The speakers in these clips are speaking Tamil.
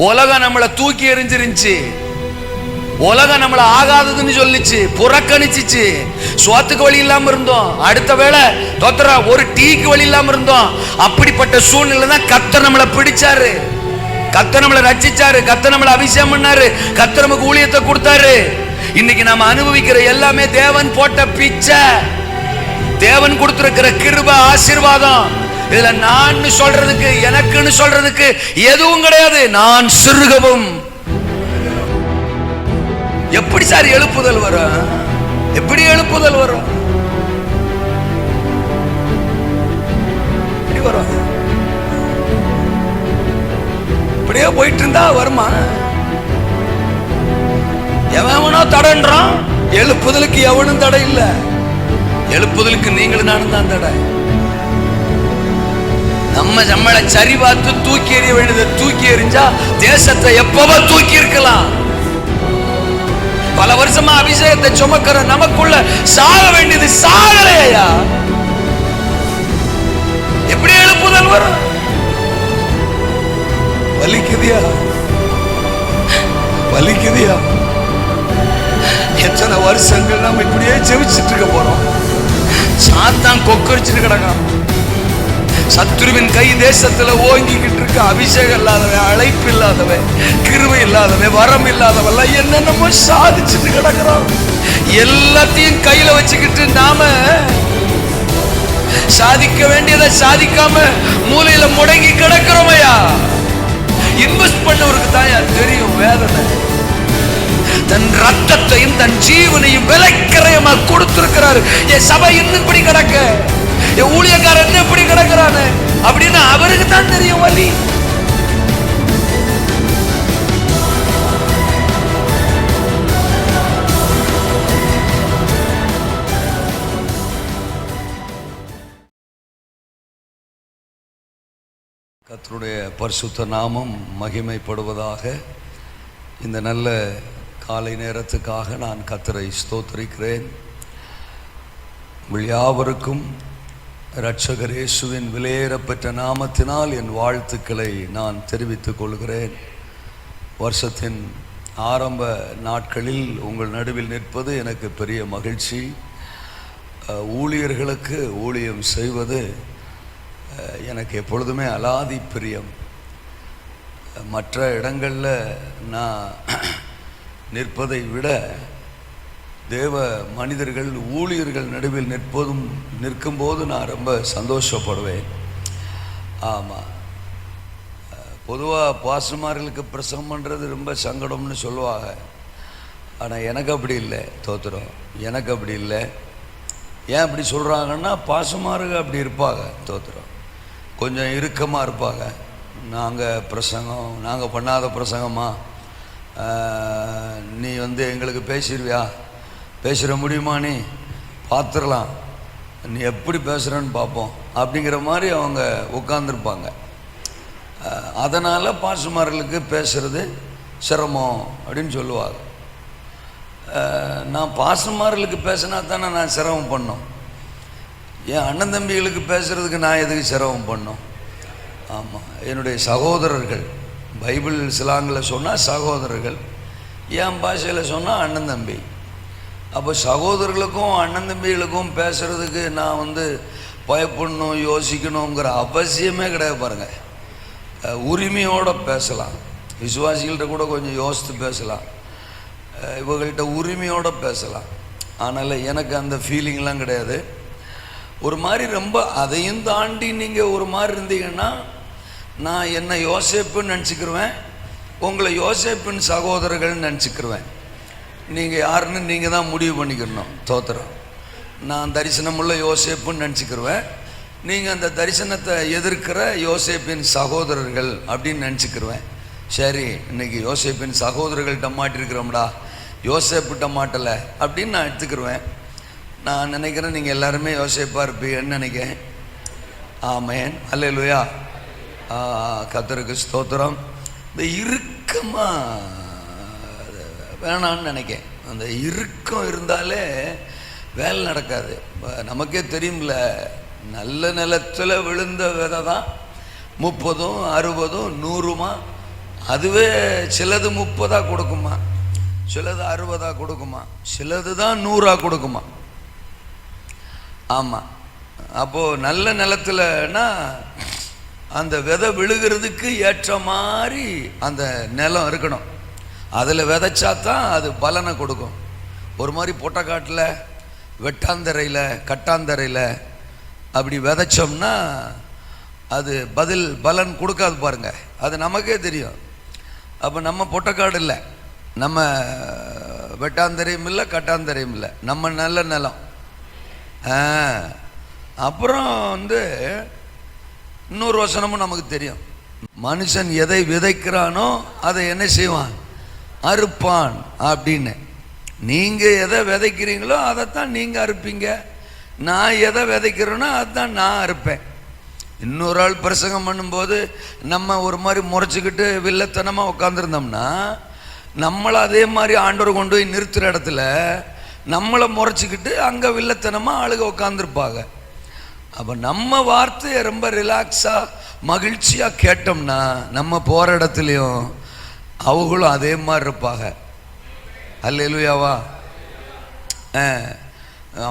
உலகம் நம்மளை தூக்கி எறிஞ்சிருந்துச்சு, உலகம் நம்மளை ஆகாததுன்னு சொல்லிச்சு, புறக்கணிச்சிச்சு. சோத்துக்கு வழி இல்லாம இருந்தோம், அடுத்த வேளை தோத்தரா ஒரு டீக்கு வழி இல்லாம இருந்தோம். அப்படிப்பட்ட சூழ்நிலை தான் கர்த்தர் நம்மளை பிடிச்சாரு, கர்த்தர் நம்மளை ரட்சிச்சாரு, கர்த்தர் நம்மளை அபிஷேகம் பண்ணாரு, கர்த்தர் நமக்கு ஊழியத்தை கொடுத்தாரு. இன்னைக்கு நாம அனுபவிக்கிற எல்லாமே தேவன் போட்ட பிச்சை, தேவன் கொடுத்திருக்கிற கிருபை, ஆசீர்வாதம். இதுல நான் சொல்றதுக்கு, எனக்குன்னு சொல்றதுக்கு எதுவும் கிடையாது. நான் சிறுகவும். எப்படி சார் எழுப்புதல் வரும்? எப்படி எழுப்புதல் வரும்? எப்படி வரும்? இப்படியே போயிட்டு இருந்தா வருமா? எவனோ தடன்றான், எழுப்புதலுக்கு எவனும் தடை இல்ல. எழுப்புதலுக்கு நீங்களும் நானும் தான் தடை. நம்மளை சரி பார்த்து தூக்கி எறிய வேண்டியதை தூக்கி எறிஞ்சா தேசத்தை எப்பவோ தூக்கி இருக்கலாம். பல வருஷமா அபிஷேகத்தை சுமக்கிற நமக்குள்ள சாக வேண்டியது சாகலையா? எப்படி எழுப்புதல் வரும்? வலிக்குதியா? வலிக்குதியா? எத்தனை வருஷங்கள் நம்ம இப்படியே ஜெபிச்சுட்டு இருக்க போறோம். சாத்தான் கொக்கரிச்சுட்டு கிடக்கான். சத்துருவின் கை தேசத்துல ஓங்கிக்கிட்டு இருக்க. அபிஷேகம் இல்லாதவன், அழைப்பு இல்லாதவன், கிருபை இல்லாதவன், வரம் இல்லாதவன் என்னென்னமோ சாதிச்சுட்டு கிடக்குறான். எல்லாத்தையும் கையில வச்சுக்கிட்டு நாம சாதிக்க வேண்டியதை சாதிக்காம மூலையில முடங்கி கிடக்கிறோமையா? இன்வெஸ்ட் பண்ணவருக்கு தான் தெரியும் வேதனை. தன் ரத்தத்தையும் தன் ஜீவனையும் விலைக்கிரயமா கொடுத்திருக்கிறாரு. என் சபை இன்னும் இப்படி கிடக்க, என் ஊழியக்காரன் என்ன இப்படி கிடக்கிறானு அப்படின்னு அவருக்கு தான் தெரியும் வலி. கர்த்தருடைய பரிசுத்த நாமம் மகிமைப்படுவதாக. இந்த நல்ல காலை நேரத்துக்காக நான் கர்த்தரை ஸ்தோத்திரிக்கிறேன். உங்கள் யாவருக்கும் இரட்சகர் இயேசுவின் விலையேறப்பெற்ற நாமத்தினால் என் வாழ்த்துக்களை நான் தெரிவித்துக் கொள்கிறேன். வருஷத்தின் ஆரம்ப நாட்களில் உங்கள் நடுவில் நிற்பது எனக்கு பெரிய மகிழ்ச்சி. ஊழியர்களுக்கு ஊழியம் செய்வது எனக்கு எப்பொழுதுமே அலாதி பிரியம். மற்ற இடங்களில் நான் நிற்பதை விட தேவ மனிதர்கள், ஊழியர்கள் நடுவில் நிற்கும்போது நான் ரொம்ப சந்தோஷப்படுவேன். ஆமாம், பொதுவாக பாசுமார்களுக்கு பிரசவம் பண்ணுறது ரொம்ப சங்கடம்னு சொல்லுவாங்க. ஆனால் எனக்கு அப்படி இல்லை. தோத்திரம், எனக்கு அப்படி இல்லை. ஏன் அப்படி சொல்கிறாங்கன்னா, பாசுமார்கள் அப்படி இருப்பாங்க. தோத்திரம், கொஞ்சம் இறுக்கமாக இருப்பாங்க. நாங்கள் பண்ணாத பிரசங்கமா, நீ எங்களுக்கு பேசிடுவியா, பேசுகிற முடியுமா, நீ பார்த்துடலாம், நீ எப்படி பேசுகிறன்னு பார்ப்போம் அப்படிங்கிற மாதிரி அவங்க உட்காந்துருப்பாங்க. அதனால் பாசுமார்களுக்கு பேசுகிறது சிரமம் அப்படின்னு சொல்லுவாங்க. நான் பாசுமார்களுக்கு பேசினா தானே நான் சிரமம் பண்ணோம். என் அண்ணன் தம்பிகளுக்கு பேசுகிறதுக்கு நான் எதுக்கு சிரமம் பண்ணோம்? ஆமாம், என்னுடைய சகோதரர்கள், பைபிள் சிலாங்கில் சொன்னால் சகோதரர்கள், என் பாஷையில் சொன்னால் அண்ணன் தம்பி. அப்போ சகோதரர்களுக்கும் அண்ணன் தம்பிகளுக்கும் பேசுகிறதுக்கு நான் பயப்படணும், யோசிக்கணுங்கிற அவசியமே கிடையாது. பாருங்கள், உரிமையோடு பேசலாம். விசுவாசிகள்கிட்ட கூட கொஞ்சம் யோசித்து பேசலாம், இவங்கள்ட்ட உரிமையோடு பேசலாம். அதனால் எனக்கு அந்த ஃபீலிங்லாம் கிடையாது. ஒரு மாதிரி ரொம்ப அதையும் தாண்டி நீங்கள் ஒரு மாதிரி இருந்தீங்கன்னா, நான் என்னை யோசேப்புன்னு நினச்சிக்கிருவேன், உங்களை யோசேப்பின் சகோதரர்கள்னு நினச்சிக்கிருவேன். நீங்கள் யாருன்னு நீங்கள் தான் முடிவு பண்ணிக்கணும். தோத்திரம், நான் தரிசனமுள்ள யோசேப்புன்னு நினச்சிக்கிருவேன், நீங்கள் அந்த தரிசனத்தை எதிர்க்கிற யோசேப்பின் சகோதரர்கள் அப்படின்னு நினச்சிக்கிருவேன். சரி, இன்னைக்கு யோசேப்பின் சகோதரர்கள்ட்ட மாட்டிருக்கிறோம்டா, யோசேப்பிட்ட மாட்டலை அப்படின்னு நான் எடுத்துக்கிருவேன். நான் நினைக்கிறேன் நீங்கள் எல்லாருமே யோசேப்பாக இருப்பீங்கன்னு நினைக்கிறேன். ஆமேன், அல்லேலூயா. கர்த்தருக்கு ஸ்தோத்திரம். இந்த இறுக்கமாக வேணான்னு நினைக்கிறேன். அந்த இறுக்கம் இருந்தாலே வேலை நடக்காது. நமக்கே தெரியும்ல, நல்ல நிலத்தில் விழுந்த விதை தான் 30, 60, 100 அதுவே சிலது 30 கொடுக்குமா, சிலது 60 கொடுக்குமா, சிலது தான் 100 கொடுக்குமா. ஆமாம். அப்போது நல்ல நிலத்துலன்னா அந்த விதை விழுகிறதுக்கு ஏற்ற மாதிரி அந்த நிலம் இருக்கணும். அதில் விதைச்சா தான் அது பலனை கொடுக்கும். ஒரு மாதிரி பொட்டக்காட்டில் வெட்டாந்தரையில் கட்டாந்தரையில் அப்படி விதைச்சோம்னா அது பலன் கொடுக்காது பாருங்க. அது நமக்கே தெரியும். அப்போ நம்ம பொட்டக்காடு இல்லை, நம்ம வெட்டாந்தரையும் இல்லை கட்டாந்தரையும் இல்லை, நம்ம நல்ல நிலம். அப்புறம் இன்னொரு வசனமும் நமக்கு தெரியும். மனுஷன் எதை விதைக்கிறானோ அதை என்ன செய்வான், அறுப்பான் அப்படின்னு. நீங்கள் எதை விதைக்கிறீங்களோ அதைத்தான் நீங்கள் அறுப்பீங்க. நான் எதை விதைக்கிறேனோ அதுதான் நான் அறுப்பேன். இன்னொரு ஆள் பிரசங்கம் பண்ணும்போது நம்ம ஒரு மாதிரி முறைச்சிக்கிட்டு வில்லத்தனமாக உட்காந்துருந்தோம்னா நம்மளை அதே மாதிரி ஆண்டவர் கொண்டு போய் நிறுத்துகிற இடத்துல நம்மளை முறைச்சிக்கிட்டு அங்கே வில்லத்தனமாக ஆளுக உட்காந்துருப்பாங்க. அப்போ நம்ம வார்த்தையை ரொம்ப ரிலாக்ஸாக மகிழ்ச்சியாக கேட்டோம்னா நம்ம போகிற இடத்துலையும் அவங்களும் அதே மாதிரி இருப்பாங்க. அல்லேலூயாவா.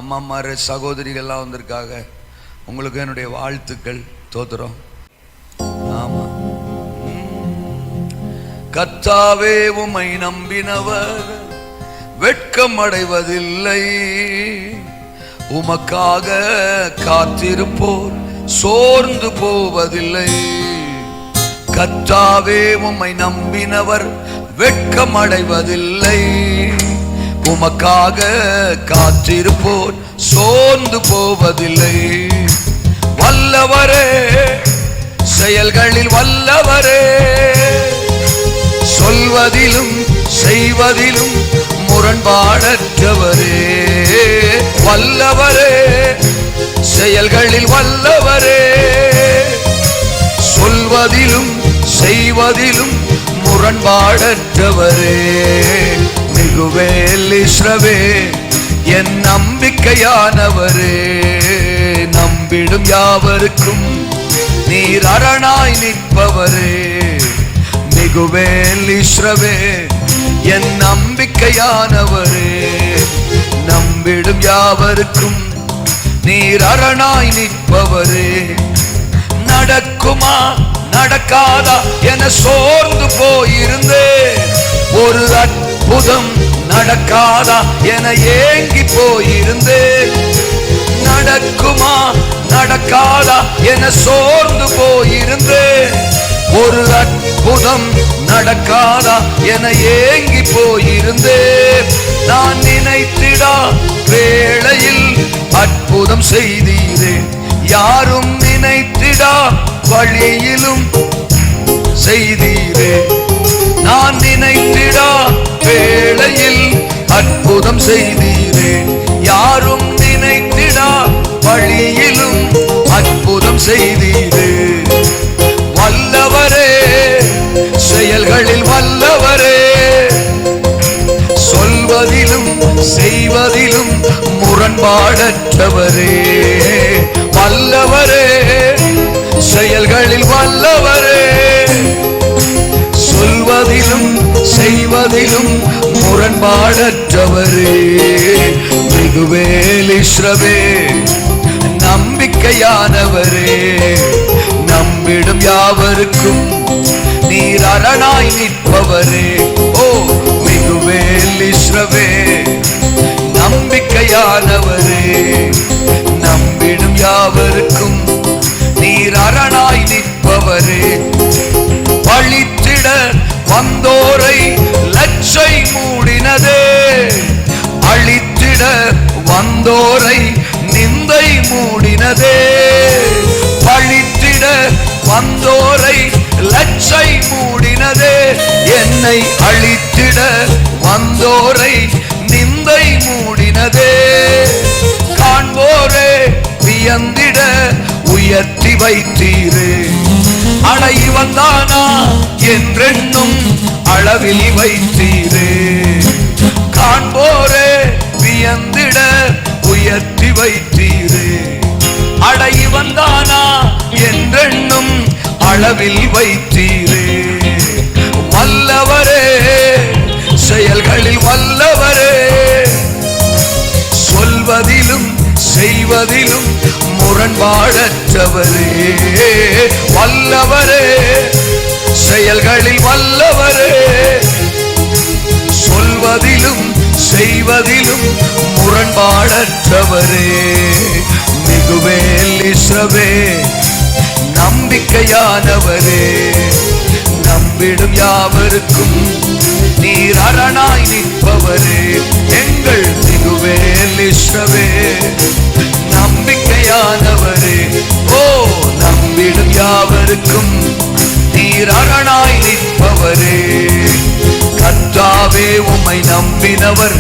அம்மாமார் சகோதரிகள்லாம் வந்திருக்காங்க, உங்களுக்கு என்னுடைய வாழ்த்துக்கள், தோத்திரம். ஆமாம். கர்த்தாவே உம்மை நம்பினவர் வெட்கம் அடைவதில்லை, உமக்காக காத்திருப்போர் சோர்ந்து போவதில்லை. கர்த்தாவே உம்மை நம்பினவர் வெட்கம் அடைவதில்லை, உமக்காக காத்திருப்போர் சோர்ந்து போவதில்லை. வல்லவரே, செயல்களில் வல்லவரே, சொல்வதிலும் செய்வதிலும் முரண்பாடற்றவரே. வல்லவரே, செயல்களில் வல்லவரே, சொல்வதிலும் செய்வதிலும் முரண்பாடற்றவரே. மிகுவேல் இஸ்ரவே என் நம்பிக்கையானவரே, நம்பிடும் யாவருக்கும் நீர் அரணாய் நிற்பவரே. மிகுவேல் இஸ்ரவே என் நம்பிக்கையானவரே, நம்பிடும் யாவருக்கும் நீர் அரணாய் நிற்பவரே. நடக்குமா நடக்காதா என சோர்ந்து போயிருந்தேன், ஒரு அற்புதம் நடக்காதா என ஏங்கி போயிருந்தேன். நடக்குமா நடக்காதா என சோர்ந்து போயிருந்தேன், ஒரு அற்புதம் நடக்காதா என ஏங்கி போயிருந்தேன். நான் நினைத்திடா வேளையில் அற்புதம் செய்தீரே, யாரும் நினைத்திடா வழியிலும் செய்தீரே. நான் நினைத்திடா வேளையில் அற்புதம் செய்தீரே, யாரும் நினைத்திடா வழியிலும் அற்புதம் செய்தீரே. வல்லவரே, செயல்களில் வல்லவரே, சொல்வதிலும் செய்வதிலும் முரண்பாடற்றவரே. வல்லவரே, செயல்களில் வல்லவரே, சொல்வதிலும் செய்வதிலும் முரண்பாடற்றவரே. மிகுவேல் இஸ்ரவே நம்பிக்கையானவரே, நம்பிடும் யாவருக்கும் நீர் அரணாய் நிற்பவரே. ஓ மிகுவேல் இஸ்ரவே நம்பிக்கையானவரே, நம்பிடும் யாவருக்கும் நீர் அரணாய் நிற்பவரே. பழித்திட வந்தோரை லட்சை மூடினதே, அழித்திட வந்தோரை நிந்தை மூடினதே. பழித்திட வந்தோரை லட்சை மூடினதே, என்னை அழித்திட வந்தோரை நிந்தை மூடினதே. காண்போரே வியந்திட உயர்த்தி வைத்தீரே, அடை வந்தானா என்றென்னும் அளவில் வைத்தீரே. காண்போரே வியந்திட உயர்த்தி வைத்தீரே, அடை வந்தானா என்றென்னும் அளவில் வைத்தீரே. செய்வதிலும் முரண்பாடற்றவரே, வல்லவரே, செயல்களில் வல்லவரே, சொல்வதிலும் செய்வதிலும் முரண்பாடற்றவரே, மிகுவேல் இஸ்ரவேல் நம்பிக்கையானவரே, நம்பிடும் யாவருக்கும் நீர் அரணாய் நிற்பவரே, எங்கள் மிகுவேல் இஸ்ரவேல் நம்பிக்கையானவரே, ஓ நம்பிடும் யாவருக்கும் நீர் அரணாய் நிற்பவரே, கர்த்தாவே உம்மை நம்பினவர்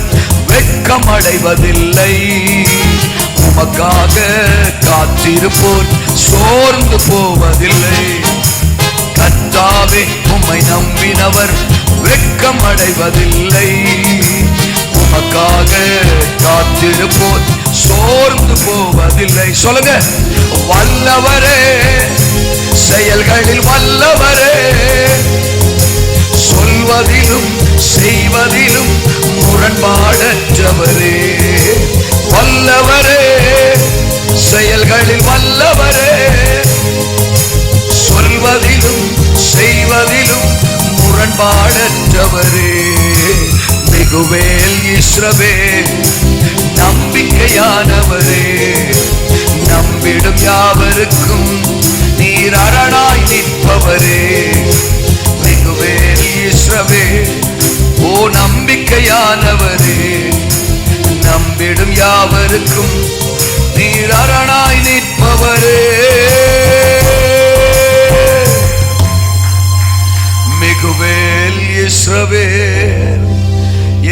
வெட்கம் அடைவதில்லை, உமக்காக காத்திருப்போர் சோர்ந்து போவதில்லை, கர்த்தாவே உம்மை நம்பினவர் வெட்கம் அடைவதில்லை, உமக்காக காத்திருப்போர் சோர்ந்து போவதில்லை. சொல்லுங்க, வல்லவரே, செயல்களில் வல்லவரே, சொல்வதிலும் செய்வதிலும் முரண்பாடற்றவரே, வல்லவரே, செயல்களில் வல்லவரே, சொல்வதிலும் செய்வதிலும் முரண்பாடற்றவரே, மிகுவேல் இஸ்ரவேல் நம்பிக்கையானவரே, நம்பிடும் யாவருக்கும் நீர் அரணாய் நிற்பவரே, மிகுவேல் இஸ்ரவேல் ஓ நம்பிக்கையானவரே, நம்பிடும் யாவருக்கும் நீர் அரணாய் நிற்பவரே, மிகுவேல் இஸ்ரவேல்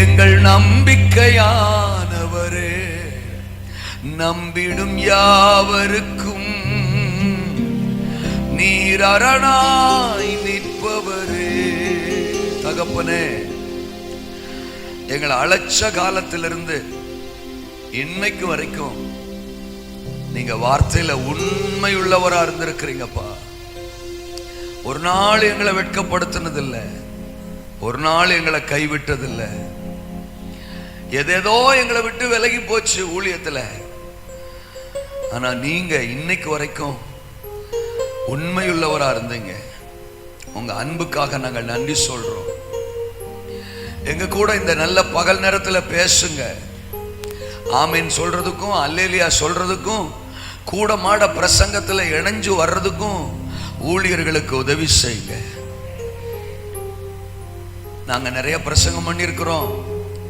எங்கள் நம்பிக்கையானவரே, நம்பிடும் யாவருக்கும் நீர் அரணாய் நிற்பவரே. தகப்பனே, எங்களை அழைச்ச காலத்திலிருந்து இன்னைக்கு வரைக்கும் நீங்க வார்த்தையில உண்மையுள்ளவரா இருந்திருக்கிறீங்கப்பா. ஒரு நாள் எங்களை வெட்கப்படுத்தினதில்லை, ஒரு நாள் எங்களை கைவிட்டதில்லை. எதேதோ எங்களை விட்டு விலகி போச்சு ஊழியத்துல, ஆனா நீங்க இன்னைக்கு வரைக்கும் உண்மையுள்ளவரா இருந்தீங்க. உங்க அன்புக்காக நாங்கள் நன்றி சொல்றோம். எங்க கூட இந்த நல்ல பகல் நேரத்துல பேசுங்க. ஆமீன் சொல்றதுக்கும் அல்லேலியா சொல்றதுக்கும் கூட மாட பிரசங்கத்துல இணைஞ்சு வர்றதுக்கும் ஊழியர்களுக்கு உதவி செய்யுங்க. நாங்க நிறைய பிரசங்கம் பண்ணியிருக்கிறோம்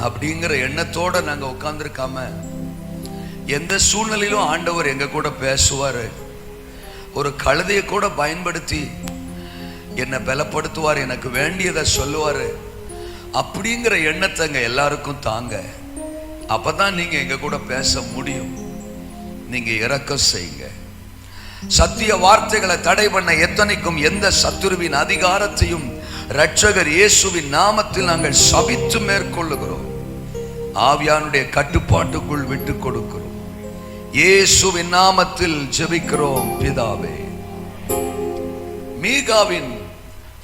அப்படிங்கிற எண்ணத்தோட நாங்க உட்கார்ந்துருக்காம, எந்த சூழ்நிலையிலும் ஆண்டவர் எங்க கூட பேசுவாரு. ஒரு கழுதையை கூட பயன்படுத்தி என்னை பலப்படுத்துவார், எனக்கு வேண்டியதை சொல்லுவாரு அப்படிங்கிற எண்ணத்தை எங்க எல்லாருக்கும் தாங்க. அப்பதான் நீங்க எங்க கூட பேச முடியும். நீங்க இரக்கம் செய்யுங்க. சத்திய வார்த்தைகளை தடை பண்ண எத்தனைக்கும் எந்த சத்துருவின் அதிகாரத்தையும் இரட்சகர் இயேசுவின் நாமத்தில் நாங்கள் சபித்து மேற்கொள்ளுகிறோம். ஆவியானுடைய கட்டுப்பாட்டுக்குள் விட்டு கொடுக்கிறோம். இயேசுவின் நாமத்தில் ஜெபிக்கிறோம் பிதாவே. மீகாவின்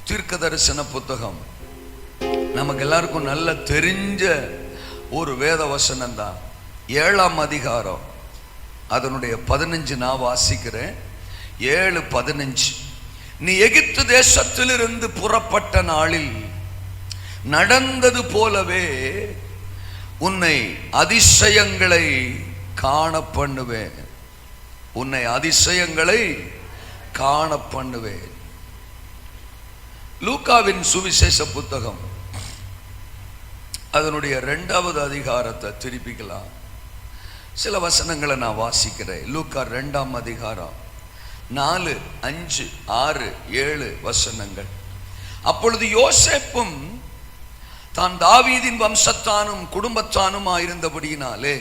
தீர்க்க தரிசன புத்தகம் நமக்கு எல்லாருக்கும் நல்ல தெரிஞ்ச ஒரு வேத வசனம் தான். 7ஆம் அதிகாரம் அதனுடைய 15 நான் வாசிக்கிறேன். 7:15. நீ எகிப்து தேசத்திலிருந்து புறப்பட்ட நாளில் நடந்தது போலவே உன்னை அதிசயங்களை காண பண்ணுவேன். உன்னை அதிசயங்களை காண பண்ணுவேன். லூக்காவின் சுவிசேஷ புத்தகம் அதனுடைய 2வது அதிகாரத்தை திருப்பிக்கலாம். சில வசனங்களை நான் வாசிக்கிறேன். லூக்கா 2ஆம் அதிகாரம் 4, 5, 6, 7 வசனங்கள். அப்பொழுது யோசேப்பும் தான் தாவீதின் வம்சத்தானும் குடும்பத்தானும் ஆயிருந்தபடியினாலே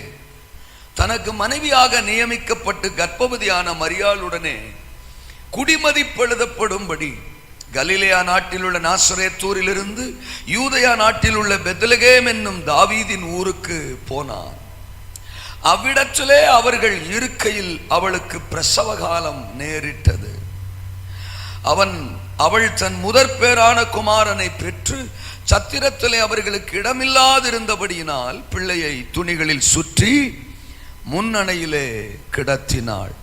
தனக்கு மனைவியாக நியமிக்கப்பட்டு கர்ப்பவதியான மரியாளுடனே குடிமதிப்பெழுதப்படும்படி கலிலேயா நாட்டில் உள்ள நாசரேத்தூரிலிருந்து யூதயா நாட்டில் உள்ள பெத்லகேம் என்னும் தாவீதின் ஊருக்கு போனார். அவ்விடத்திலே அவர்கள் இருக்கையில் அவளுக்கு பிரசவ காலம் நேரிட்டது. அவள் தன் முதற் பேரான குமாரனை பெற்று சத்திரத்திலே அவர்களுக்கு இடமில்லாதிருந்தபடியினால் பிள்ளையை துணிகளில் சுற்றி முன்னணையிலே கிடத்தினாள்.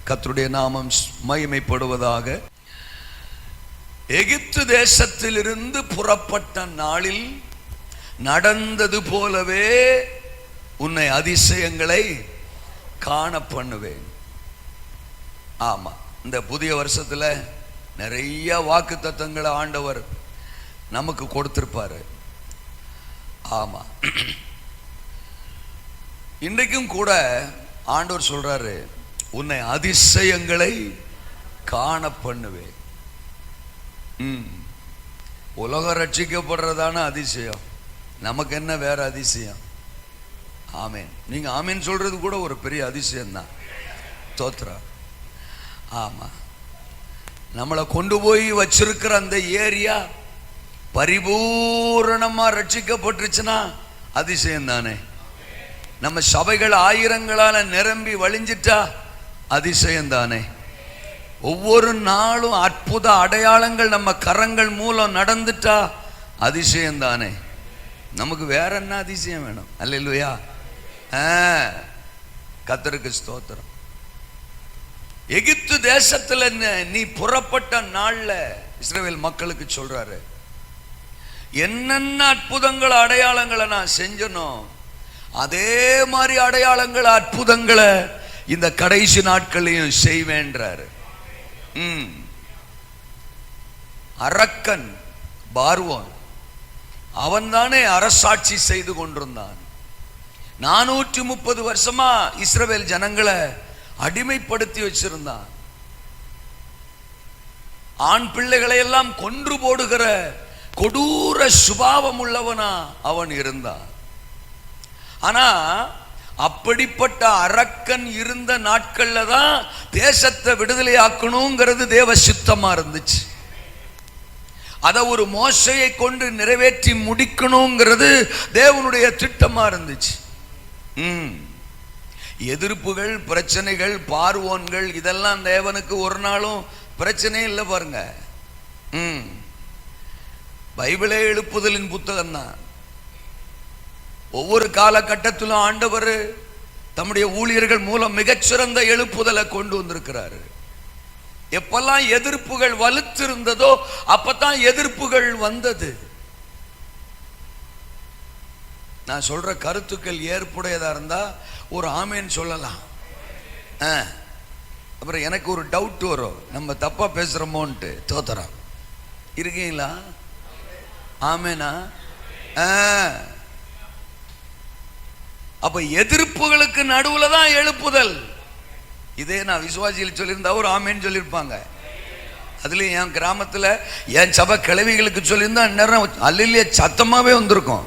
கர்த்தருடைய நாமம் மகிமைப்படுவதாக. எகிப்து தேசத்திலிருந்து புறப்பட்ட நாளில் நடந்தது போலவே உன்னை அதிசயங்களை காண பண்ணுவேன். ஆமா, இந்த புதிய வருஷத்துல நிறைய வாக்கு தத்தங்களை ஆண்டவர் நமக்கு கொடுத்திருப்பாரு. ஆமா, இன்றைக்கும் கூட ஆண்டவர் சொல்றாரு, உன்னை அதிசயங்களை காண பண்ணுவேன். உலகம் ரட்சிக்கப்படுறதான அதிசயம், நமக்கு என்ன வேற அதிசயம்? ஆமேன். நீங்க ஆமேன் சொல்றது கூட ஒரு பெரிய அதிசயம் தான். தோத்ரா. ஆமா, நம்மளை கொண்டு போய் வச்சிருக்கிற அந்த ஏரியா பரிபூரணமா ரட்சிக்கப்பட்டுருச்சுன்னா அதிசயம் தானே. நம்ம சபைகள் ஆயிரங்களால நிரம்பி வழிஞ்சிட்டா அதிசயம் தானே. ஒவ்வொரு நாளும் அற்புத அடையாளங்கள் நம்ம கரங்கள் மூலம் நடந்துட்டா அதிசயம் தானே. நமக்கு வேற என்ன அதிசயம் வேணும்? அல்லேலூயா. கர்த்தருக்கு ஸ்தோத்திரம். எகிப்து தேசத்துல நீ புறப்பட்ட நாள்ல இஸ்ரவேல் மக்களுக்கு சொல்றாரு, என்னென்ன அற்புதங்கள் அடையாளங்களை நான் செஞ்சனோ அதே மாதிரி அடையாளங்கள் அற்புதங்களை இந்த கடைசி நாட்களையும் செய்வேன்றாரு. அரக்கன் பார்வோன் அவன் தானே அரசாட்சி செய்து கொண்டிருந்தான். 430 வருஷமா இஸ்ரவேல் ஜனங்களை அடிமைப்படுத்தி வச்சிருந்தான். ஆண் பிள்ளைகளை எல்லாம் கொன்று போடுகிற கொடூர சுபாவம் உள்ளவனா அவன் இருந்தான். ஆனா அப்படிப்பட்ட அரக்கன் இருந்த நாட்கள்ல தான் தேசத்தை விடுதலை ஆக்கணுங்கிறது தேவ சித்தமா இருந்துச்சு. அதை ஒரு மோசையை கொண்டு நிறைவேற்றி முடிக்கணுங்கிறது தேவனுடைய திட்டமா இருந்துச்சு. எதிர்ப்புகள், பிரச்சனைகள், பார்வோன்கள் இதெல்லாம் தேவனுக்கு ஒரு நாளும் பிரச்சனை இல்லை. பாருங்க, பைபிளே எழுப்புதலின் புத்தகம் தான். ஒவ்வொரு காலகட்டத்திலும் ஆண்டவர் தம்முடைய ஊழியர்கள் மூலம் மிகச்சிறந்த எழுப்புதலை கொண்டு வந்திருக்கிறாரு. எப்பெல்லாம் எதிர்ப்புகள் வலுத்திருந்ததோ அப்பதான் எதிர்ப்புகள் வந்தது. நான் சொல்ற கருத்துக்கள் ஏற்புடையதா இருந்தா ஒரு ஆமேன்னு சொல்லலாம். அப்புறம் எனக்கு ஒரு டவுட் வரும், நம்ம தப்பா பேசுறோமோன்ட்டு. தோத்தரம் இருக்கீங்களா? ஆமேனா? அப்ப எதிர்ப்புகளுக்கு நடுவுல தான் எழுப்புதல். இதே நான் விசுவாசியில் சொல்லியிருந்தா ஒரு ஆமேன்னு சொல்லியிருப்பாங்க. அதுலயும் என் கிராமத்துல என் சபை கிழவிகளுக்கு சொல்லியிருந்தா நேரம் அல்லையே சத்தமாவே வந்திருக்கும்.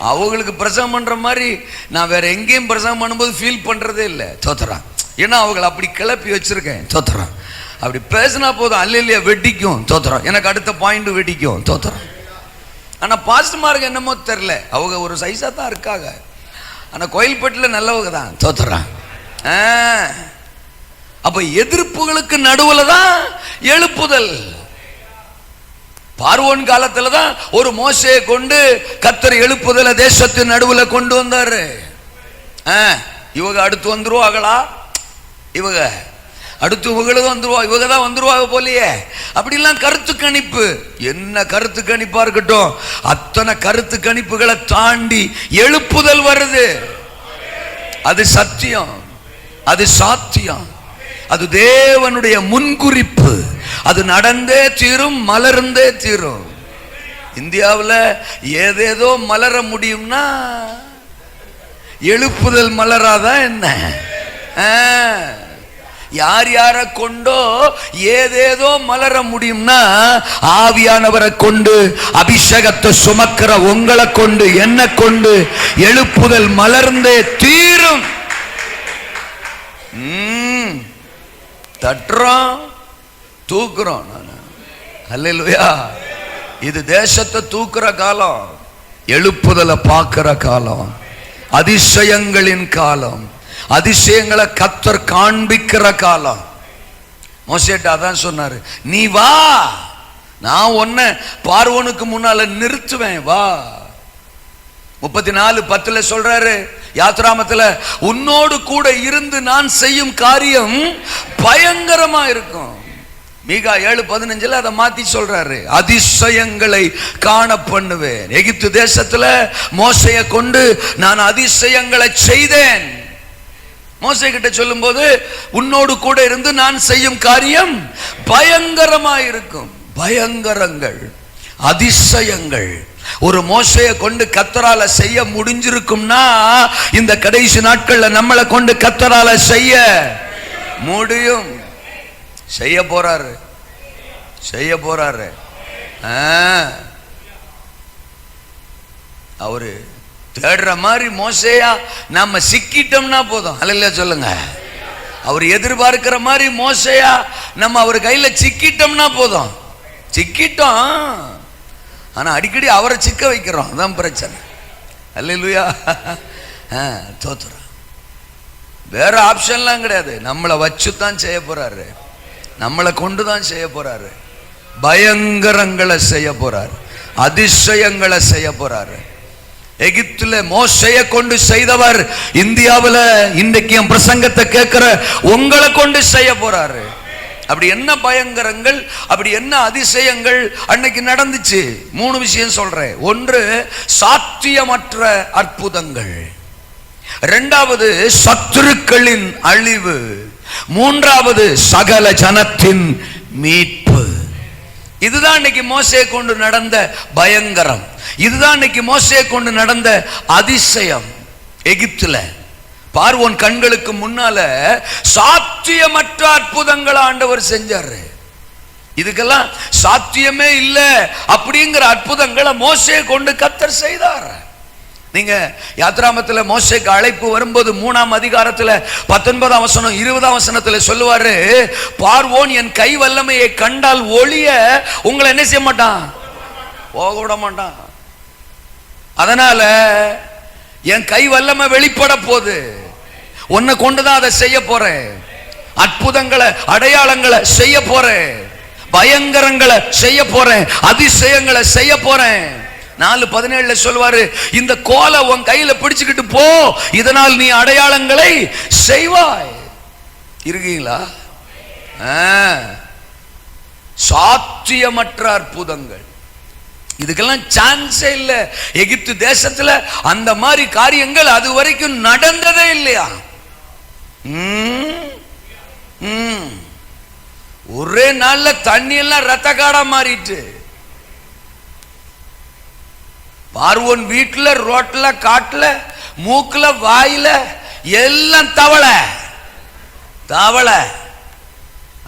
அவங்களுக்கு பிரசவம் பண்ற மாதிரி நான் வேற எங்கேயும் பிரசவம் பண்ணும்போது ஃபீல் பண்றதே இல்லை. தோத்துறான். ஏன்னா அவங்களை அப்படி கிளப்பி வச்சிருக்கேன். தோத்துறான். அப்படி பேசினா போதும் அல்லையா வெட்டிக்கும். தோத்துறான். எனக்கு அடுத்த பாயிண்ட் வெட்டிக்கும். தோத்துறான். ஆனா பாஸ்டர்மாருக்கு என்னமோ தெரியல, அவங்க ஒரு சைஸா தான் இருக்காங்க. ஆனா கோயில்பட்டில் நல்லவங்க தான். தோத்துறான். அப்ப எதிர்ப்புகளுக்கு நடுவுல தான் எழுப்புதல். பார்வோன் காலத்துல தான் ஒரு மோசையை கொண்டு கர்த்தர் எழுப்புதல தேசத்தின் நடுவுல கொண்டு வந்தாரு. இவங்க அடுத்து வந்துருவாங்களா? இவங்க அடுத்து இவங்களும் வந்துருவா, இவங்க தான் வந்துருவாங்க போலியே. அப்படிலாம் கருத்து கணிப்பு. என்ன கருத்து கணிப்பா இருக்கட்டும், அத்தனை கருத்து கணிப்புகளை தாண்டி எழுப்புதல் வருது. அது சத்தியம், அது சாத்தியம், அது தேவனுடைய முன்குறிப்பு. அது நடந்தே தீரும், மலர்ந்தே தீரும். இந்தியாவில் ஏதேதோ மலர முடியும்னா எழுப்புதல் மலராதான் என்ன? யார் யாரை கொண்டோ ஏதேதோ மலர முடியும்னா ஆவியானவரை கொண்டு அபிஷேகத்தை சுமக்கிற உங்களை கொண்டு என்ன கொண்டு எழுப்புதல் மலர்ந்தே தீரும். தட்டுறோம், தூக்குறோம். அல்லேலூயா. இது தேசத்தை தூக்குற காலம், எழுப்புதலை பார்க்கிற காலம், அதிசயங்களின் காலம், அதிசயங்களை கர்த்தர் காண்பிக்கிற காலம். மோசேட்ட அதான் சொன்னாரு, நீ வா, நான் உன்னை பார்வோனுக்கு முன்னால நிறுத்துவேன், வா. 34:10 சொல்றாரு, யாத்ராமத்துல உன்னோடு கூட இருந்து நான் செய்யும் காரியம் பயங்கரமா இருக்கும். மீகா 7:15 அதை மாத்தி சொல்றாரு, அதிசயங்களை காண பண்ணுவேன். எகிப்து தேசத்துல மோசையை கொண்டு நான் அதிசயங்களை செய்தேன். மோசே கிட்ட சொல்லும் போது உன்னோடு கூட இருந்து நான் செய்யும் காரியம் பயங்கரமா இருக்கும். பயங்கரங்கள், அதிசயங்கள் ஒரு மோசையை கொண்டு கர்த்தரால செய்ய முடிஞ்சிருக்கும்னா இந்த கடைசி நாட்கள்ல நம்மளை கொண்டு கர்த்தரால செய்ய முடியும். செய்ய போறாரு, செய்ய போறாரு. அவரு தேடுற மாதிரி மோசையா நம்ம சிக்கிட்டோம்னா போதும். அல்லேலூயா சொல்லுங்க. அவர் எதிர்பார்க்கிற மாதிரி மோசையா நம்ம அவர் கையில சிக்கிட்டோம்னா போதும். சிக்கிட்டோம், ஆனா அடிக்கடி அவரை சிக்க வைக்கிறோம், அதான் பிரச்சனை. அல்லேலூயா. தோத்துறோம். வேற ஆப்ஷன்லாம் கிடையாது. நம்மளை வச்சுதான் செய்ய போறாரு, நம்மளை கொண்டுதான் செய்ய போறாரு. பயங்கரங்களை செய்ய போறாரு, அதிசயங்களை செய்ய போறாரு. எகிப்துல மோசையை கொண்டு செய்தவர் இந்தியாவில் இன்றைக்கு என் பிரசங்கத்தை கேட்கிற உங்களை கொண்டு செய்ய போறாரு. அப்படி என்ன பயங்கரங்கள், அப்படி என்ன அதிசயங்கள் அன்னைக்கு நடந்துச்சு? 3 விஷயம் சொல்றேன். ஒன்று, சாத்தியமற்ற அற்புதங்கள். 2வது, சத்துருக்களின் அழிவு. 3வது, சகல ஜனத்தின் மீட்பு. இதுதான் இன்னைக்கு மோசையை கொண்டு நடந்த பயங்கரம். இதுதான் இன்னைக்கு மோசையை கொண்டு நடந்த அதிசயம். எகிப்துல பார்வோன் கண்களுக்கு முன்னால சாத்தியமற்ற அற்புதங்களை ஆண்டவர் செஞ்சாரு. இதுக்கெல்லாம் சாத்தியமே இல்லை அப்படிங்கிற அற்புதங்களை மோசையை கொண்டு கர்த்தர் செய்தார். நீங்க யாத்ராமத்துல மோசேக்கு அழைப்பு வரும்போது 3ஆம் அதிகாரத்துல 19ஆம் வசனம் 20ஆம் வசனத்துல சொல்லுவாரு, பார்வோன் என் கை வல்லமையை கண்டால் ஒளிய உங்களை என்ன செய்ய மாட்டான், போக விட மாட்டான். அதனால என் கை வல்லமை வெளிப்பட போகுது, உன்னை கொண்டுதான் அதை செய்ய போறேன். அற்புதங்களை அடையாளங்களை செய்ய போறேன், பயங்கரங்களை செய்ய போறேன், அதிசயங்களை செய்ய போறேன். 4:17 சொல்வாரு, இந்த கோலை உன் கையில பிடிச்சுக்கிட்டு போ, இதனால் நீ அடையாளங்களை செய்வாய். இருக்கீங்களா? சாத்தியமற்ற அற்புதங்கள், இதுக்கெல்லாம் சான்ஸே இல்ல. எகிப்து தேசத்துல அந்த மாதிரி காரியங்கள் அது வரைக்கும் நடந்ததே இல்லையா? ஒரே நாள்ல தண்ணி எல்லாம் ரத்த காடா மாறிட்டு, பார்வோன் வீட்டுல, ரோட்ல, காட்டுல, மூக்குல, வாயில எல்லாம் தவளை தவளை.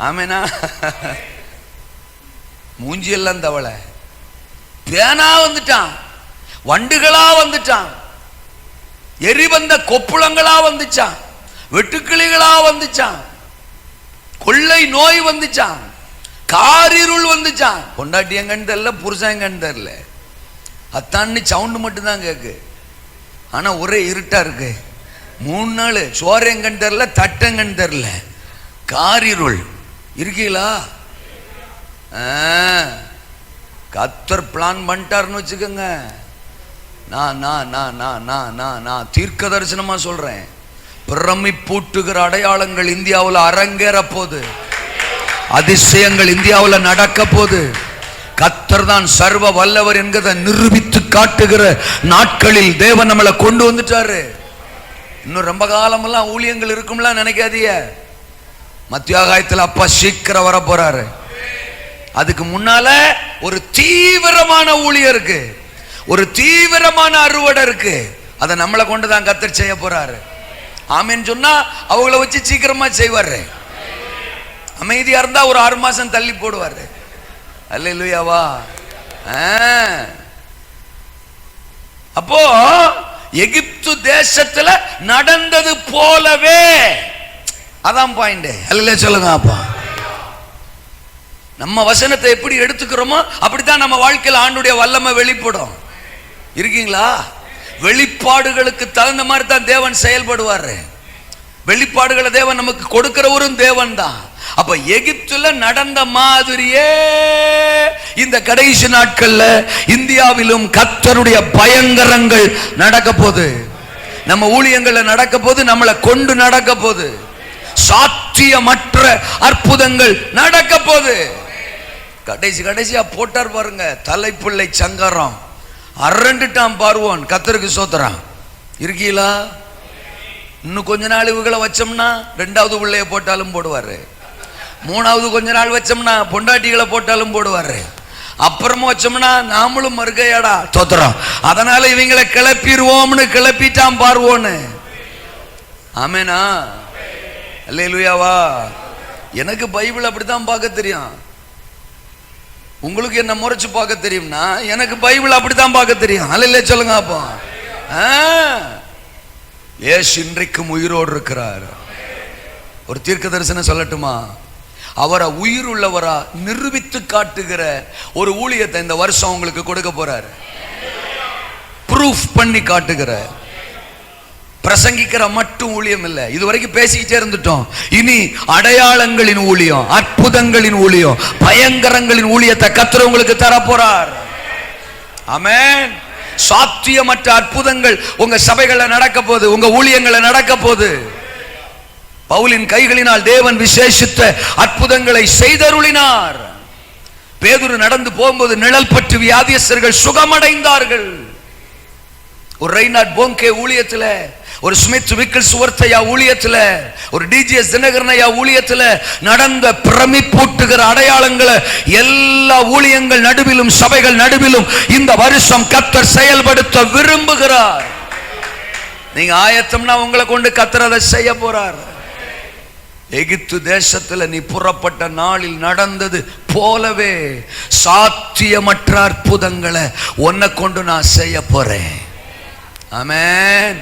ஆமேனா? மூஞ்சி எல்லாம் தவளை. பேனா வந்துட்டான், வண்டுகளா வந்துட்டான், எரிவந்த கொப்புளங்களா வந்துச்சான், வெட்டுக்கிளிகளா வந்துச்சான், கொள்ளை நோய் வந்துச்சான், காரிருள் வந்துச்சான். பொண்டாட்டி எங்கன்னு தெரியல, புருஷன் எங்கன்னு தெரியல, அத்தான்னு சவுண்டு மட்டும்தான் கேக்கு, ஆனா ஒரே இருட்டா இருக்கு. 3 நாள் சோறு எங்கன்னு தெரியல, தட்டங்கன்னு தெரியல, காரிருள். இருக்கீங்களா? கர்த்தர் பிளான் பண்ணிட்டாருன்னு வச்சுக்கோங்க. நான் தீர்க்க தரிசனமா சொல்றேன், பிரமிப்பூட்டுகிற அடையாளங்கள் இந்தியாவில் அரங்கேற போது, அதிசயங்கள் இந்தியாவில் நடக்க போது. கர்த்தர் தான் சர்வ வல்லவர் என்கிறத நிரூபித்து காட்டுகிற நாட்களில் தேவன் நம்மளை கொண்டு வந்துட்டாரு. இன்னும் ரொம்ப காலமெல்லாம் ஊழியங்கள் இருக்கும்லாம் நினைக்காதீங்க. மத்தியாகாயத்தில் அப்பா சீக்கிரம் வர போறாரு. அதுக்கு முன்னால ஒரு தீவிரமான ஊழியம் இருக்கு, ஒரு தீவிரமான அறுவடை இருக்கு. அதை நம்மளை கொண்டுதான் கர்த்தர் செய்ய போறாரு. ஆமேன்னு சொன்னா அவங்கள வச்சு சீக்கிரமா செய்வாரு. அமைதியா இருந்தா ஒரு 6 மாசம் தள்ளி போடுவாரு. அல்லேலூயாவா? அப்போ எகிப்து தேசத்துல நடந்தது போலவே, அதான் பாயிண்ட். அல்லேலூயா சொல்லுங்க. அப்பா நம்ம வசனத்தை எப்படி எடுத்துக்கிறோமோ அப்படித்தான் நம்ம வாழ்க்கையில் ஆண்டுடைய வல்லமை வெளிப்படும். இருக்கீங்களா? வெளிப்பாடுகளுக்கு தகுந்த மாதிரி தான் தேவன் செயல்படுவார். வெளிப்பாடுகளை தேவன் நமக்கு கொடுக்கிறவரும் தேவன் தான். அப்ப எகிப்துல நடந்த மாதிரியே இந்த கடைசி நாட்கள்ல இந்தியாவிலும் கர்த்தருடைய பயங்கரங்கள் நடக்க போகுது. நம்ம ஊழியங்களை நடக்க போது, நம்மளை கொண்டு நடக்க போது, சாத்தியமற்ற அற்புதங்கள் நடக்க போது. கடைசியா போட்டார் பாருங்க, தலைப்பிள்ளை சங்கரம் அரண்டுட்டான் பார்வோன். கர்த்தருக்கு ஸ்தோத்திரம். இருக்கீங்களா? இன்னும் கொஞ்ச நாள் இவங்களை வச்சோம்னா 2வது பிள்ளைய போட்டாலும் போடுவாரு, 3வது கொஞ்ச நாள் வச்சோம்னா பொண்டாட்டிகளை போட்டாலும் போடுவாரு, அப்புறமா வச்சோம்னா நாமளும் மறுக்கையாடா தோத்துறோம். அதனால இவங்களை கிளப்பிடுவோம்னு கிளப்பிட்டான் பார்வோன்னு. ஆமேனா? அல்லேலூயாவா? எனக்கு பைபிள் அப்படித்தான் பார்க்க தெரியும். உங்களுக்கு என்ன முறைச்சு பார்க்க தெரியும்னா எனக்கு பைபிள் அப்படித்தான் பார்க்க தெரியும். அல்லேலூயா சொல்லுங்க. அப்போ இயேசு இன்றைக்கும் உயிரோடு இருக்கிறார். ஒரு தீர்க்க தரிசனம் சொல்லட்டுமா? அவரை உயிர் உள்ளவரா நிரூபித்து காட்டுகிற ஒரு ஊழியத்தை இந்த வருஷம் உங்களுக்கு கொடுக்க போறாரு. ப்ரூஃப் பண்ணி காட்டுகிற, பிரசங்கிக்கிற மட்டும் ஊழியம் இல்லை. இதுவரைக்கும் பேசிக்கிட்டே இருந்துட்டோம். இனி அடையாளங்களின் ஊழியம், அற்புதங்களின் ஊழியம், பயங்கரங்களின் ஊழியத்தை கர்த்தர் உங்களுக்கு தர போறார். ஆமென். சாத்தியமற்ற அற்புதங்கள் உங்க சபைகளை நடக்க போது, உங்க ஊழியங்களை நடக்க போது. பவுலின் கைகளினால் தேவன் விசேஷித்த அற்புதங்களை செய்தருளினார். பேதுரு நடந்து போகும்போது நிழல் பட்டு வியாதியஸ்தர்கள் சுகமடைந்தார்கள். ஒரு ரெய்னார்ட் போங்கே ஊழியத்துல, ஒரு ஸ்மித் விக்கில்ஸ் ஒர்த்தையா ஊழியத்துல, ஒரு டிஜிஎஸ் தினகரனையா ஊழியத்துல நடந்த பிரமிப்பூட்டுகிற அடையாளங்களை எல்லா ஊழியங்கள் நடுவிலும், சபைகள் நடுவிலும் இந்த வருஷம் கர்த்தர் செயல்படுத்த விரும்புகிறார். நீங்க ஆயத்தம்னா உங்களை கொண்டு கர்த்தர் அதை செய்ய போறார். எகிப்து தேசத்துல நீ புறப்பட்ட நாளில் நடந்தது போலவே சாத்தியமற்ற அற்புதங்களை உன்னை கொண்டு நான் செய்ய போறேன். ஆமென்.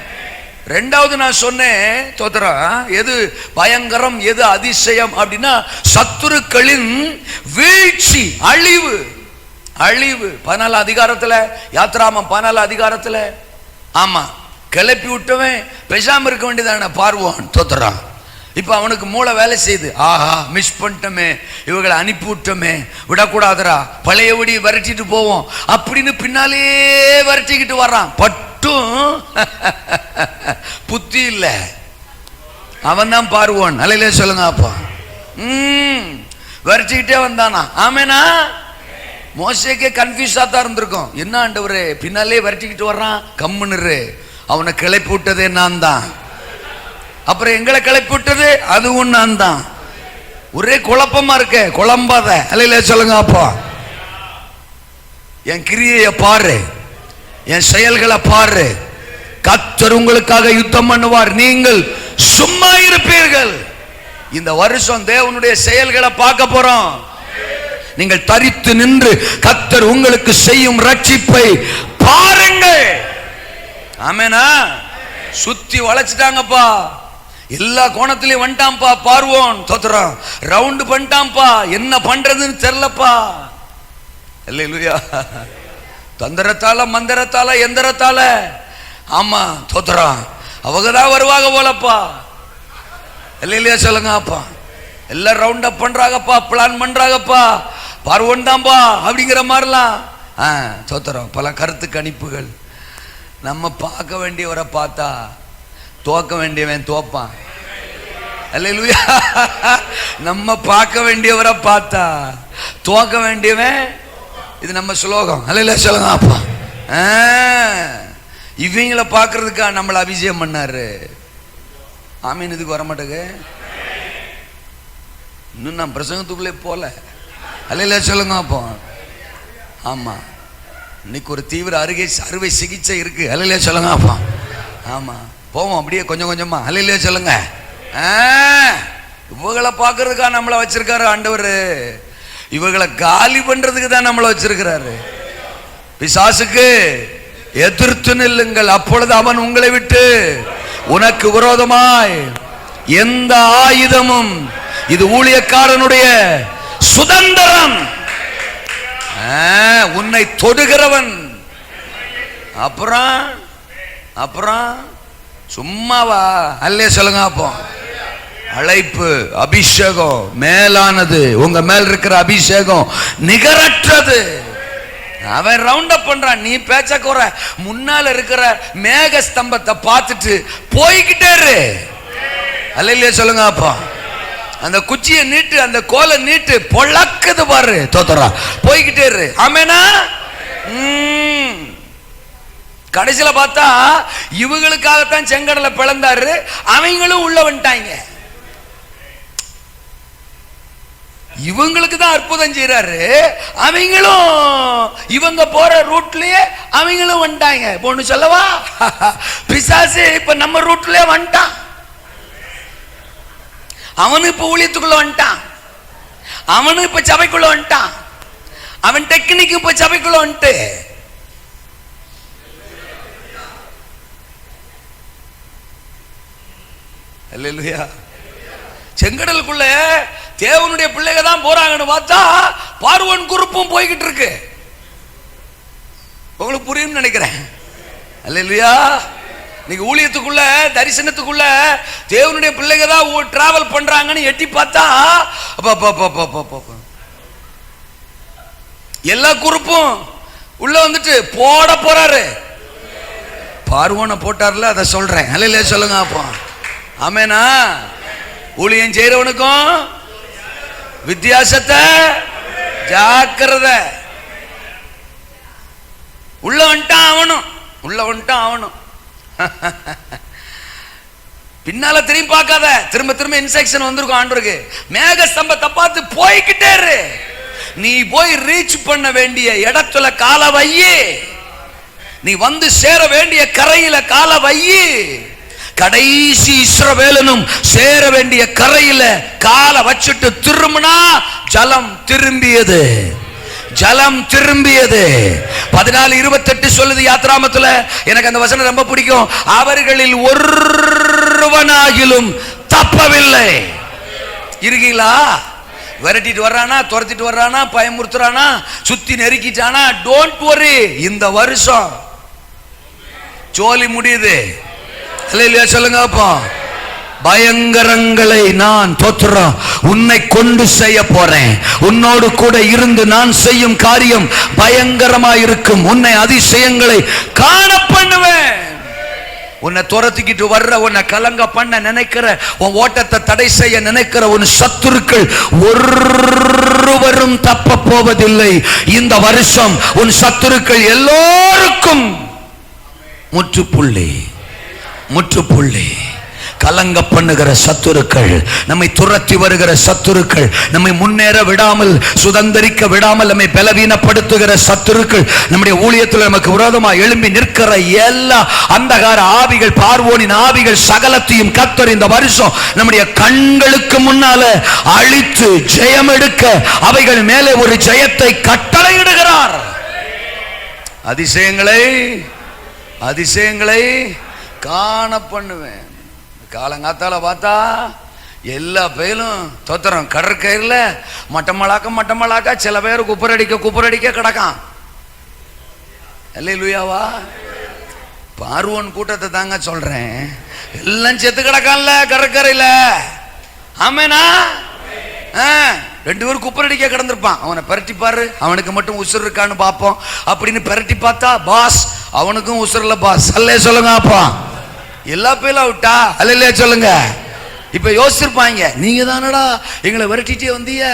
2வது நான் சொன்னேன் தோத்ரா, எது பயங்கரம் எது அதிசயம் அப்படின்னா சத்துருக்களின் வீழ்ச்சி, அழிவு. அழிவு 14 அதிகாரத்துல, யாத்ராமம் 14 அதிகாரத்துல. ஆமா, கிளப்பி விட்டவன் பேசாம இருக்க வேண்டியதான பார்வோன் தோத்ரா. இப்ப அவனுக்கு மூளை வேலை செய்யுது. ஆஹா, மிஸ் பண்ணிட்டோமே, இவங்களை அனுப்பி விட்டோமே, விடக்கூடாதரா, பழையபடி விரட்டிட்டு போவோம் அப்படின்னு பின்னாலே விரட்டிக்கிட்டு வர்றான். பட்டும் புத்தி இல்ல, அவன் தான் பார்வோன். அல்லேலூயா சொல்லுங்க. அப்பா விரட்டிக்கிட்டே வந்தானா. ஆமேனா? மோசேக்கே கன்ஃபியூஸா தான் இருந்திருக்கும். என்ன ஆண்டவரே பின்னாலே விரட்டிக்கிட்டு வர்றான், கம்முன்னு அவனை கிளப்பி விட்டதே நான் தான், அப்புறம் எங்களை கிளப்பி விட்டது அதுவும் நான் தான். ஒரே குழப்பமா இருக்க, குழம்பாத. அல்லேலூயா சொல்லுங்க. அப்பா என் கிரியையை பாரு, என் செயல்களை பாரு. கர்த்தர் உங்களுக்காக யுத்தம் பண்ணுவார், நீங்கள் சும்மா இருப்பீர்கள். இந்த வருஷம் தேவனுடைய செயல்களை பார்க்க போறோம். நீங்கள் தரித்து நின்று கர்த்தர் உங்களுக்கு செய்யும் ரட்சிப்பை பாருங்கள். ஆமெனா? சுத்தி வளைச்சிட்டாங்கப்பா, எல்லா கோணத்திலையும் வந்துட்டான்ப்பா பார்வோன் தோத்துறான், ரவுண்டு பண்ணிட்டான்ப்பா, என்ன பண்றதுன்னு தெரியலப்பா. அல்லேலூயா. தந்திரத்தால, மந்திரத்தால, எந்திரத்தால, ஆமா தோத்துறான், அவங்கதான் வருவாங்க போலப்பா. அல்லேலூயா சொல்லுங்க. அப்பா எல்லாம் ரவுண்ட் அப் பண்றாங்கப்பா, பிளான் பண்றாங்கப்பா, பார்வோன் தான்பா அப்படிங்கிற மாதிரிலாம் தோத்துறோம். பல கருத்து கணிப்புகள். நம்ம பார்க்க வேண்டியவரை பார்த்தா தோக்க வேண்டியவன் தோப்பான். அல்லேலூயா. நம்ம பார்க்க வேண்டியவரை பார்த்தா தோக்க வேண்டியவன், இது நம்ம ஸ்லோகம். அல்லேலூயா சொல்லுங்க. அப்பா இவங்களை பார்க்கறதுக்கா நம்மளை அபிஷேகம் பண்ணாரு. ஆமீன். இதுக்கு வர மாட்டேங்க, இன்னும் நான் பிரசங்கத்துக்குள்ளே போல. அல்லேலூயா சொல்லுங்க. அப்போ ஆமா, இன்னைக்கு ஒரு தீவிர அறுவை சிகிச்சை இருக்கு. அல்லேலூயா சொல்லுங்க. அப்பா ஆமா, போவோம் அப்படியே கொஞ்சம் கொஞ்சமா. அல்லேலூயா சொல்லுங்க. இவங்களை பார்க்கறதுக்கா நம்மளை வச்சிருக்காரு ஆண்டவர். இவங்களை காலி பண்றதுக்கு தான் நம்மளை வச்சிருக்கிறாரு. பிசாசுக்கு எதிர்த்து நில்லுங்கள், அப்பொழுது அவன் உங்களை விட்டு உனக்கு விரோதமாய் எந்த ஆயுதமும், இது ஊழியக்காரனுடைய சுதந்திரம், உன்னை தொடுகிறவன். அப்புறம் சும்மாவா? அல்லேலூயா சொல்லுங்க. அப்போ அழைப்பு, அபிஷேகம் மேலானது. உங்க மேல் இருக்கிற அபிஷேகம் நிகரற்றது. அவன் ரவுண்ட் அப் பண்றான், நீ பேச்ச குறை. முன்னால இருக்கிற மேக ஸ்தம்பத்தை பார்த்துட்டு போய்கிட்டே இரு. அல்லையா சொல்லுங்க. அப்பா அந்த குச்சியை நீட்டு, அந்த கோலை நீட்டு, பொழக்குது பாரு. தோத்தரா போய்கிட்டே இரு. ஆமேனா? கடைசியில பார்த்தா இவங்களுக்காகத்தான் செங்கடலை பிளந்தாரு, அவங்களும் உள்ள வந்துட்டாங்க. இவங்களுக்கு தான் அற்புதம் செய்யறாரு, அவங்களும் இவங்க போற ரூட்லயே அவங்களும் வந்துட்டாங்க. பொண்ணு சொல்லவா, பிசாசு இப்ப நம்ம ரூட்லயே வந்துட்டான். அவனு இப்ப ஊழியத்துக்குள்ள வந்துட்டான், அவனு இப்ப சபைக்குள்ள வந்துட்டான், அவன் டெக்னிக் இப்ப சபைக்குள்ள வந்துட்டு. அல்லேலூயா. செங்கடலுக்குள்ள தேவனுடைய பிள்ளைங்க தான் போறாங்கன்னு பார்த்தா பார்வோன் குரூப்பும் போய்கிட்டு இருக்கு. உங்களுக்கு புரியும் நினைக்கிறேன். அல்லேலூயா. நீங்க ஊழியத்துக்குள்ள, தரிசனத்துக்குள்ள தேவனுடைய பிள்ளைங்க தான் டிராவல் பண்றாங்கன்னு எட்டி பார்த்தா எல்லா குரூப்பும் உள்ள வந்துட்டு போட போறாரு. பார்வோனை போட்டார்ல, அதை சொல்றேன். அல்லேலூயா சொல்லுங்க. அப்போ ஆமேனா? ஊழியம் செய்யறவனுக்கும் வித்தியாசத்தை ஜாக்கிரதை. உள்ள வந்துட்டான் அவனும், உள்ள வந்துட்டான் அவனும். பின்னால திரும்பி பார்க்காத, திரும்ப திரும்ப இன்ஸ்ட்ரக்ஷன் வந்திருக்கும் ஆண்டவருக்கு. மேக ஸ்தம்பத்தை பார்த்து போய்கிட்டே இரு. நீ போய் ரீச் பண்ண வேண்டிய இடத்துல கால வையி, நீ வந்து சேர வேண்டிய கரையில கால வையி. கடைசி இஸ்ரவேலனும் சேர வேண்டிய கரையில கால வச்சுட்டு திரும்பினா ஜலம் திரும்பியது, ஜலம் திரும்பியது. 14:28 சொல்லுது யாத்ராமத்துல. எனக்கு அந்த வசனம் ரொம்ப பிடிக்கும். அவர்களில் ஒருவனாகிலும் தப்பவில்லை. இருக்கீங்களா? விரட்டிட்டு வர்றானா, துரத்திட்டு வர்றானா, பயமுறுத்துறானா, சுத்தி நெருக்கிட்டானா, டோன்ட் வரி. இந்த வருஷம் ஜோலி முடியுது. அல்லேலூயா சொல்லுங்க. அப்போ பயங்கரங்களை நான் தோற்றுறோம் உன்னை கொண்டு செய்ய போறேன். உன்னோடு கூட இருந்து நான் செய்யும் காரியம் பயங்கரமா இருக்கும். உன்னை அதிசயங்களை காண பண்ணுவேன். உன்னை துரத்திக்கிட்டு வர்ற, உன்னை கலங்க பண்ண நினைக்கிற, உன் ஓட்டத்தை தடை செய்ய நினைக்கிற உன் சத்துருக்கள் ஒருவரும் தப்ப போவதில்லை. இந்த வருஷம் உன் சத்துருக்கள் எல்லோருக்கும் முற்றுப்புள்ளி, முற்றுப்புள்ளி. கலங்க பண்ணுகிற சத்துருக்கள், நம்மை துரத்தி வருகிற சத்துருக்கள், நம்மை முன்னேற விடாமல், சுதந்திரிக்க விடாமல் நம்மை பலவீனப்படுத்துகிற சத்துருக்கள், நம்முடைய ஊழியத்தில் நமக்கு விரோதமாக எழும்பி நிற்கிற எல்லா அந்தகார ஆவிகள், பார்வோனின் ஆவிகள் சகலத்தையும் கர்த்தர் இந்த வருஷம் நம்முடைய கண்களுக்கு முன்னால அழித்து ஜெயம் எடுக்க அவைகள் மேலே ஒரு ஜெயத்தை கட்டளையிடுகிறார். அதிசயங்களை, அதிசயங்களை காண பண்ணுவேன். காலங்காத்தால பார்த்தா எல்லா பேரும் தோத்திரம் கடற்கரையில் மட்டமளாக்க சில பேர் குப்புரடிக்க கிடக்கான். அல்லேலூயாவா. பார்வோன் கூட்டத்தை தாங்க சொல்றேன். எல்லாம் செத்து கிடக்கான்ல கடற்கரையில். ஆமேனா? 2 பேரும் குப்புரடிக்க கிடந்திருப்பான். அவனை பரட்டி பாரு, அவனுக்கு மட்டும் உசுர் இருக்கான்னு பார்ப்போம் அப்படின்னு பரட்டி பார்த்தா பாஸ், அவனுக்கும் உசுர்ல பாஸ். அல்லே சொல்லுங்க. அப்பா எல்லா பேரும் விட்டா. அல்லையா சொல்லுங்க. இப்ப யோசிச்சிருப்பாங்க, நீங்க தானடா எங்களை விரட்டிட்டே வந்தீங்க,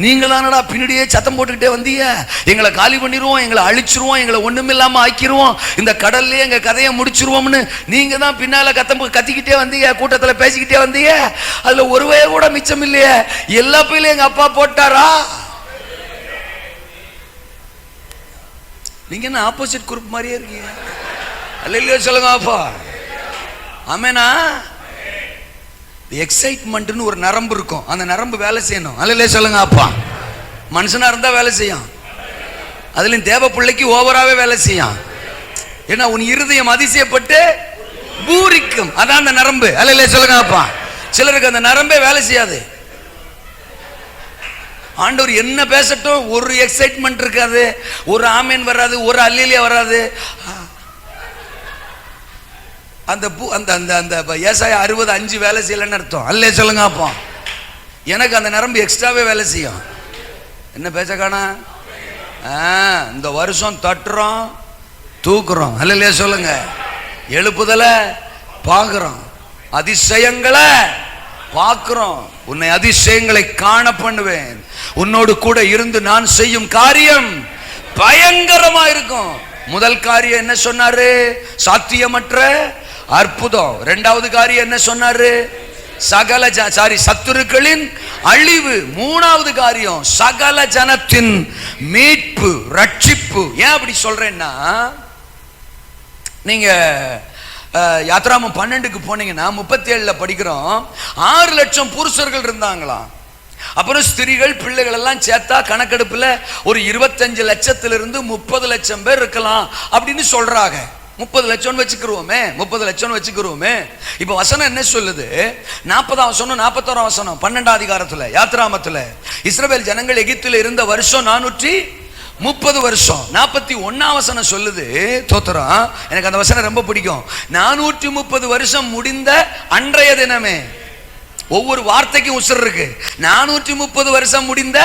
நீங்க தானடா பின்னாடியே சத்தம் போட்டுக்கிட்டே வந்தீங்க, எங்களை காலி பண்ணிடுவோம், எங்களை அழிச்சிருவோம், எங்களை ஒண்ணுமில்லாம ஆக்கிடுவோம், இந்த கடல்ல எங்க கதையை முடிச்சிருவோம்னு நீங்க தான் பின்னால கத்திக்கிட்டே வந்தீங்க, கூட்டத்துல பேசிக்கிட்டே வந்தீங்க. அதுல ஒருவே கூட மிச்சம் இல்லையே. எல்லா பேரும் எங்க அப்பா போட்டாரா? நீங்க என்ன ஆப்போசிட் குரூப் மாதிரியே இருக்கீங்க. அல்லையா சொல்லுங்க. அப்பா ஆமேனா? எக்ஸைட்மெண்ட்னு ஒரு நரம்பு இருக்கும், அந்த நரம்பு வேலை செய்யணும். அல்லையா சொல்லுங்க. அப்பா மனுஷனா இருந்தா வேலை செய்யும், அதுலயும் தேவ பிள்ளைக்கு ஓவராவே வேலை செய்யும். ஏன்னா உன் இருதயம் அதிசயப்பட்டு பூரிக்கும், அதான் அந்த நரம்பு. அல்லையா சொல்லுங்க. அப்பா சிலருக்கு அந்த நரம்பே வேலை செய்யாது. ஆண்டவர் என்ன பேசட்டும் ஒரு எக்ஸைட்மெண்ட் இருக்காது, ஒரு ஆமேன் வராது, ஒரு அல்லேலியா வராது. அந்த அந்த ஏசாயா 60:5 வேலை செய்யலன்னு அர்த்தம். அல்லே சொல்லுங்க. அப்போ எனக்கு அந்த நரம்பு எக்ஸ்ட்ராவே வேலை செய்யும். என்ன பேச காணா? இந்த வருஷம் தட்டுறோம், தூக்குறோம். அல்லையா சொல்லுங்க. எழுப்புதல பார்க்கிறோம், அதிசயங்களை பார்க்கிறோம். உன்னை அதிசயங்களை காண பண்ணுவேன். உன்னோடு கூட இருந்து நான் செய்யும் காரியம் பயங்கரமா இருக்கும். முதல் காரியம் என்ன சொன்னாரு? சாத்தியமற்ற அற்புதம். இரண்டாவது காரியம் என்ன சொன்னாரு? சகல சத்துருக்களின் அழிவு. மூணாவது காரியம் சகல ஜனத்தின் மீட்பு, ரட்சிப்பு. ஏன் அப்படி சொல்றேன்னா, நீங்க யாத்ராமம் 12க்கு போனீங்கன்னா 37ல படிக்கிறோம், 6 லட்சம் புருஷர்கள் இருந்தாங்களாம். அப்புறம் ஸ்திரீகள் பிள்ளைகள் எல்லாம் சேர்த்தா கணக்கெடுப்புல ஒரு 25 லட்சத்திலிருந்து 30 லட்சம் பேர் இருக்கலாம் அப்படின்னு சொல்றாங்க. 30 லட்சம் வச்சுக்கிறோமே, 30 லட்சம் வச்சுக்கிறோமே. இப்ப வசனம் என்ன சொல்லுது? 40ஆம் வசனம் 41ஆம் வசனம் 12ஆம் அதிகாரத்துல யாத்ராமத்துல, இஸ்ரவேல் ஜனங்கள் எகிப்தில் இருந்த வருஷம் 430 வருஷம். 41ஆம் வசனம் சொல்லுது, தோத்திரம், எனக்கு அந்த வசனம் ரொம்ப பிடிக்கும். 430 வருஷம் முடிந்த அன்றைய தினமே. ஒவ்வொரு வார்த்தைக்கும் உசுர் இருக்கு. 430 வருஷம் முடிந்த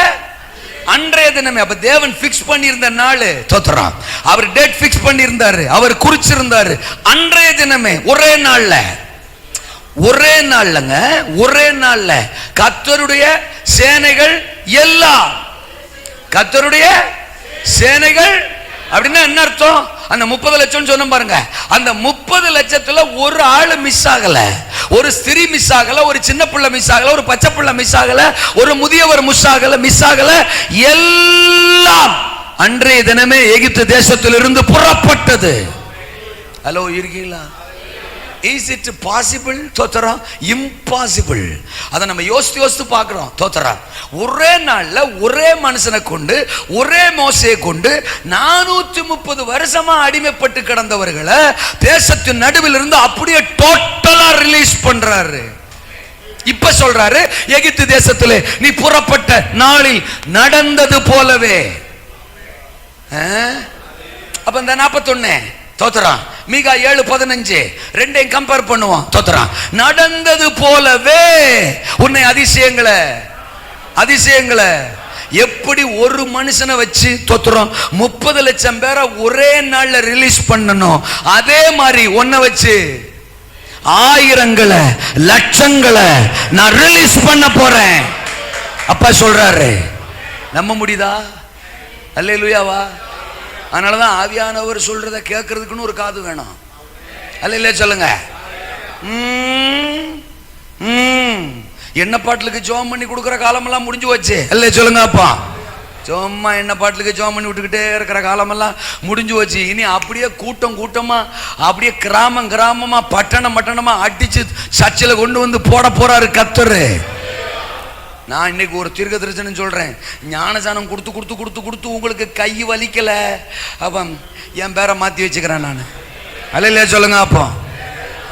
அன்றைய தினமே. அப்ப தேவன் பிக்ஸ் பண்ணியிருந்த நாள், தோத்திரம், அவர் டேட் பிக்ஸ் பண்ணியிருந்தாரு, அவர் குறிச்சிருந்தாரு. அன்றைய தினமே, ஒரே நாள்ல, ஒரே நாள்லங்க, ஒரே நாள்ல கர்த்தருடைய சேனைகள் எல்லாம், கர்த்தருடைய சேனைகள் அப்படின்னா என்ன அர்த்தம்? அந்த 30 லட்சம் சொன்ன பாருங்க, அந்த 30 லட்சத்துல ஒரு ஆளு மிஸ் ஆகல, ஒரு ஸ்திரீ மிஸ் ஆகல, ஒரு சின்ன பிள்ளை மிஸ் ஆகல, ஒரு பச்சை பிள்ளை மிஸ் ஆகல, ஒரு முதியவர் மிஸ் ஆகல. எல்லாம் அன்றைய தினமே எகிப்து தேசத்திலிருந்து புறப்பட்டது. ஹலோ, இருக்கீங்களா? Is it possible? தோத்திரம், இம்பாசிபிள். அதை நம்ம யோசித்து பார்க்கிறோம். தோத்திரம், ஒரே நாள்ல ஒரே மனுஷனை கொண்டு, ஒரே மோசையை கொண்டு 430 வருஷமா அடிமைப்பட்டு கிடந்தவர்களை தேசத்தின் நடுவில் இருந்து அப்படியே டோட்டலா ரிலீஸ் பண்றாரு. இப்ப சொல்றாரு, எகிப்து தேசத்திலே நீ புறப்பட்ட நாளில் நடந்தது போலவே. அப்ப இந்த 41 தோத்திரம், மீகா 7:15 ரெண்டையும் கம்பேர் பண்ணுவோம். தோத்திரம், நடந்தது போலவே உன்னை அதிசயங்களை எப்படி ஒரு மனுஷனை வச்சு தோத்திரம் 30 லட்சம் பேரை ஒரே நாள்ல ரிலீஸ் பண்ணணும், அதே மாதிரி உன்னை வச்சு ஆயிரங்களை லட்சங்களை நான் ரிலீஸ் பண்ண போறேன். அப்பா சொல்றாரு. நம்ப முடியுதா? அல்லேலூயாவா? அதனாலதான் ஆவியானவர் சொல்றத கேட்கறதுக்குன்னு ஒரு காது வேணும். அல்ல சொல்லுங்க. என்ன பாட்டுக்கு ஜோம் பண்ணி கொடுக்குற காலமெல்லாம் முடிஞ்சு வச்சு. அல்ல சொல்லுங்க. அப்பா சும்மா என்ன பாட்டுக்கு ஜோம் பண்ணி விட்டுக்கிட்டே இருக்கிற காலமெல்லாம் முடிஞ்சு வச்சு. இனி அப்படியே கூட்டமா அப்படியே கிராமமா பட்டணமா அடிச்சு சர்ச்சில் கொண்டு வந்து போட போறாரு கர்த்தர். நான் இன்னைக்கு ஒரு தீர்க்க தரிசனம் சொல்றேன். ஞானசானம் கொடுத்து உங்களுக்கு கை வலிக்கல, அப்ப என் பேரை மாத்தி வச்சுக்கிறேன் நான். அல்ல சொல்லுங்க. அப்போ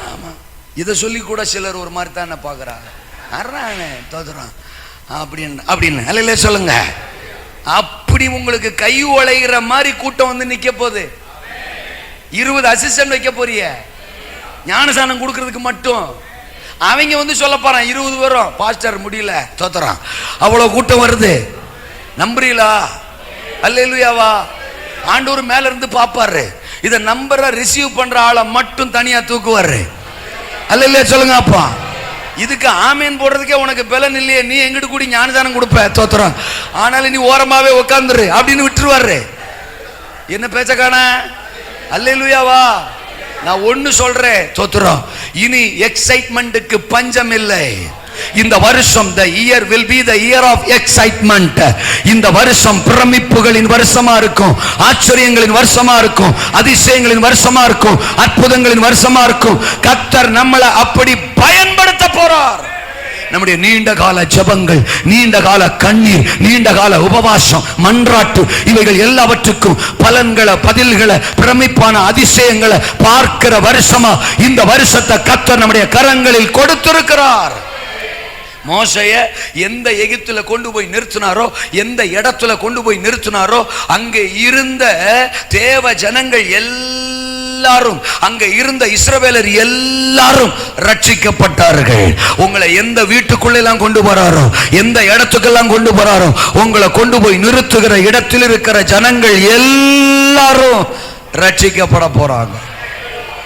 ஆமா, இதை சொல்லி கூட சிலர் ஒரு மாதிரி தான் என்ன பாக்குறாங்க, தோத்துறான் அப்படின்னு. அல்ல சொல்லுங்க. அப்படி உங்களுக்கு கை உழைகிற மாதிரி கூட்டம் வந்து நிக்க போகுது. 20 அசிஸ்டன்ட் வைக்க போறிய ஞானசானம் கொடுக்கறதுக்கு மட்டும். அவங்க வந்து சொல்ல போறான் 20 வரும், பாஸ்டர் முடியல, தோத்துறான், அவ்வளவு கூட்டம் வருது. நம்புறீங்களா? அல்லேலூயாவா? ஆண்டவர் மேல இருந்து பாப்பாரு. இத நம்புற ரிசீவ் பண்ற ஆளை மட்டும் தனியா தூக்குவாரு. அல்லேலூயா சொல்லுங்க. அப்பா இதுக்கு ஆமேன் போடுறதுக்கே உனக்கு பலன் இல்லையே, நீ எங்கிட்டு கூடி ஞானதானம் கொடுப்ப, தோத்துறான், ஆனாலும் நீ ஓரமாவே உட்காந்துரு அப்படின்னு விட்டுருவாரு. என்ன பேச்ச காண? அல்லேலூயாவா? நான் ஒன்னு சொல்றேன், தோத்துறோம், இனி எக்ஸைட்மெண்ட்டுக்கு பஞ்சம் இல்லை. இந்த வருஷம் the year will be the year of excitement. இந்த வருஷம் பிரமிப்புகளின் வருஷமா இருக்கும், ஆச்சரியங்களின் வருஷமா இருக்கும், அதிசயங்களின் வருஷமா இருக்கும், அற்புதங்களின் வருஷமா இருக்கும். கர்த்தர் நம்மளை அப்படி பயன்படுத்த போறார். நம்முடைய நீண்ட கால ஜெபங்கள், நீண்ட கால கண்ணீர், நீண்ட கால உபவாசம், மன்றாட்டு, இவைகள் எல்லாவற்றுக்கும் பலன்களை, பதில்களை, பிரமிப்பான அதிசயங்களை பார்க்கிற வருஷமா இந்த வருஷத்தை கர்த்தர் நம்முடைய கரங்களில் கொடுத்திருக்கிறார். மோசைய எந்த எகிப்துல கொண்டு போய் நிறுத்தினாரோ, எந்த இடத்துல கொண்டு போய் நிறுத்தினாரோ, அங்கே இருந்த தேவ ஜனங்கள் எல்லாம் எல்லாரும், அங்க இருந்த இஸ்ரவேலர் எல்லாரும் ரட்சிக்கப்பட்டார்கள். உங்களை எந்த வீட்டுக்குள்ள எல்லாம் கொண்டு போறாரோ, எந்த இடத்துக்கெல்லாம் கொண்டு போறாரோ, உங்களை கொண்டு போய் நிறுத்துகிற இடத்தில் இருக்கிற ஜனங்கள் எல்லாரும் ரட்சிக்கப்பட போறாங்க.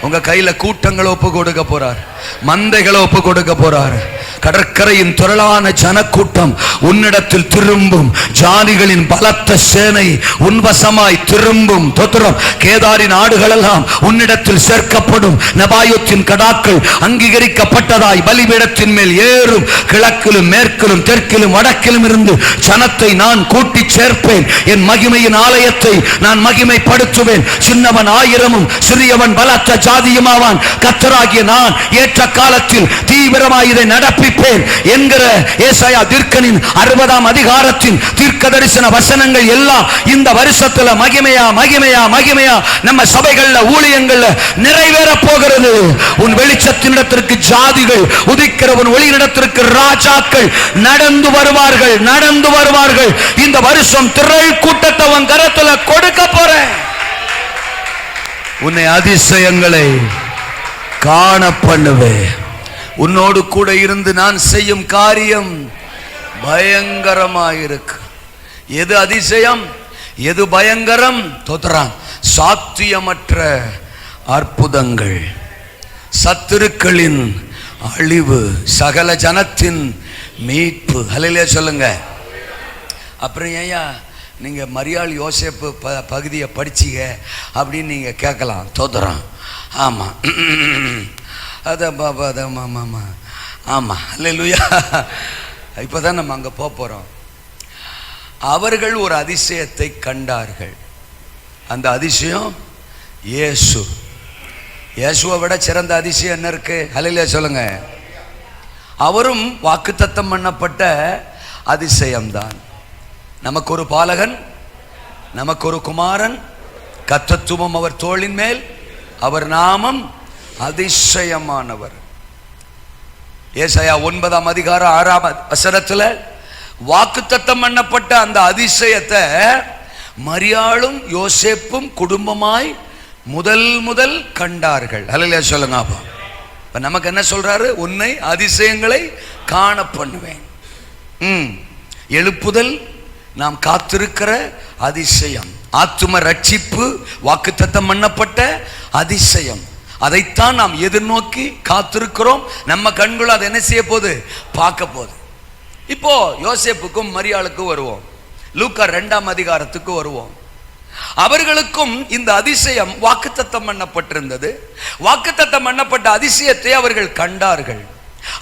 உங்க கையில கூட்டங்களை ஒப்பு கொடுக்க போறார், மந்தைகளை ஒப்பு கொடுக்க போறார். கடற்கரையின் திரளான ஜனக்கூட்டம் உன்னிடத்தில் திரும்பும். ஜாதிகளின் பலத்த சேனை உன்வசமாய் திரும்பும். தோத்திரம். கேதாரின் ஆடுகளெல்லாம் உன்னிடத்தில் சேர்க்கப்படும். நபாயோத்தின் கடாக்கள் அங்கீகரிக்கப்பட்டதாய் பலிபீடத்தின் மேல் ஏறும். கிழக்கிலும் மேற்கிலும் தெற்கிலும் வடக்கிலும் இருந்து ஜனத்தை நான் கூட்டி சேர்ப்பேன். என் மகிமையின் ஆலயத்தை நான் மகிமைப்படுத்துவேன். சின்னவன் 1000 சிறியவன் பலத்த ஜாதியுமாவான். கர்த்தராகிய நான் ஏற்ற காலத்தில் தீவிரமாய் இதை நடப்பேன் என்கிற ஏசாயா தீர்க்கனின் 60ஆம் அதிகாரத்தின் தீர்க்க தரிசன வசனங்கள் எல்லாம் இந்த வருஷத்துல மகிமையா மகிமையா மகிமையா நம்ம சபைகள்ல ஊழியங்கள்ல நிறைவேற போகிறது. உன் வெளிச்சத்தினிடத்திற்கு ஜாதிகள் உதிக்கிற, உன் ஒளியினிடத்திற்கு ராஜாக்கள் நடந்து வருவார்கள், நடந்து வருவார்கள். இந்த வருஷம் திரள் கூட்டத்தை உன் கரத்துல கொடுக்க போறேன். உன்னை அதிசயங்களை காண பண்ணுவேன். உன்னோடு கூட இருந்து நான் செய்யும் காரியம் பயங்கரமாயிருக்கு. எது அதிசயம், எது பயங்கரம்? தோத்ரான். சாத்தியமற்ற அற்புதங்கள், சத்துருக்களின் அழிவு, சகல ஜனத்தின் மீட்பு. ஹல்லேலூயா சொல்லுங்க. அப்புறம் ஏயா நீங்க மரியாள் யோசேப்பு பகுதியை படிச்சீங்க அப்படின்னு நீங்க கேட்கலாம். தோத்ரான். ஆமா ஆமா அல்லேலூயா. இப்பதான் நம்ம அங்க போறோம். அவர்கள் ஒரு அதிசயத்தை கண்டார்கள். அந்த அதிசயம் இயேசு. இயேசுவை விட சிறந்த அதிசயம் என்ன இருக்கு? அல்லேலூயா சொல்லுங்க. அவரும் வாக்குத்தத்தம் பண்ணப்பட்ட அதிசயம்தான். நமக்கு ஒரு பாலகன், நமக்கு ஒரு குமாரன், கர்த்தத்துவம் அவர் தோளின் மேல், அவர் நாமம் அதிசயமானவர். ஏசாயா 9ஆம் அதிகாரம் 6ஆம் வசனத்துல வாக்குத்தத்தம் பண்ணப்பட்ட அந்த அதிசயத்தை மரியாளும் யோசேப்பும் குடும்பமாய் முதல் கண்டார்கள். அல்லேலூயா சொல்லுங்க. அப்ப நமக்கு என்ன சொல்றாரு? உன்னை அதிசயங்களை காண பண்ணுவேன். எழுப்புதல் நாம் காத்திருக்கிற அதிசயம். ஆத்தும ரட்சிப்பு வாக்குத்தத்தம் பண்ணப்பட்ட அதிசயம். அதைத்தான் நாம் எதிர்நோக்கி காத்திருக்கிறோம். நம்ம கண்கள் அதை என்ன செய்ய போகுது? பார்க்க போகுது. இப்போ யோசேப்புக்கும் மரியாளுக்கும் வருவோம். லூக்கா 2ஆம் அதிகாரத்துக்கு வருவோம். அவர்களுக்கும் இந்த அதிசயம் வாக்குத்தத்தம் பண்ணப்பட்டிருந்தது. வாக்குத்தத்தம் பண்ணப்பட்ட அதிசயத்தை அவர்கள் கண்டார்கள்.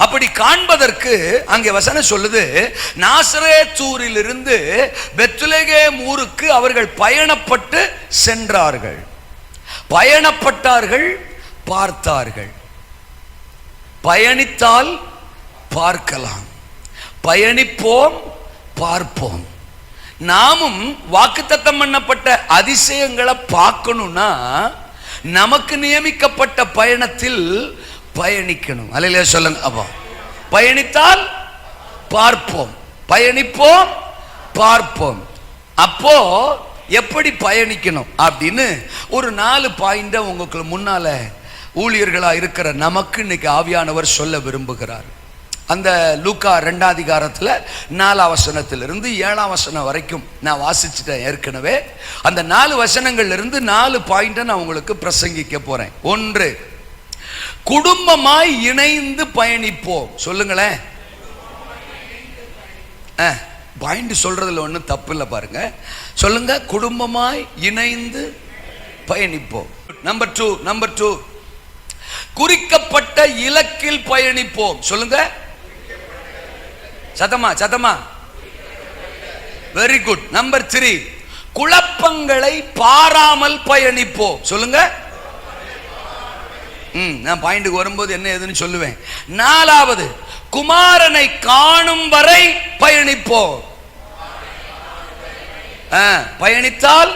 அப்படி காண்பதற்கு அங்கே வசனம் சொல்லுது, நாசரேத்தூரிலிருந்து பெத்லகேம் ஊருக்கு அவர்கள் பயணப்பட்டு சென்றார்கள். பயணப்பட்டார்கள், பார்த்தார்கள். பயணித்தால் பார்க்கலாம், பயணிப்போம், பார்ப்போம். நாமும் வாக்குத்தத்தம் பண்ணப்பட்ட அதிசயங்களை பார்க்கணும்னா நமக்கு நியமிக்கப்பட்ட பயணத்தில் பயணிக்கணும். அல்லேலூயா சொல்லுங்க. அப்போ பயணித்தால் பார்ப்போம், பயணிப்போம், பார்ப்போம். அப்போ எப்படி பயணிக்கணும் அப்படின்னு ஒரு 4 பாயிண்ட உங்களுக்கு முன்னால ஊழியர்களா இருக்கிற நமக்கு இன்னைக்கு ஆவியானவர் சொல்ல விரும்புகிறார். அந்த லூக்கா 2ஆம் அதிகாரத்தில் 4ஆம் வசனத்திலிருந்து 7ஆம் வசனம் வரைக்கும் நான் வாசிச்சுட்டேன் ஏற்கனவே. அந்த 4 வசனங்கள்ல இருந்து 4 பாயிண்ட நான் உங்களுக்கு பிரசங்கிக்க போறேன். 1, குடும்பமாய் இணைந்து பயணிப்போம். சொல்லுங்களேன். பாயிண்ட் சொல்றதுல ஒன்றும் தப்பு இல்லை பாருங்க. சொல்லுங்க, குடும்பமாய் இணைந்து பயணிப்போம். நம்பர் 2, குறிக்கப்பட்ட இலக்கில் பயணிப்போம். சொல்லுங்க சத்தமா. Very good. நம்பர் 3, குழப்பங்களை பாராமல் பயணிப்போம். சொல்லுங்க. நான் பாயிண்ட்டுக்கு வரும்போது என்ன ஏதுன்னு சொல்லுவேன். 4வது, குமாரனை காணும் வரை பயணிப்போம். பயணித்தால்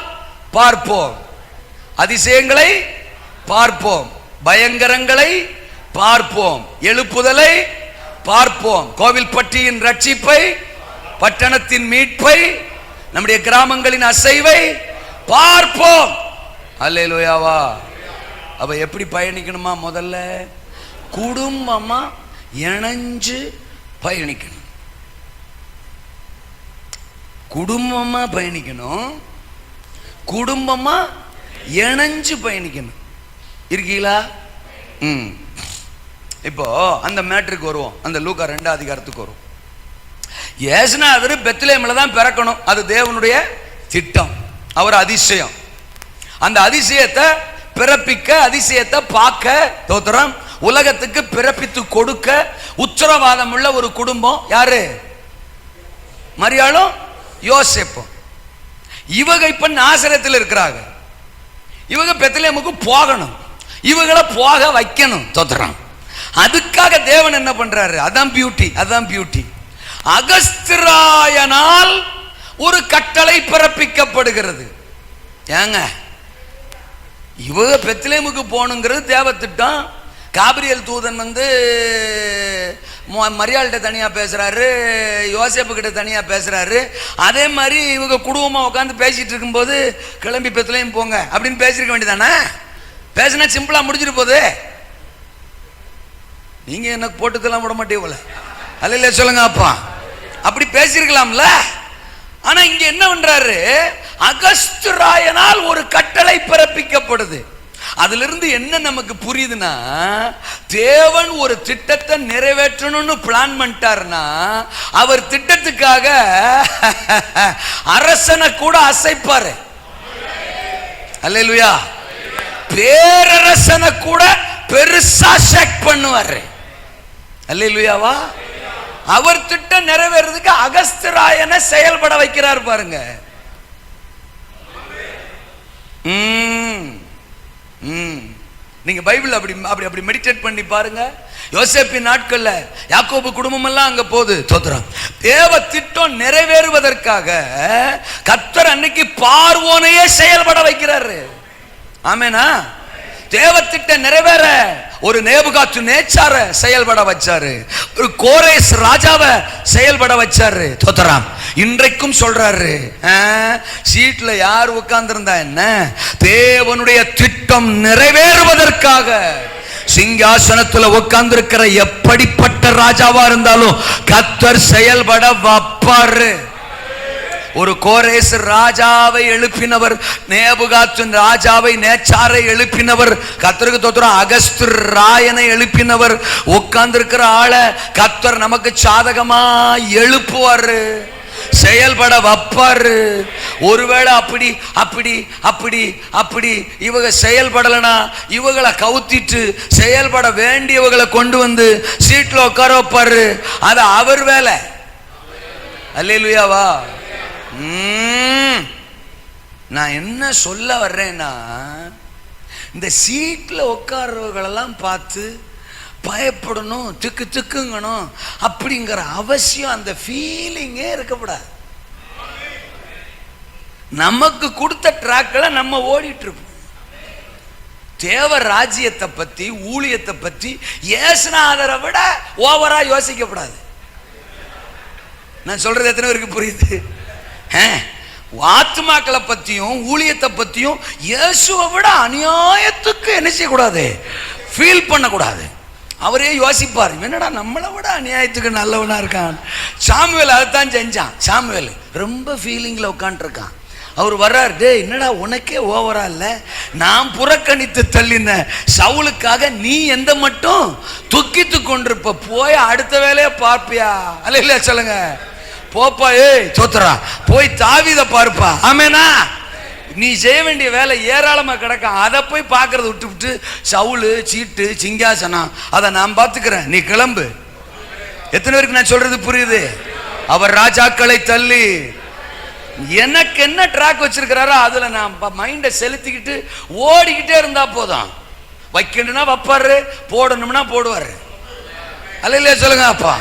பார்ப்போம், அதிசயங்களை பார்ப்போம், பயங்கரங்களை பார்ப்போம், எழுப்புதலை பார்ப்போம், கோவில்பட்டியின் ரட்சிப்பை, பட்டணத்தின் மீட்பை, நம்முடைய கிராமங்களின் அசைவை பார்ப்போம். அல்லேலூயாவா. அப்ப எப்படி பயணிக்கணுமா? முதல்ல குடும்பமா இணைஞ்சு பயணிக்கணும். குடும்பமா பயணிக்கணும், குடும்பமா இணைஞ்சு பயணிக்கணும். இருக்கீங்களா? இப்போ அந்த மேட்ருக்கு வருவோம். அந்த லூக்கா 2ஆம் அதிகாரத்துக்கு வருவோம். இயேசுநாதர் பெத்லகேம்ல தான் பிறக்கணும். அது தேவனுடைய திட்டம். அவர் அதிசயம். அந்த அதிசயத்தை பிறப்பிக்க, அதிசயத்தை பார்க்க, தோத்திரம், உலகத்துக்கு பிறப்பித்து கொடுக்க உத்தரவாதம் உள்ள ஒரு குடும்பம் யாரு? மரியாளும் யோசேப்பும். இவங்க இப்ப நாசரேத்தில் இருக்கிறாங்க. இவங்க பெத்லகேமுக்கு போகணும். இவங்களை போக வைக்கணும். தோத்திரம். அதுக்காக தேவன் என்ன பண்றாரு? அதான் பியூட்டி, அதான் பியூட்டி. அகஸ்திராயனால் ஒரு கட்டளை பிறப்பிக்கப்படுகிறது. ஏங்க, இவங்க பெத்லகேமுக்கு போகணுங்கிறது தேவ திட்டம். காபிரியல் தூதன் வந்து மரியாள்கிட்ட தனியா பேசுறாரு, யோசேப்பு கிட்ட தனியா பேசுறாரு. அதே மாதிரி இவங்க குடும்பமா உட்காந்து பேசிட்டு இருக்கும்போது கிளம்பி பெத்லகேம் போங்க அப்படின்னு பேசிருக்க வேண்டியதானே? பேசினா சிம்பிளா முடிஞ்சிட்டு போகுது. நீங்க எனக்கு போட்டுதெல்லாம் விட மாட்டீங்கள? அல்ல சொல்லுங்க அப்பா, அப்படி பேசிருக்கலாம்ல. ஆனா இங்க என்ன பண்றாரு? அகஸ்திராயனால் ஒரு கட்டளை பிறப்பிக்கப்படுது. அதுல இருந்து என்ன நமக்கு புரியுதுன்னா, தேவன் ஒரு திட்டத்தை நிறைவேற்றணும்னு பிளான் பண்ணிட்டாருன்னா அவர் திட்டத்துக்காக அரசனை கூட அசைப்பாரு. அல்லேலூயா. பேரரசனை கூட பெருசா ஷேக் பண்ணுவாரு. அல்லேலூயாவா. அவர் திட்டம் நிறைவேறதுக்கு அகஸ்திராயனை செயல்பட வைக்கிறார் பாருங்க. நீங்க பைபிள் அப்படி அப்படி அப்படி மெடிடேட் பண்ணி பாருங்க. யோசேப்பின் நாட்கள்ல யாக்கோபு குடும்பம் எல்லாம் அங்க போகுது. தோத்திரம். தேவ திட்டம் நிறைவேறுவதற்காக கர்த்தர் அன்னைக்கு பார்வோனையே செயல்பட வைக்கிறாரு. ஆமெனா. தேவ திட்டம் நிறைவேற ஒரு நேபுகாத்து நேச்சார செயல்பட வச்சாரு, ஒரு கோரேஸ் ராஜாவை செயல்பட வச்சாரு. தோத்திரம். இன்றைக்கும் சொல்றாரு, சீட்ல யார் உட்கார்ந்திருந்தா என்ன, தேவனுடைய திட்டம் நிறைவேறுவதற்காக சிங்காசனத்துல உட்கார்ந்திருக்கிற எப்படிப்பட்ட ராஜாவா இருந்தாலும் கர்த்தர் செயல்பட வைப்பாரு. ஒரு கோரேஸ் ராஜாவை எழுப்பினவர், நேபுகாத்சின் ராஜாவை நேச்சாரை எழுப்பினவர், கர்த்தருக்கு தோத்திரம், அகஸ்திராயனை எழுப்பினவர். உட்கார்ந்திருக்கிற ஆளை கர்த்தர் நமக்கு சாதகமா எழுப்புவாரு, செயல்பட வைப்பாரு. ஒருவேளை அப்படி அப்படி அப்படி அப்படி இவங்க செயல்படலனா இவங்களை கவுத்திட்டு செயல்பட வேண்டியவங்களை கொண்டு வந்து சீட்ல உட்கார வைப்பாரு. அது அவர் வேலை. அல்லேலூயாவா. நான் என்ன சொல்ல வர்றேன்னா, இந்த சீட்ல உட்கார்றவங்களெல்லாம் பார்த்து பயப்படணும், திக்கு திக்குங்கணும் அப்படிங்கிற அவசியம், அந்த ஃபீலிங்கே இருக்கக்கூடாது. நமக்கு கொடுத்த ட்ராக்ல நம்ம ஓடிட்டு இருப்போம். தேவ ராஜ்யத்தை பத்தி, ஊழியத்தை பத்தி இயேசுநாதரை விட ஓவரா யோசிக்கப்படாது. நான் சொல்றது எத்தனை பேருக்கு புரியுது? ஆத்துமாக்களை பத்தியும் ஊழியத்தை பத்தியும் இயேசுவை விட அநியாயத்துக்கு என்ன செய்யக்கூடாது? ஃபீல் பண்ணக்கூடாது. அவரே யோசிப்பார், என்னடா நம்மளை விட அநியாயத்துக்கு நல்லவனா இருக்கான். சாமுவேல் அதைத்தான் செஞ்சான். சாமுவேல் ரொம்ப ஃபீலிங்ல உட்காந்துருக்கான். அவர் வர்றார், டே என்னடா உனக்கே ஓவரா இல்ல, நான் புறக்கணித்து தள்ளின சவுலுக்காக நீ எந்த மட்டும் துக்கித்து கொண்டிருப்ப, போய் அடுத்த வேலையை பார்ப்பியா? அல்ல இல்ல சொல்லுங்க, போப்பா, ஏய் தோத்துறா, போய் தாவீதை பார்ப்பா. ஆமேனா. நீ செய்ய வேண்டிய வேலை ஏராளமா கிடக்க, அதை போய் பார்க்கறத விட்டு சவுலு, சீட்டு, சிங்காசனம் அதை நான் பார்த்துக்கிறேன், நீ கிளம்பு. எத்தனை பேருக்கு நான் சொல்றது புரியுது? அவர் ராஜாக்களை தள்ளி எனக்கு என்ன ட்ராக் வச்சிருக்கிறாரோ அதுல நான் மைண்டை செலுத்திக்கிட்டு ஓடிக்கிட்டே இருந்தா போதும். வைக்கணும்னா வைப்பாரு, போடணும்னா போடுவாரு. அல்ல இல்லையா சொல்லுங்க அப்பா.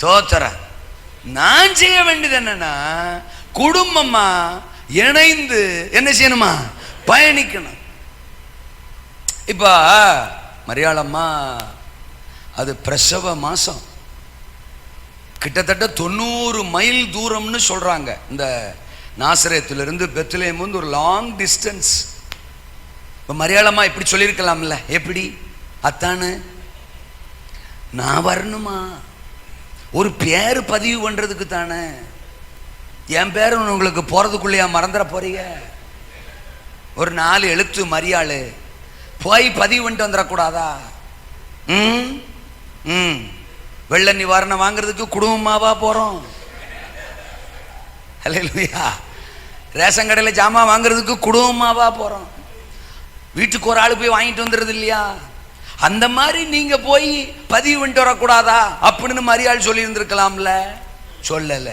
தோத்தர நான் செய்ய வேண்டியது என்னன்னா, குடும்பமா இணைந்து என்ன செய்யணுமா? பயணிக்கணும். இப்ப மரியாளம்மா அது பிரசவ மாசம், கிட்டத்தட்ட 90 மைல் தூரம்னு சொல்றாங்க. இந்த நாசரேத்திலிருந்து பெத்லெஹேம் வந்து ஒரு லாங் டிஸ்டன்ஸ். இப்போ மரியாளம்மா இப்படி சொல்லியிருக்கலாம்ல, எப்படி அத்தானு நான் வரணுமா? ஒரு பேர் பதிவு பண்ணுறதுக்கு தானே. என் பேர் உங்களுக்கு போகிறதுக்குள்ளேயா மறந்துட போறீங்க? ஒரு 4 எழுத்து மரியாள் போய் பதிவு பண்ணிட்டு வந்துடக்கூடாதா? வெள்ள நிவாரணம் வாங்குறதுக்கு குடும்பமாவா போகிறோம்? அல்லேலூயா. ரேஷன் கடையில் ஜாமான் வாங்குறதுக்கு குடும்பமாவா போகிறோம்? வீட்டுக்கு ஒரு ஆள் போய் வாங்கிட்டு வந்துடுறது இல்லையா? அந்த மாதிரி நீங்க போய் பதிவு பண்ணிட்டு வரக்கூடாதா அப்படின்னு மரியாள் சொல்லி இருந்திருக்கலாம்ல, சொல்லல.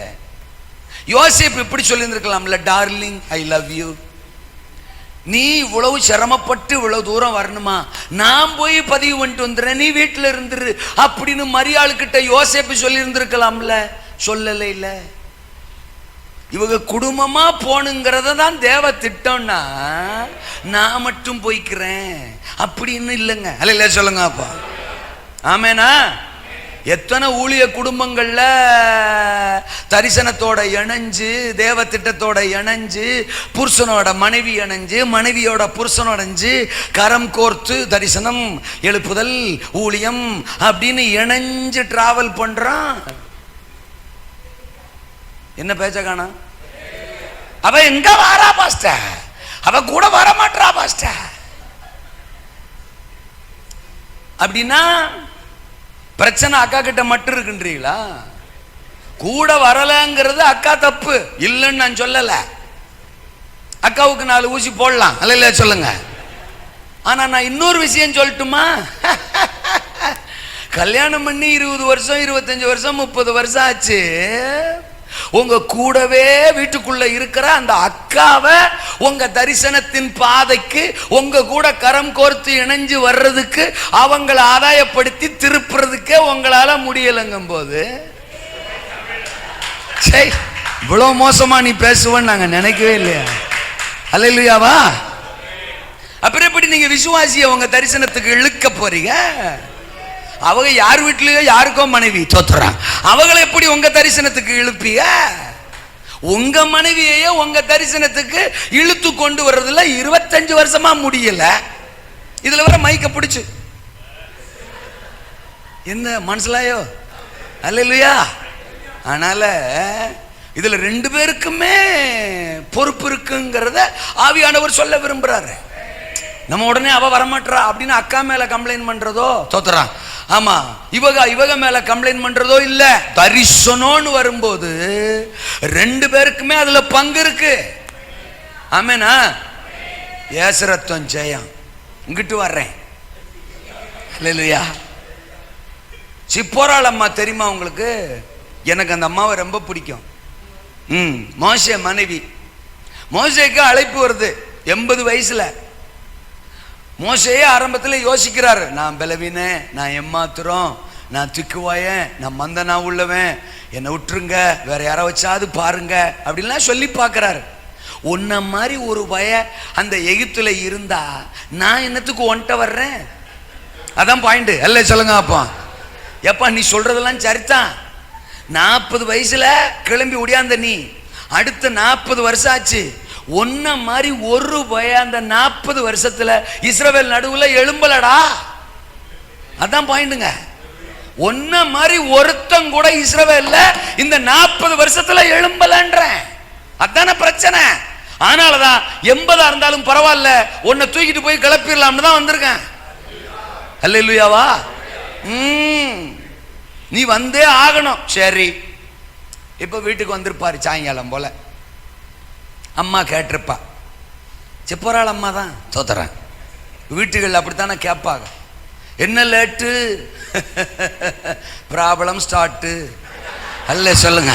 யோசேப்பு இப்படி சொல்லி இருந்திருக்கலாம்ல, டார்லிங் ஐ லவ் யூ. நீ இவ்வளவு சிரமப்பட்டு இவ்வளவு தூரம் வரணுமா? நான் போய் பதிவு பண்ணிட்டு வந்துடுறேன், நீ வீட்டில் இருந்துரு அப்படின்னு மரியாளுக்கிட்ட யோசேப்பு சொல்லி இருந்திருக்கலாம்ல, சொல்லல. இல்ல, இவங்க குடும்பமா போனுங்கிறத தான் தேவ திட்டம்னா நான் மட்டும் போய்க்கிறேன் அப்படின்னு இல்லைங்க. அல்ல சொல்லுங்க அப்பா, ஆமேனா? எத்தனை ஊழிய குடும்பங்கள்ல தரிசனத்தோட இணைஞ்சு, தேவ திட்டத்தோட இணைஞ்சு, புருஷனோட மனைவி இணைஞ்சு, மனைவியோட புருஷனோட இணைஞ்சு, கரம் கோர்த்து தரிசனம், எழுப்புதல், ஊழியம் அப்படின்னு இணைஞ்சு டிராவல் பண்றான். என்ன பேச்ச காணா? அவ எங்க வாரா பாஸ்டர்? அவ கூட வர மாட்டா பாஸ்டர் அப்படின்னா பிரச்சனை அக்கா கிட்ட மட்டும் இருக்குன்றீங்களா? கூட வரலங்கிறது அக்கா தப்பு இல்லைன்னு நான் சொல்லல. அக்காவுக்கு 4 ஊசி போடலாம், அல்ல சொல்லுங்க. ஆனா நான் இன்னொரு விஷயம் சொல்லட்டுமா? கல்யாணம் பண்ணி 20 வருஷம் 25 வருஷம் 30 வருஷம் ஆச்சு. உங்க கூடவே வீட்டுக்குள்ள இருக்கிற அந்த அக்காவை உங்க தரிசனத்தின் பாதைக்கு உங்க கூட கரம் கோர்த்து இணைஞ்சு வர்றதுக்கு, அவங்களை ஆதாயப்படுத்தி திருப்புறதுக்கே உங்களால முடியலங்கும் போது, இவ்வளவு மோசமா நீ பேசுவேன்னு நாங்க நினைக்கவே இல்லையா? அல்லேலூயாவா? அப்புறம் எப்படி நீங்க விசுவாசிய உங்க தரிசனத்துக்கு இழுக்க போறீங்க? அவங்க யார் வீட்லயோ யாருக்கோ மனைவி தோத்துறான், அவங்களை எப்படி உங்க தரிசனத்துக்கு இழுப்பிய? உங்க மனைவியையே உங்க தரிசனத்துக்கு இழுத்து கொண்டு வர்றதுல 25 வருஷமா முடியல. இதுல வர மைக்க பிடிச்சு என்ன மனசுலாயோ? அல்லேலூயா. அதனால இதுல 2 பேருக்குமே பொறுப்பு இருக்குங்கிறத ஆவியானவர் சொல்ல விரும்புறாரு. நம்ம உடனே அவ வரமாட்டா அப்படின்னு அக்கா மேல கம்ப்ளைண்ட் பண்றதோ தோத்துறான். ஆமா, இவக மேல கம்ப்ளைண்ட் பண்றதோ இல்ல. தரிசனம்னு வரும்போது 2 பேருக்குமே அதுல பங்கு இருக்கு. ஆமேனா? ஏசரத்தம் ஜெயம். இங்கிட்டு வர்றேன். அல்லேலூயா. சிப்போராள் அம்மா தெரியுமா உங்களுக்கு? எனக்கு அந்த அம்மாவை ரொம்ப பிடிக்கும். மோசே மனைவி. மோசேக்கு அழைப்பு வருது 80 வயசுல. மோசேயே ஆரம்பத்தில் யோசிக்கிறாரு, நான் பலவீனன், நான் ஏமாத்துறோம், நான் திக்குவாயன், நான் மந்தனா உள்ளவன், என்னை விட்டுருங்க, வேற யாரை வச்சாது பாருங்க அப்படின்லாம் சொல்லி பார்க்கிறாரு. உன்ன மாதிரி ஒரு பய அந்த எகிப்துல இருந்தா நான் என்னத்துக்கு ஒன்ட்ட வர்றேன்? அதான் பாயிண்ட். அல்ல சொல்லுங்க அப்பா. எப்பா நீ சொல்றதெல்லாம் சரிதான். 40 வயசுல கிளம்பி ஒடியாந்த நீ, அடுத்த 40 வருஷம் ஆச்சு. ஒன்ன மாதிரி ஒரு பய அந்த 40 வருஷத்துல இஸ்ரவேல் நடுவுல எழும்பலடா. அதான் பாயிண்ட்ங்க. ஒன்ன மாதிரி ஒருத்தன் கூட இஸ்ரவேல்ல இந்த 40 வருஷத்துல எழும்பலன்ற. அதான பிரச்சனை. ஆனாலதான் 80 இருந்தாலும் பரவாயில்ல, உன்னை தூக்கிட்டு போய் கிளப்பிடலாம்னு தான் வந்திருக்கேன். அல்லேலூயாவா? நீ வந்தே ஆகணும். சரி, இப்ப வீட்டுக்கு வந்திருப்பாரு சாயங்காலம் போல. அம்மா கேட்டிருப்பா, சிப்போராள் அம்மா தான் தோத்துறேன். வீட்டுகள் அப்படித்தானே கேட்பாங்க, என்ன லேட்டு? Problem start. அல்ல சொல்லுங்க,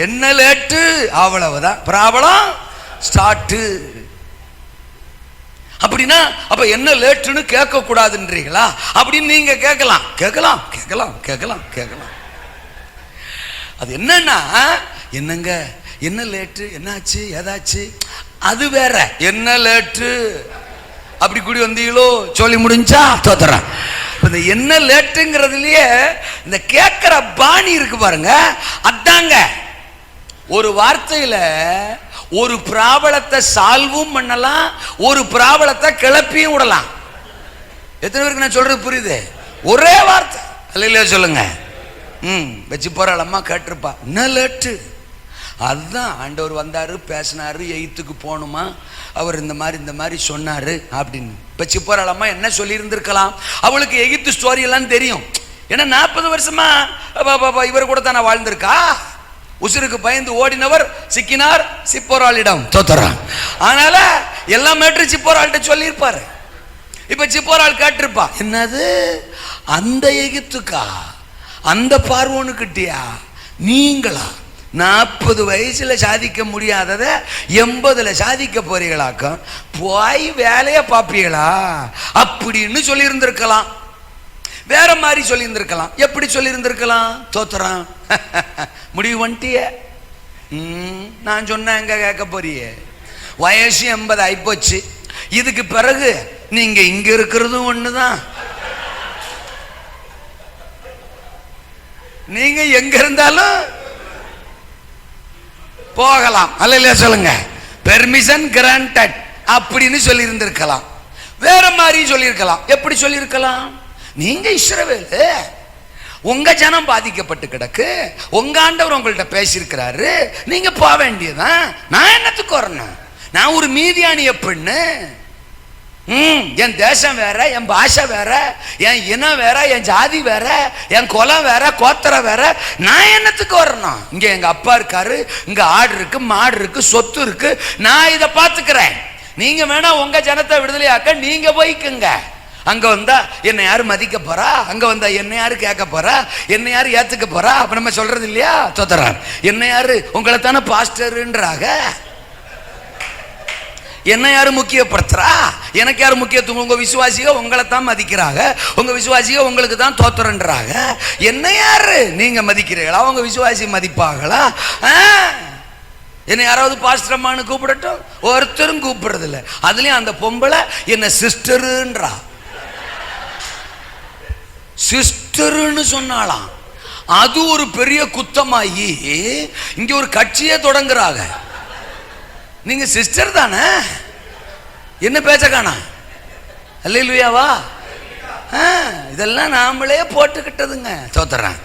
என்ன லேட்டு? அவ்வளவுதான், ப்ராப்ளம் ஸ்டார்ட்டு. அப்படின்னா அப்ப என்ன லேட்டுன்னு கேட்க கூடாதுன்றீங்களா? அப்படின்னு நீங்க கேட்கலாம். கேட்கலாம் கேட்கலாம் கேட்கலாம் கேட்கலாம். அது என்னன்னா, என்னங்க என்ன லேட்டு, என்னாச்சு, ஏதாச்சு, அது வேற. என்ன லேட்டு அப்படி கூடி வந்தீங்களோ சொல்லி முடிஞ்சா தோத்துறேன். இந்த என்ன லேட்டுங்கிறதுலயே இந்த கேட்கிற பாணி இருக்கு பாருங்க, அதாங்க. ஒரு வார்த்தையில ஒரு பிராபலத்தை சால்வும் பண்ணலாம், ஒரு பிராபலத்தை கிளப்பியும் விடலாம். எத்தனை பேருக்கு நான் சொல்றது புரியுது? ஒரே வார்த்தை. அல்லையா சொல்லுங்க. வச்சு போறாள் அம்மா கேட்டிருப்பா, என்ன லேட்டு? அதுதான் ஆண்டவர் வந்தாரு, பேசினாரு, எயித்துக்கு போகணுமா, அவர் இந்த மாதிரி சொன்னாரு அப்படின்னு. வச்சு போறாள் அம்மா என்ன சொல்லி இருந்திருக்கலாம்? அவளுக்கு எகிப்து ஸ்டோரி எல்லாம் தெரியும். ஏன்னா 40 வருஷமா இவர் கூட தானே வாழ்ந்திருக்கா. உசுருக்கு பயந்து ஓடினவர் சிக்கினார் சிப்போராளிடம், தோத்தரான். அதனால எல்லா மேட்ரு சிப்போராள்கிட்ட சொல்லியிருப்பாரு. இப்ப சிப்போராள் கேட்டிருப்பா, என்னது அந்த எகிப்துக்கா, அந்த பார்வோனுக்கிட்டியா நீங்களா 40 வயசுல சாதிக்க முடியாதத 80ல சாதிக்க போறீங்களாக்கும், போய் வேலைய பாப்பீங்களா அப்படின்னு சொல்லி இருந்திருக்கலாம். வேற மாதிரி சொல்லி இருந்திருக்கலாம். எப்படி சொல்லி இருந்திருக்கலாம்? தோத்துறான், முடிவு பண்ணிட்டிய, நான் சொன்ன எங்க கேட்க போறிய, வயசு 80 ஆயிப்போச்சு, இதுக்கு பிறகு நீங்க இங்க இருக்கிறதும் ஒண்ணுதான், நீங்க எங்க இருந்தாலும் போகலாம். அல்ல சொல்லுங்க, பெர்மிஷன் கிராண்டட் அப்படின்னு சொல்லி இருந்திருக்கலாம். வேற மாதிரி சொல்லி இருக்கலாம். எப்படி சொல்லி இருக்கலாம்? நீங்க இஸ்ரவேலு, உங்க ஜனம் பாதிக்கப்பட்டு கிடக்கு, உங்க ஆண்டவர் உங்கள்கிட்ட பேசியிருக்கிறாரு, நீங்க போக வேண்டியதான். நான் என்னத்துக்கு வரணும்? நான் ஒரு மீதியானிய பெண்ணு, என் தேசம் வேற, என் பாஷை வேற, என் இனம் வேற, என் ஜாதி வேற, என் குலம் வேற, கோத்திரம் வேற, நான் என்னத்துக்கு வரணும்? இங்க எங்க அப்பா இருக்காரு, இங்க ஆடு இருக்கு, மாடு இருக்கு, சொத்து இருக்கு, நான் இதை பாத்துக்கிறேன். நீங்க வேணா உங்க ஜனத்தை விடுதலையாக்க நீங்க போய்க்குங்க. அங்க வந்தா என்னை யாரு மதிக்க போறா, அங்க வந்தா என்ன யாரு கேட்க போறா, என்ன யாரு ஏத்துக்க போறா? அப்ப நம்ம சொல்றது இல்லையா? தோத்தரான், என்ன யாரு உங்களை தானே பாஸ்டர்ன்றாக, என்ன யாரு முக்கியப்படுத்துறா, எனக்கு யாரு முக்கியத்துவம்? உங்க விசுவாசிக உங்களை தான் மதிக்கிறாங்க, உங்க விசுவாசிக உங்களுக்கு தான் தோத்துறன்றாங்க. என்ன யாரு நீங்க மதிக்கிறீங்களா? உங்க விசுவாசி மதிப்பாங்களா? என்ன யாராவது பாஸ்டரம்மான்னு கூப்பிடட்டும், ஒருத்தரும் கூப்பிடுறது இல்லை. அதுலயும் அந்த பொம்பளை என்ன சிஸ்டருன்றா, சிஸ்டர்னு சொன்னாலாம். அது ஒரு பெரிய குத்தமாயி இங்க ஒரு கட்சியே தொடங்குறாங்க. நீங்க சிஸ்டர் தானே, என்ன பேச்ச காணா? அல்லேலூயாவா? இதெல்லாம் நாமளே போட்டுக்கிட்டதுங்க. தோத்துறான்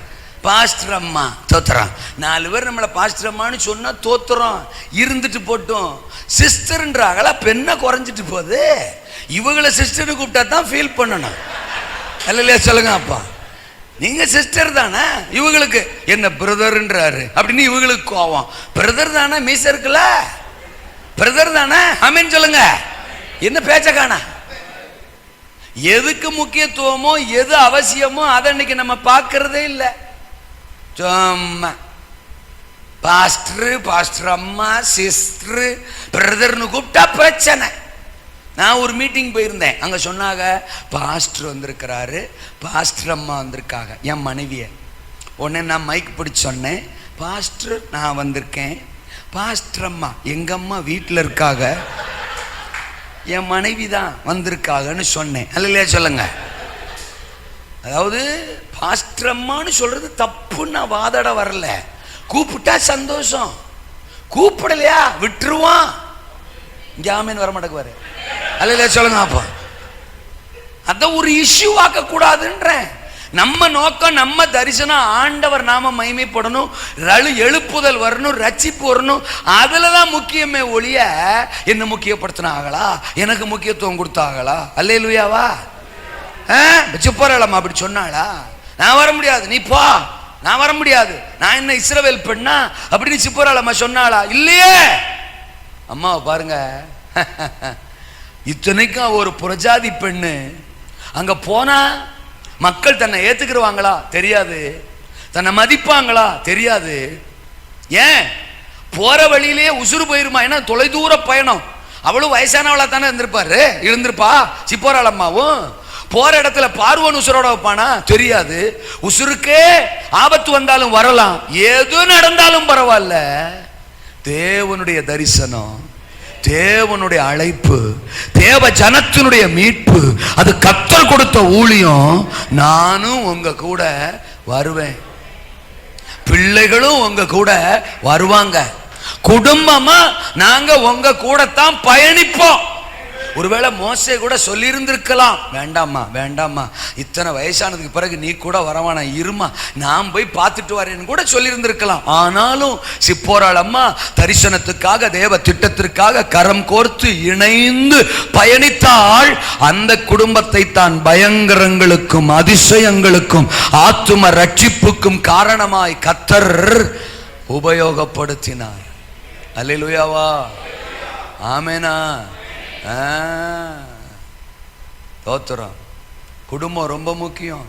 பாஸ்டர் அம்மா, தோத்துறான். 4 பேர் நம்மளை பாஸ்டர் அம்மான்னு சொன்னா தோத்துறோம், இருந்துட்டு போட்டோம். சிஸ்டர்ன்றாங்களா, பெண்ணை குறைஞ்சிட்டு போகுது. இவங்களை சிஸ்டர் கூப்பிட்டா தான் ஃபீல் பண்ணணும். அல்லையா சொல்லுங்க. அப்பா நீங்க சிஸ்டர் தானே, இவங்களுக்கு என்ன பிரதர்ன்றாரு அப்படின்னு இவங்களுக்கு கோவம். பிரதர் தானே, மீச இருக்குல்ல, பிரதர் தானே, ஆமென் சொல்லுங்க. என்ன பேச்ச காணா? எதுக்கு முக்கியத்துவமோ எது அவசியமோ அதை இன்னைக்கு நம்ம பார்க்கறதே இல்லை. சும்மா பாஸ்டர், பாஸ்டர் அம்மா, சிஸ்டர், பிரதர்னு கூப்பிட்டா பிரச்சனை. நான் ஒரு மீட்டிங் போயிருந்தேன், அங்க சொன்னாங்க பாஸ்டர் வந்திருக்கிறாரு, பாஸ்டர் அம்மா வந்திருக்காங்க, என் மனைவிய. உடனே நான் மைக் பிடிச்சு சொன்னேன், பாஸ்டர் நான் வந்திருக்கேன், பாஸ்டர் அம்மா எங்க அம்மா வீட்டில் இருக்காங்க, என் மனைவி தான் வந்திருக்காங்கன்னு சொன்னேன். அல்லையா சொல்லுங்க. அதாவது பாஸ்டர் அம்மான்னு சொல்றது தப்புன்னு நான் வாதாட வரல. கூப்பிட்டா சந்தோஷம், கூப்பிடலையா விட்டுருவான். இங்க ஆமீன் வர மாட்டேங்குவாரு. அல்லையா சொல்லுங்க. அப்பா அத ஒரு இஷ்யூ ஆக்க கூடாதுன்றேன். நம்ம நோக்கம், நம்ம தரிசனம் ஆண்டவர் நாம மகிமைப்படணும், எழுப்புதல் வரணும், ரட்சிப்பு வரணும். அதுலதான் முக்கியமே ஒழிய என்ன முக்கியப்படுத்தினாங்களா, எனக்கு முக்கியத்துவம் கொடுத்தாங்களா? அல்லேலூயாவா? சிப்போராளம்மா அப்படி சொன்னாளா? நான் வர முடியாது, நீ போ, நான் வர முடியாது, நான் என்ன இஸ்ரவேல் பெண்ணா அப்படின்னு சிப்போராளம்மா சொன்னாளா? இல்லையே. அம்மாவை பாருங்க, இத்தனைக்கும் ஒரு புரஜாதி பெண்ணு. அங்க போனா மக்கள் தன்னை ஏத்துக்குருவாங்களா தெரியாது, தன்னை மதிப்பாங்களா தெரியாது. ஏன் போற வழியிலேயே உசுறு போயிருமா? ஏன்னா தொலைதூர பயணம். அவளும் வயசானவளா தானே இருந்திருப்பா சிப்போராளம்மாவும். போற இடத்துல பார்வோன் உசுரோட வைப்பானா தெரியாது. உசுருக்கே ஆபத்து வந்தாலும் வரலாம், எது நடந்தாலும் பரவாயில்ல. தேவனுடைய தரிசனம், தேவனுடைய அழைப்பு, தேவ ஜனத்தினுடைய மீட்பு, அது கர்த்தர் கொடுத்த ஊழியம். நானும் உங்க கூட வருவேன். பிள்ளைகளும் உங்க கூட வருவாங்க. குடும்பமா நாங்க உங்க கூட தான் பயணிப்போம். ஒருவேளை மோசே கூட சொல்லி இருந்திருக்கலாம், வேண்டாமா வேண்டாமா, இத்தனை வயசானதுக்கு பிறகு நீ கூட வரவானா, இருமா நான் போய் பார்த்துட்டு வரேன்னு கூட சொல்லி இருந்திருக்கலாம். ஆனாலும் சிப்போராள் அம்மா தரிசனத்துக்காக, தேவ திட்டத்திற்காக கரம் கோர்த்து இணைந்து பயணித்தாள். அந்த குடும்பத்தை தான் பயங்கரங்களுக்கும் அதிசயங்களுக்கும் ஆத்தும ரட்சிப்புக்கும் காரணமாய் கர்த்தர் உபயோகப்படுத்தினார். அல்லேலூயாவா, ஆமெனா. தோத்திரம். குடும்பம் ரொம்ப முக்கியம்.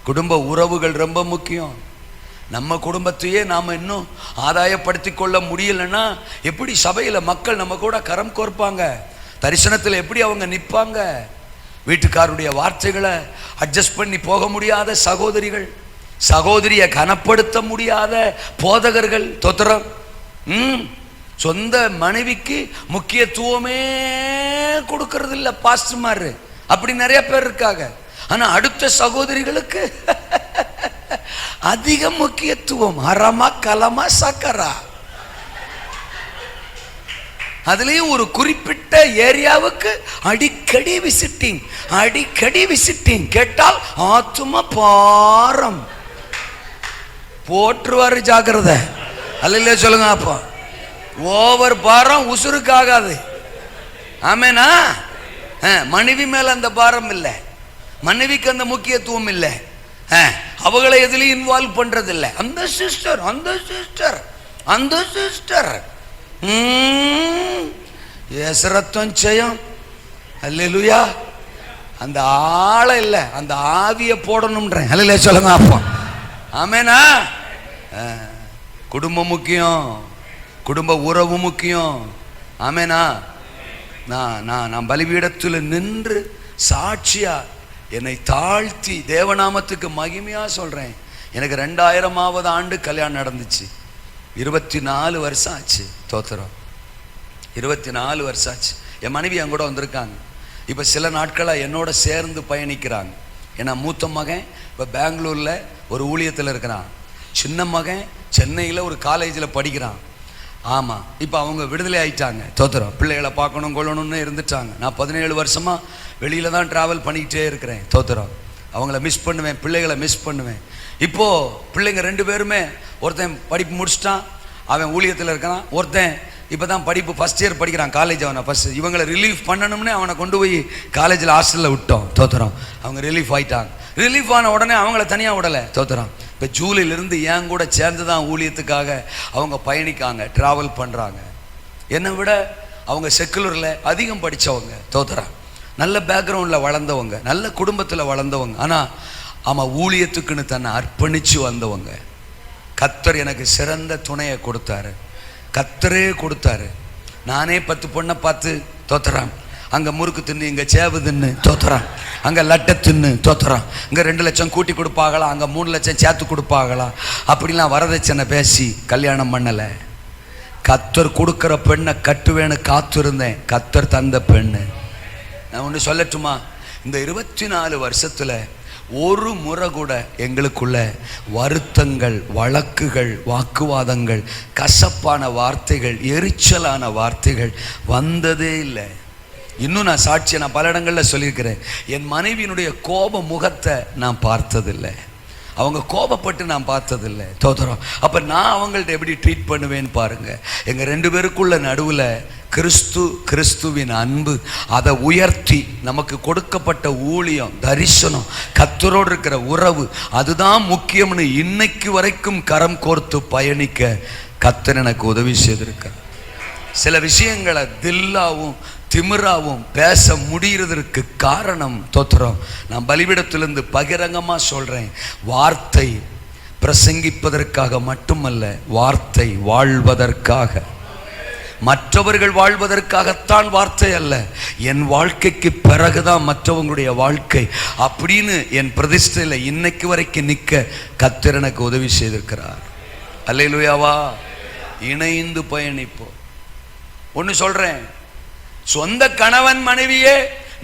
குடும்ப உறவுகள் ரொம்ப முக்கியம். நம்ம குடும்பத்தையே நாம் இன்னும் ஆதாயப்படுத்தி கொள்ள முடியலன்னா எப்படி சபையில் மக்கள் நம்ம கூட கரம் கோர்ப்பாங்க? தரிசனத்தில் எப்படி அவங்க நிற்பாங்க? வீட்டுக்காருடைய வார்த்தைகளை அட்ஜஸ்ட் பண்ணி போக முடியாத சகோதரிகள், சகோதரியை கனப்படுத்த முடியாத போதகர்கள். தோத்திரம். சொந்த மனைவிக்கு முக்கியத்துவமே கொடுக்கறது இல்லை பாஸ்டர்மார், அப்படி நிறைய பேர் இருக்காங்க. ஆனா அடுத்த சகோதரிகளுக்கு அதிக முக்கியத்துவம். அரமா கலமா சக்கரா. அதுலயும் ஒரு குறிப்பிட்ட ஏரியாவுக்கு அடிக்கடி விசிட்டிங், அடிக்கடி விசிட்டிங். கேட்டால் ஆத்தும பாரம் போற்றுவாரு. ஜாக்கிரதை. அல்ல சொல்லுங்க. அப்பா ஓவர் பாரம் உசுருக்காகாது. ஆமேனா. மனைவி மேல அந்த பாரம் இல்லை, மனைவிக்கு அந்த முக்கியத்துவம் இல்லை, அவங்களை எதுலையும் இன்வால்வ் பண்றது இல்லை. அந்த சிஸ்டர், அந்த சிஸ்டர், அந்த சிஸ்டர் எசரத்தம் செய்யும். அல்லேலூயா. அந்த ஆளை இல்லை, அந்த ஆவியை போடணும்ன்றேன். அல்ல சொல்லுங்க. அப்பா ஆமேனா. குடும்பம் முக்கியம், குடும்ப உறவு முக்கியம். ஆமேனா. நான் பலிபீடத்தில் நின்று சாட்சியா என்னை தாழ்த்தி தேவநாமத்துக்கு மகிமையா சொல்றேன். எனக்கு 2000ஆவது ஆண்டு கல்யாணம் நடந்துச்சு. 24 வருஷம் ஆச்சு. தோத்திரம். 24 வருஷம் ஆச்சு. என் மனைவி என் கூட வந்திருக்காங்க. இப்போ சில நாட்களாக என்னோட சேர்ந்து பயணிக்கிறாங்க. ஏன்னா மூத்த மகன் இப்போ பெங்களூரில் ஒரு ஊழியத்தில் இருக்கிறான். சின்ன மகன் சென்னையில் ஒரு காலேஜில் படிக்கிறான். ஆமாம், இப்போ அவங்க விடுதலை ஆயிட்டாங்க. தோத்திரம். பிள்ளைகளை பார்க்கணும் கொள்ளணும்னு இருந்துட்டாங்க. நான் 17 வருஷமாக வெளியில் தான் ட்ராவல் பண்ணிக்கிட்டே இருக்கிறேன். தோத்திரம். அவங்கள மிஸ் பண்ணுவேன், பிள்ளைகளை மிஸ் பண்ணுவேன். இப்போது பிள்ளைங்க 2 பேருமே, ஒருத்தன் படிப்பு முடிச்சிட்டான், அவன் ஊழியத்தில் இருக்கிறான். ஒருத்தன் இப்போ தான் படிப்பு ஃபஸ்ட் இயர் படிக்கிறான், காலேஜ். அவனை ஃபஸ்ட்டு இவங்களை ரிலீஃப் பண்ணணும்னு அவனை கொண்டு போய் காலேஜில் ஹாஸ்டலில் விட்டோம். தோத்திரம். அவங்க ரிலீஃப் ஆகிட்டாங்க. ரிலீஃப் ஆன உடனே அவங்கள தனியாக விடலை. தோத்திரம். இப்போ ஜூலையிலிருந்து என் கூட சேர்ந்து தான் ஊழியத்துக்காக அவங்க பயணிக்காங்க, ட்ராவல் பண்ணுறாங்க. என்னை விட அவங்க செக்குலரில் அதிகம் படித்தவங்க. தோத்திரம். நல்ல பேக்ரவுண்டில் வளர்ந்தவங்க, நல்ல குடும்பத்தில் வளர்ந்தவங்க. ஆனால் அவன் ஊழியத்துக்குன்னு தன்னை அர்ப்பணித்து வந்தவங்க. கர்த்தர் எனக்கு சிறந்த துணையை கொடுத்தாரு, கர்த்தரே கொடுத்தாரு. நானே 10 பொண்ணை பார்த்து தோத்துறான். அங்கே முறுக்கு தின்னு, இங்கே சேவு தின்னு தோத்துறான், அங்கே லட்டை தின்னு தோத்துறான், இங்கே 2 லட்சம் கூட்டி கொடுப்பாங்களா, அங்கே 3 லட்சம் சேர்த்து கொடுப்பாங்களா, அப்படிலாம் வரதட்சணை பேசி கல்யாணம் பண்ணலை. கர்த்தர் கொடுக்குற பெண்ணை கட்டுவேன்னு காத்திருந்தேன். கர்த்தர் தந்த பெண்ணு. நான் ஒன்று சொல்லட்டுமா? இந்த 24 வருஷத்தில் ஒரு முறை கூட எங்களுக்குள்ள வருத்தங்கள், வழக்குகள், வாக்குவாதங்கள், கசப்பான வார்த்தைகள், எரிச்சலான வார்த்தைகள் வந்ததே இல்லை. இன்னும் நான் சாட்சியை நான் பல இடங்களில் சொல்லியிருக்கிறேன். என் மனைவியினுடைய கோப முகத்தை நான் பார்த்ததில்லை, அவங்க கோபப்பட்டு நான் பார்த்ததில்லை. தோத்திரம். அப்போ நான் அவங்கள்ட்ட எப்படி ட்ரீட் பண்ணுவேன்னு பாருங்கள். எங்கள் 2 பேருக்குள்ள நடுவில் கிறிஸ்துவின் அன்பு, அதை உயர்த்தி நமக்கு கொடுக்கப்பட்ட ஊழியம், தரிசனம், கர்த்தரோடு இருக்கிற உறவு, அதுதான் முக்கியம்னு இன்னைக்கு வரைக்கும் கரம் கோர்த்து பயணிக்க கர்த்தர் எனக்கு உதவி செய்திருக்கார். சில விஷயங்களை தில்லாவும் திமிராவும் பேச முடிகிறதற்கு காரணம் தோத்திரம். நான் பலிபீடத்திலிருந்து பகிரங்கமாக சொல்கிறேன், வார்த்தை பிரசங்கிப்பதற்காக மட்டுமல்ல, வார்த்தை வாழ்வதற்காக, மற்றவர்கள் வாழ்வதற்காகத்தான் வார்த்தை அல்ல, என் வாழ்க்கைக்கு பிறகுதான் மற்றவங்களுடைய வாழ்க்கை அப்படின்னு என் பிரதிஷ்டையில் இன்னைக்கு வரைக்கும் நிற்க கர்த்தர் எனக்கு உதவி செய்திருக்கிறார். அல்லேலூயாவா. இணைந்து பயணிப்போம். ஒன்று சொல்கிறேன், சொந்த கணவன் மனைவியே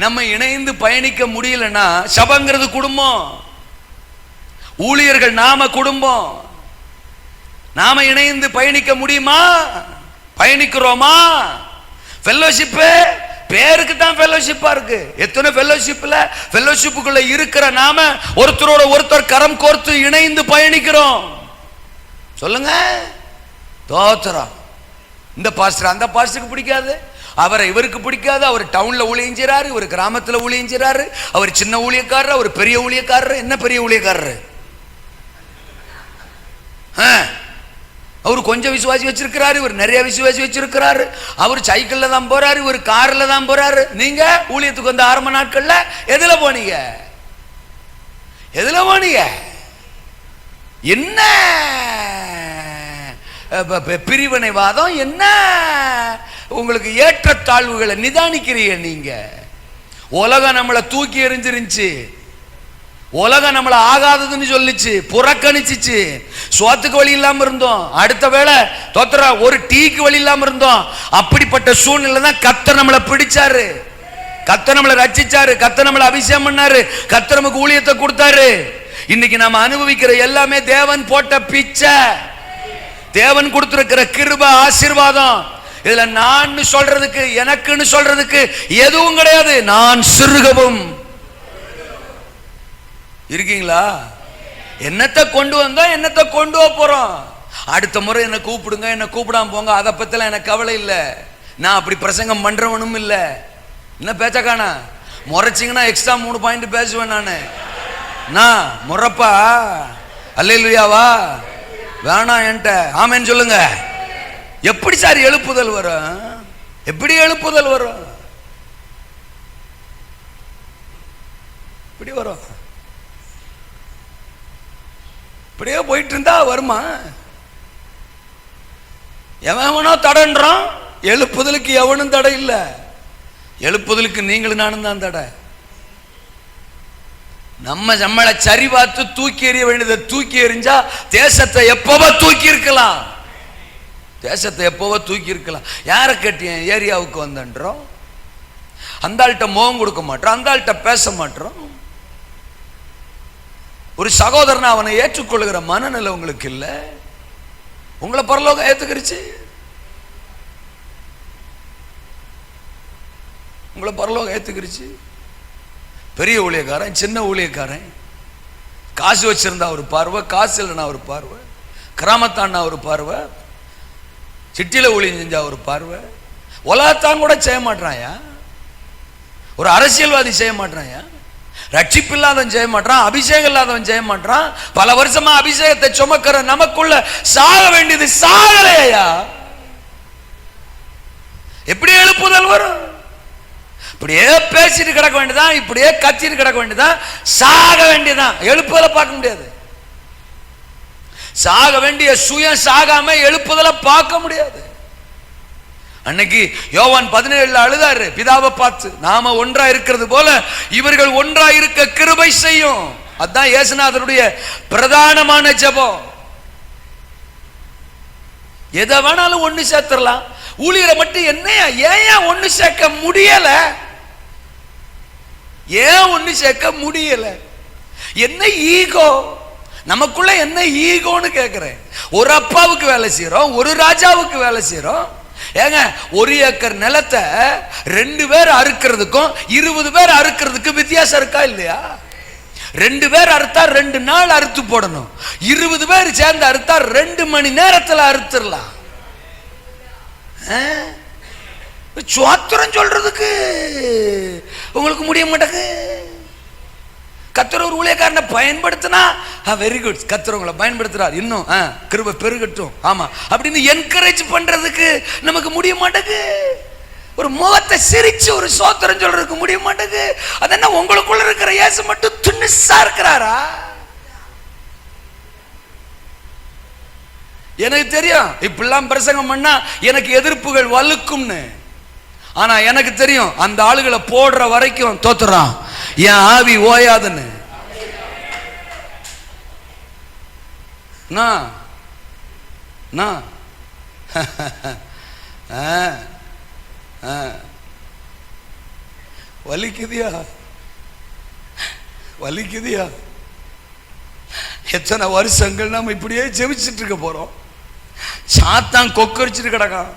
நம்ம இணைந்து பயணிக்க முடியலன்னா, சபங்கிறது குடும்பம், ஊழியர்கள் நாம குடும்பம். நாம இணைந்து பயணிக்க முடியுமா? பயணிக்கிறோமா? ஃபெல்லோஷிப் பேருக்கு தான் ஃபெல்லோஷிப்பா இருக்கு. எத்தனை ஃபெல்லோஷிப்புக்குள்ள இருக்கிற நாம ஒருத்தரோட ஒருத்தர் கரம் கோர்த்து இணைந்து பயணிக்கிறோம். சொல்லுங்க. தோத்திரம். இந்த பாஸ்டர் அந்த பாஸ்டருக்கு பிடிக்காது, அவரை இவருக்கு பிடிக்காது. அவர் டவுன்ல ஊழியம் செய்றாரு, இவர் கிராமத்துல ஊழியம் செய்றாரு. அவர் சின்ன ஊழியக்காரர், அவர் பெரிய ஊழியக்காரர். என்ன பெரிய ஊழியக்காரர்? அவர் கொஞ்சம் விசுவாசி வச்சிருக்கிறாரு, இவர் நிறைய விசுவாசி வச்சிருக்கிறாரு. அவர் சைக்கிள்ல தான் போறாரு, இவர் கார்ல தான் போறாரு. நீங்க ஊழியத்துக்கு வந்த ஆரம்ப நாட்கள்ல எதுல போனீங்க? எதுல போனீங்க? என்ன பிரிவினைவாதம்? என்ன உங்களுக்கு ஏற்றத்தாழ்வுகளை நிதானிக்கிறீங்க நீங்க? உலகம் நம்மளை தூக்கி எறிஞ்சிருந்துச்சு, உலகம் நம்மளை ஆகாததுன்னு சொல்லிச்சு, புறக்கணிச்சிச்சு. சோத்துக்கு வழி இல்லாம இருந்தோம், அடுத்த வேளை தோத்துறா ஒரு டீக்கு வழி இல்லாம இருந்தோம். அப்படிப்பட்ட சூழ்நிலை தான் கர்த்தர் நம்மளை பிடிச்சாரு, கர்த்தர் நம்மளை ரட்சிச்சாரு, கர்த்தர் நம்மளை அபிஷேகம் பண்ணாரு, கர்த்தர் நமக்கு ஊழியத்தை கொடுத்தாரு. இன்னைக்கு நாம அனுபவிக்கிற எல்லாமே தேவன் போட்ட பிச்சை, தேவன் கொடுத்திருக்கிற கிருபை, ஆசீர்வாதம். இதுல நான் சொல்றதுக்கு எனக்குன்னு சொல்றதுக்கு எதுவும் கிடையாது. நான் சிறுகவும் இருக்கீங்களா? என்னத்தை கொண்டு வந்தோம், என்னத்தை கொண்டு போறோம். அடுத்த முறை என்ன கூப்பிடுங்க, என்ன கூப்பிடாம போங்க, அதை பத்திலாம் எனக்கு கவலை இல்லை. நான் அப்படி பிரசங்கம் பண்றவனும் இல்லை. என்ன பேச்சக்கானா? முறைச்சிங்கன்னா எக்ஸ்ட்ரா 3 பாயிண்ட் பேசுவேன் நான். முறப்பா அல்லேலூயாவா வேணாம் என்கிட்ட ஆமேன்னு சொல்லுங்க. எப்படி சார் எழுப்புதல் வரும்? எப்படி எழுப்புதல் வரும்? இப்படி வரும். இப்படியே போயிட்டு இருந்தா வருமா? எவனோ தடன்றான், எழுப்புதலுக்கு எவனும் தடை இல்லை. எழுப்புதலுக்கு நீங்களும் நானும் தான் தடை. நம்மளை சரி பார்த்து தூக்கி எறிய வேண்டியதை தூக்கி எறிஞ்சா தேசத்தை எப்பவோ தூக்கி இருக்கலாம், தேசத்தை எப்பவோ தூக்கி இருக்கலாம். யாரை கேட்டேன் ஏரியாவுக்கு வந்தன்றோம், அந்த ஆள்கிட்ட முகம் கொடுக்க மாட்டோம், அந்த ஆள்கிட்ட பேச மாட்டோம். ஒரு சகோதரனை அவனை ஏற்றுக்கொள்கிற மனநிலை உங்களுக்கு இல்லை. உங்களை பரலோகம் ஏத்துக்கிருச்சு, உங்களை பரலோகம் ஏத்துக்கிருச்சு. பெரிய ஊழியக்காரன், சின்ன ஊழியக்காரன், காசு வச்சிருந்தா ஒரு பார்வை, காசு இல்லைன்னா ஒரு பார்வை, கிராமத்தான்னா ஒரு பார்வை, சிட்டியில ஊழியம் செஞ்சா ஒரு பார்வை. உலகத்தான் கூட செய்ய மாட்டாயா, ஒரு அரசியல்வாதி செய்ய மாட்டாயா, ரட்சிப்பு இல்லாதவன் செய்ய மாட்டான், அபிஷேகம் இல்லாதவன் செய்ய மாட்டான். பல வருஷமா அபிஷேகத்தை சுமக்கிற நமக்குள்ள சாக வேண்டியது சாகலையா? எப்படி எழுப்புதல் வரும்? இப்படியே பேசிட்டு கிடக்க வேண்டியதான், இப்படியே கத்திட்டு கிடக்க வேண்டியதான், சாக வேண்டியதான். எழுப்புதலை பார்க்க முடியாது. சாக வேண்டிய சுயம் சாகாம எழுப்புதலை பார்க்க முடியாது. அன்னைக்கு யோவான் 17 அழுதாரு, பிதாவை பார்த்து, நாம ஒன்றா இருக்கிறது போல இவர்கள் ஒன்றா இருக்க கிருபை செய்யும். அதுதான் இயேசுநாதருடைய பிரதானமான ஜெபம். எதை வேணாலும் ஒண்ணு சேர்த்துடலாம், ஊழியரை மட்டும் என்னையா ஏன் ஒண்ணு சேர்க்க முடியல? ஏன் ஒண்ணு சேர்க்க முடியல? என்ன ஈகோ நமக்குள்ள? என்ன ஈகோன்னு கேட்கிறேன். ஒரு அப்பாவுக்கு வேலை செய்யறோம், ஒரு ராஜாவுக்கு வேலை செய்யறோம். ஏங்க, 1 ஏக்கர் நிலத்தை 2 பேர் அறுக்கிறதுக்கும் 20 பேர் அறுக்கிறதுக்கு வித்தியாசம் இருக்கா இல்லையா? 2 பேர் அறுத்தா 2 நாள் அறுத்து போடணும், 20 பேர் சேர்ந்து அறுத்தா 2 மணி நேரத்தில் அறுத்துடலாம். சுவாத்திரம் சொல்றதுக்கு உங்களுக்கு முடிய மாட்டேங்குது. கர்த்தர் ஒரு ஊழியக்காரனை பயன்படுத்தினா வெரி குட், கர்த்தர் உங்களை பயன்படுத்துறார், இன்னும் கிருபை பெருகட்டும், ஆமா அப்படின்னு என்கரேஜ் பண்றதுக்கு நமக்கு முடிய மாட்டேங்குது. ஒரு முகத்தை சிரிச்சு ஒரு சோத்திரம் சொல்றதுக்கு முடிய மாட்டேங்குது. அது என்ன, உங்களுக்குள்ள இருக்கிற இயேசு மட்டும் துணிசா இருக்கிறாரா? எனக்கு தெரியும் இப்படிலாம் பிரசங்கம் பண்ணா எனக்கு எதிர்ப்புகள் வலுக்கும்னு. ஆனா எனக்கு தெரியும் அந்த ஆளுகளை போடுற வரைக்கும் தோத்துறான், என் ஆவி ஓயாதுன்னு. வலிக்குதியா? வலிக்குதியா? எத்தனை வருஷங்கள் நம்ம இப்படியே ஜெபிச்சுட்டு இருக்க போறோம். சாத்தான் கொக்கரிச்சிட்டு கிடக்கான்.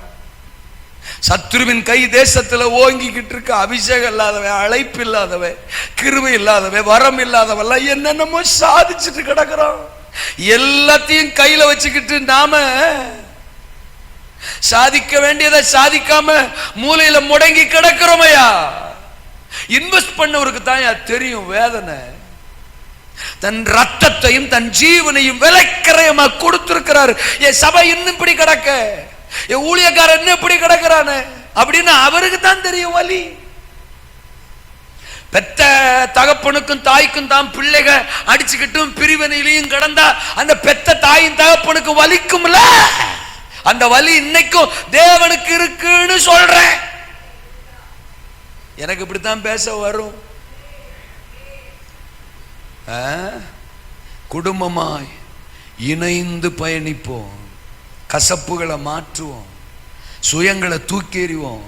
சத்துருவின் கை தேசத்துல ஓங்கிக்கிட்டு இருக்க. அபிஷேகம் இல்லாதவன், அழைப்பு இல்லாதவன், கிருபை இல்லாதவன், வரம் இல்லாதவன் என்னென்னமோ சாதிச்சுட்டு கிடக்குறான். எல்லாத்தையும் கையில வச்சுக்கிட்டு நாம சாதிக்க வேண்டியதை சாதிக்காம மூலையில முடங்கி கிடக்கிறோமையா. இன்வெஸ்ட் பண்ணவருக்கு தான் தெரியும் வேதனை. தன் ரத்தத்தையும் தன் ஜீவனையும் விலைக்கரையமா கொடுத்திருக்கிறார். என் சபை இன்னும் இப்படி கிடக்க, என் ஊழியக்காரன் இன்னும் இப்படி கிடக்கிறானு அப்படின்னு அவருக்கு தான் தெரியும் வலி. பெத்த தகப்பனுக்கும் தாய்க்கும் தான் பிள்ளைக அடிச்சுக்கிட்டும் பிரிவினையிலையும் கிடந்தா அந்த பெத்த தாயின் தகப்பனுக்கு வலிக்கும்ல. அந்த வலி இன்னைக்கும் தேவனுக்கு இருக்குன்னு சொல்றேன். எனக்கு இப்படித்தான் பேச வரும். குடும்பமாய் இணைந்து பயணிப்போம், கசப்புகளை மாற்றுவோம், சுயங்களை தூக்கி எறிவோம்,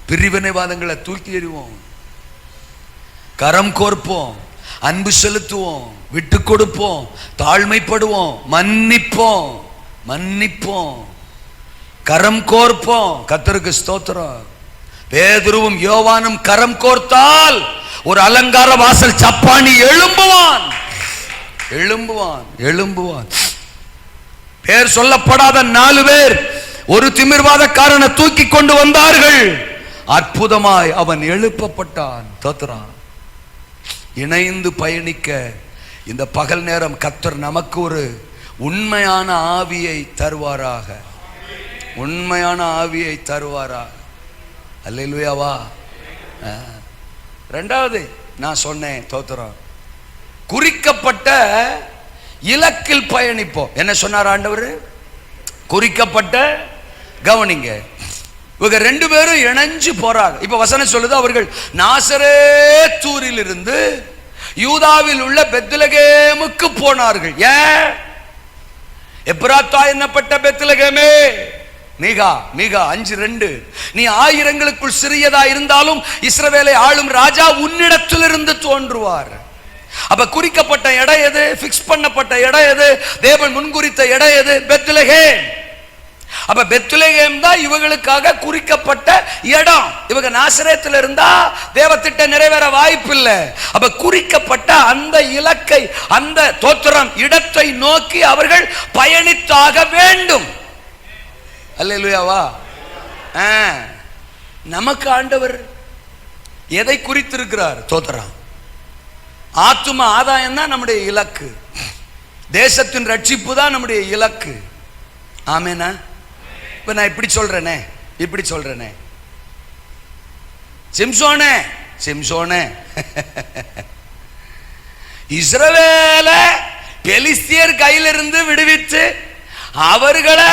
பிரிவினைவாதங்களை தூக்கி எறிவோம், கரம் கோர்ப்போம், அன்பு செலுத்துவோம், விட்டு கொடுப்போம், தாழ்மைப்படுவோம், மன்னிப்போம், கரம் கோர்ப்போம். கர்த்தருக்கு ஸ்தோத்திரம். பேதுருவும் யோவானும் கரம் கோர்த்தால் ஒரு அலங்கார வாசல் சப்பாணி எழும்புவான். பேர் சொல்லப்படாத 4 பேர் ஒரு திமிர்வாதக்காரனை தூக்கி கொண்டு வந்தார்கள். அற்புதமாய் அவன் எழுப்பப்பட்டான். தோத்திரம். இணைந்து பயணிக்க இந்த பகல் நேரம் கர்த்தர் நமக்கு ஒரு உண்மையான ஆவியை தருவாராக. உண்மையான ஆவியை தருவாராக. அல்லேலூயாவா. ரெண்டாவது நான் சொன்னேன், தோத்திரம், குறிக்கப்பட்ட இலக்கில் பயணிப்போம். என்ன சொன்னார் ஆண்டவர்? குறிக்கப்பட்ட, கவனிங்க, இவங்க 2 பேரும் இணைஞ்சு போறாங்க. இப்ப வசனம் சொல்லுது, அவர்கள் நாசரேத்தூரில் இருந்து யூதாவில் உள்ள பெத்லகேமுக்கு போனார்கள். ஏன்? எப்ராத்தா என்னப்பட்ட பெத்லகேமே, மீகா 5:2, நீ ஆயிரங்களுக்குள் சிறியதா இருந்தாலும் இஸ்ரவேலை ஆளும் ராஜா உன்னிடத்திலிருந்து தோன்றுவார். அப்ப குறிக்கப்பட்ட இடம் எது? பிக்ஸ் பண்ணப்பட்ட இடம் எது? தேவன் முன்குறித்த இடம் எது? பெத்லகேம். அப்ப பெத்லகேம் தான் இவங்களுக்காக குறிக்கப்பட்ட இடம். இவங்க நாசரேத்துல இருந்தா தேவத்திட்ட நிறைவேற வாய்ப்பு இல்லை. அப்ப குறிக்கப்பட்ட அந்த இலக்கை, அந்த தோத்திரம் இடத்தை நோக்கி அவர்கள் பயணித்தாக வேண்டும். அல்லேலூயாவா. நமக்கு ஆண்டவர் எதை குறித்திருக்கிறார்? தோத்திரம். ஆத்தும ஆதாயம் தான் நம்முடைய இலக்கு. தேசத்தின் ரட்சிப்பு தான் நம்முடைய இலக்கு. ஆமேனா? இப்ப நான் இப்படி சொல்றேனே, சிம்சோனே இஸ்ரவேல பெலிஸ்தியர் கையிலிருந்து விடுவித்து அவர்களை